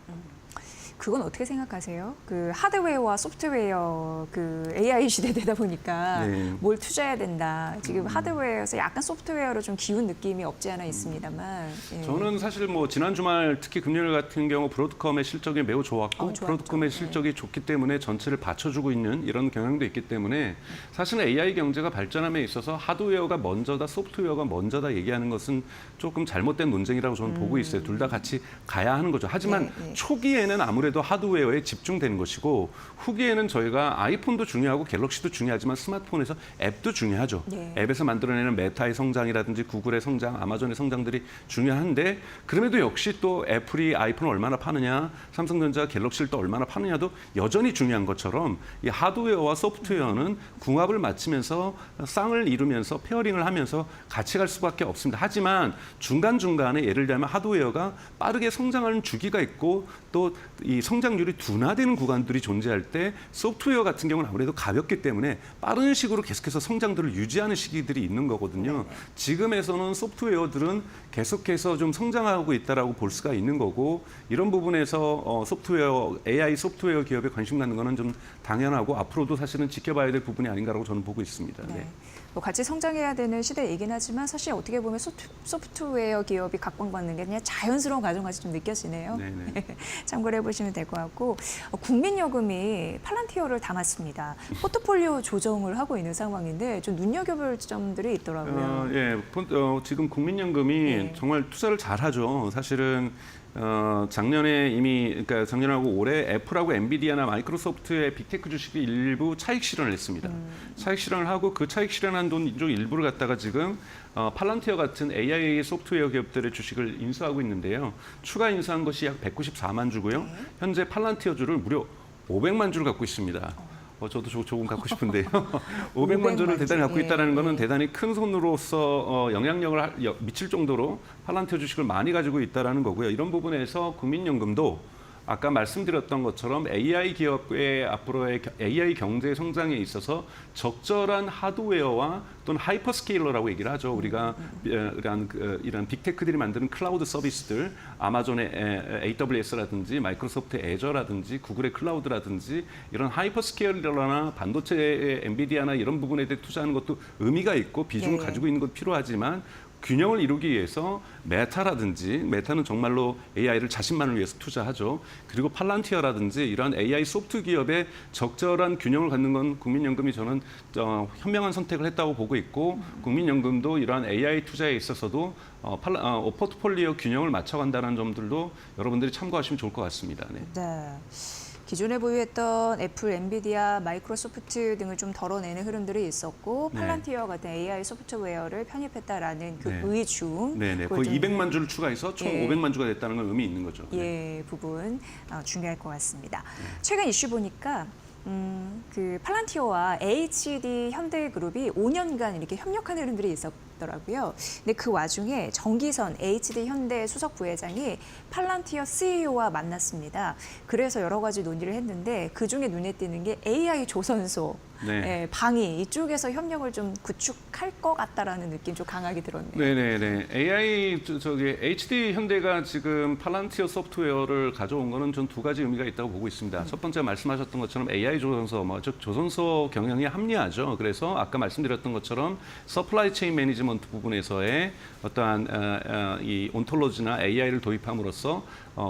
그건 어떻게 생각하세요? 그 하드웨어와 소프트웨어 그 AI 시대 되다 보니까 네. 뭘 투자해야 된다. 지금 하드웨어에서 약간 소프트웨어로 좀 기운 느낌이 없지 않아 있습니다만. 예. 저는 사실 뭐 지난 주말 특히 금요일 같은 경우 브로드컴의 실적이 매우 좋았고 브로드컴의 실적이 좋기 때문에 전체를 받쳐주고 있는 이런 경향도 있기 때문에 사실은 AI 경제가 발전함에 있어서 하드웨어가 먼저다 소프트웨어가 먼저다 얘기하는 것은 조금 잘못된 논쟁이라고 저는 보고 있어요. 둘 다 같이 가야 하는 거죠. 하지만 초기에는 아무래도 하드웨어에 집중되는 것이고 후기에는 저희가 아이폰도 중요하고 갤럭시도 중요하지만 스마트폰에서 앱도 중요하죠. 앱에서 만들어내는 메타의 성장이라든지 구글의 성장, 아마존의 성장들이 중요한데 그럼에도 역시 또 애플이 아이폰을 얼마나 파느냐, 삼성전자가 갤럭시를 또 얼마나 파느냐도 여전히 중요한 것처럼 이 하드웨어와 소프트웨어는 궁합을 맞추면서 쌍을 이루면서 페어링을 하면서 같이 갈 수밖에 없습니다. 하지만 중간중간에 예를 들면 하드웨어가 빠르게 성장하는 주기가 있고 또 이 성장률이 둔화되는 구간들이 존재할 때 소프트웨어 같은 경우는 아무래도 가볍기 때문에 빠른 식으로 계속해서 성장들을 유지하는 시기들이 있는 거거든요. 지금에서는 소프트웨어들은 계속해서 좀 성장하고 있다라고 볼 수가 있는 거고 이런 부분에서 소프트웨어, AI 소프트웨어 기업에 관심 갖는 거는 좀 당연하고 앞으로도 사실은 지켜봐야 될 부분이 아닌가라고 저는 보고 있습니다. 네. 뭐 같이 성장해야 되는 시대이긴 하지만 사실 어떻게 보면 소프트웨어 기업이 각광받는 게 그냥 자연스러운 과정같이 좀 느껴지네요. 참고를 해보시면 될 것 같고 국민연금이 팔란티어를 담았습니다. 포트폴리오 조정을 하고 있는 상황인데 좀 눈여겨볼 점들이 있더라고요. 지금 국민연금이 정말 투자를 잘하죠. 사실은 작년에 이미 그러니까 작년하고 올해 애플하고 엔비디아나 마이크로소프트의 빅테크 주식이 일부 차익 실현을 했습니다. 차익 실현을 하고 그 차익 실현한 돈 중 일부를 갖다가 지금 팔란티어 같은 AI 소프트웨어 기업들의 주식을 인수하고 있는데요. 추가 인수한 것이 약 194만 주고요. 현재 팔란티어 주를 무려 500만 주를 갖고 있습니다. 저도 조금 갖고 싶은데요. 500만 주를 대단히 갖고 있다는 것은 대단히 큰 손으로서 영향력을 미칠 정도로 팔란티어 주식을 많이 가지고 있다는 거고요. 이런 부분에서 국민연금도 아까 말씀드렸던 것처럼 AI 기업의 앞으로의 AI 경제 성장에 있어서 적절한 하드웨어와 또는 하이퍼스케일러라고 얘기를 하죠. 우리가 이런 빅테크들이 만드는 클라우드 서비스들, 아마존의 AWS라든지 마이크로소프트 애저라든지 구글의 클라우드라든지 이런 하이퍼스케일러나 반도체의 엔비디아나 이런 부분에 대해 투자하는 것도 의미가 있고 비중을 가지고 있는 것도 필요하지만 균형을 이루기 위해서 메타는 정말로 AI를 자신만을 위해서 투자하죠. 그리고 팔란티어라든지 이런 AI 소프트 기업의 적절한 균형을 갖는 건 국민연금이 저는 현명한 선택을 했다고 보고 있고 국민연금도 이러한 AI 투자에 있어서도 포트폴리오 균형을 맞춰간다는 점들도 여러분들이 참고하시면 좋을 것 같습니다. 기존에 보유했던 애플, 엔비디아, 마이크로소프트 등을 좀 덜어내는 흐름들이 있었고 팔란티어 같은 AI 소프트웨어를 편입했다라는 그 의중. 거의 200만 주를 추가해서 총 500만 주가 됐다는 건 의미 있는 거죠. 부분 중요할 것 같습니다. 최근 이슈 보니까 그 팔란티어와 HD 현대그룹이 5년간 이렇게 협력하는 흐름들이 있었더라고요. 근데 그 와중에 정기선 HD 현대 수석 부회장이 팔란티어 CEO와 만났습니다. 그래서 여러 가지 논의를 했는데 그 중에 눈에 띄는 게 AI 조선소, 방위 이쪽에서 협력을 좀 구축할 것 같다라는 느낌 좀 강하게 들었네요. AI HD 현대가 지금 팔란티어 소프트웨어를 가져온 거는 전 두 가지 의미가 있다고 보고 있습니다. 첫 번째 말씀하셨던 것처럼 AI 조선소, 즉 조선소 경영이 합리화죠. 그래서 아까 말씀드렸던 것처럼 서플라이 체인 매니지먼트 부분에서의 어떠한 이 온톨로지나 AI를 도입함으로써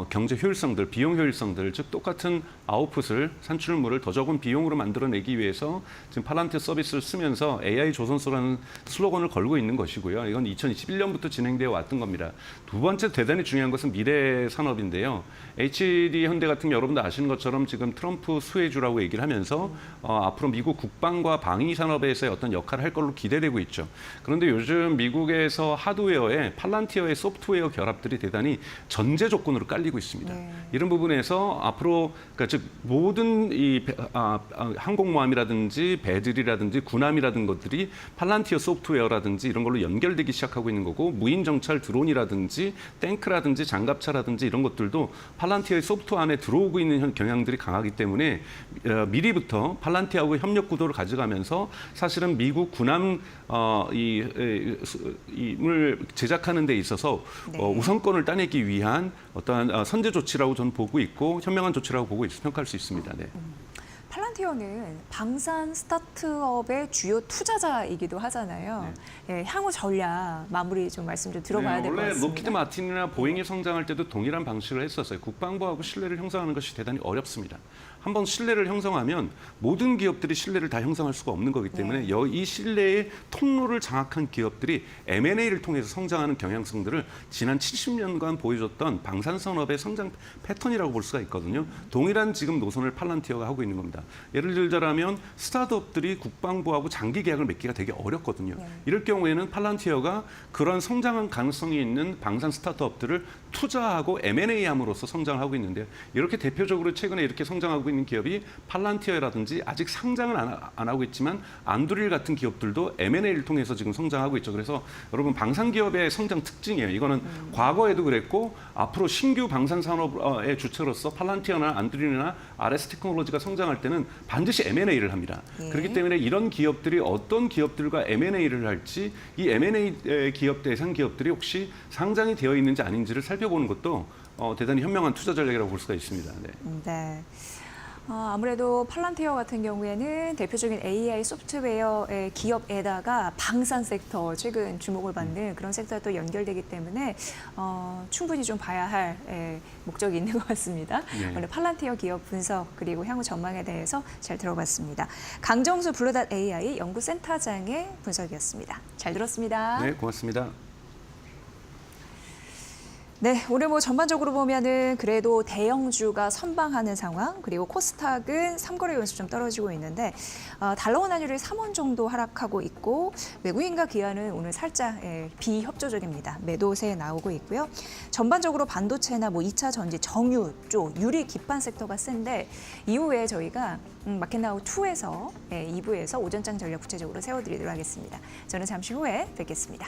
경제 효율성들, 비용 효율성들, 즉 똑같은 아웃풋을 산출물을 더 적은 비용으로 만들어내기 위해서 지금 팔란티어 서비스를 쓰면서 AI 조선소라는 슬로건을 걸고 있는 것이고요. 이건 2021년부터 진행되어 왔던 겁니다. 두 번째 대단히 중요한 것은 미래 산업인데요. HD 현대 같은 게 여러분도 아시는 것처럼 지금 트럼프 수혜주라고 얘기를 하면서 앞으로 미국 국방과 방위 산업에서의 어떤 역할을 할 걸로 기대되고 있죠. 그런데 요즘 미국에서 하드웨어에 팔란티어의 소프트웨어 결합들이 대단히 전제 조건으로 깔리고 있습니다. 이런 부분에서 앞으로 그러니까 즉 모든 이 항공모함이라든지 배들이라든지 군함이라든 것들이 팔란티어 소프트웨어라든지 이런 걸로 연결되기 시작하고 있는 거고 무인 정찰 드론이라든지 탱크라든지 장갑차라든지 이런 것들도 팔란티어의 소프트웨어 안에 들어오고 있는 경향들이 강하기 때문에 미리부터 팔란티어하고 협력 구도를 가져가면서 사실은 미국 군함 이을 제작하는 데 있어서 우선권을 따내기 위한 어떠한 선제 조치라고 저는 보고 있고 현명한 조치라고 보고 평가할 수 있습니다. 네. 팔란티어는 방산 스타트업의 주요 투자자이기도 하잖아요. 예, 향후 전략 마무리 좀 말씀 좀 들어봐야 될 것 원래 같습니다. 로키드 마틴이나 보잉이 성장할 때도 동일한 방식을 했었어요. 국방부하고 신뢰를 형성하는 것이 대단히 어렵습니다. 한번 신뢰를 형성하면 모든 기업들이 신뢰를 다 형성할 수가 없는 거기 때문에 이 신뢰의 통로를 장악한 기업들이 M&A를 통해서 성장하는 경향성들을 지난 70년간 보여줬던 방산산업의 성장 패턴이라고 볼 수가 있거든요. 동일한 지금 노선을 팔란티어가 하고 있는 겁니다. 예를 들자면 스타트업들이 국방부하고 장기 계약을 맺기가 되게 어렵거든요. 이럴 경우에는 팔란티어가 그런 성장한 가능성이 있는 방산 스타트업들을 투자하고 M&A 함으로써 성장을 하고 있는데요. 이렇게 대표적으로 최근에 이렇게 성장하고 있는 기업이 팔란티어라든지 아직 상장은 안 하고 있지만 안드릴 같은 기업들도 M&A를 통해서 지금 성장하고 있죠. 그래서 여러분 방산 기업의 성장 특징이에요. 이거는 과거에도 그랬고 앞으로 신규 방산 산업의 주체로서 팔란티어나 안드릴이나 RS 테크놀로지가 성장할 때는 반드시 M&A를 합니다. 그렇기 때문에 이런 기업들이 어떤 기업들과 M&A를 할지 이 M&A 기업 대상 기업들이 혹시 상장이 되어 있는지 아닌지를 살펴보는 것도 대단히 현명한 투자 전략이라고 볼 수가 있습니다. 네. 아무래도 팔란티어 같은 경우에는 대표적인 AI 소프트웨어의 기업에다가 방산 섹터 최근 주목을 받는 그런 섹터가 또 연결되기 때문에 충분히 좀 봐야 할 목적이 있는 것 같습니다. 오늘 팔란티어 기업 분석 그리고 향후 전망에 대해서 잘 들어봤습니다. 강정수 블루닷 AI 연구센터장의 분석이었습니다. 잘 들었습니다. 네, 고맙습니다. 네, 오늘 뭐 전반적으로 보면은 그래도 대형주가 선방하는 상황, 그리고 코스닥은 3거래 연속 좀 떨어지고 있는데 달러 원 환율이 3원 정도 하락하고 있고 외국인과 기관은 오늘 살짝 비협조적입니다. 매도세 나오고 있고요. 전반적으로 반도체나 뭐 2차 전지, 정유 쪽 유리 기판 섹터가 센데 이후에 저희가 마켓나우 2에서 2부에서 오전장 전략 구체적으로 세워드리도록 하겠습니다. 저는 잠시 후에 뵙겠습니다.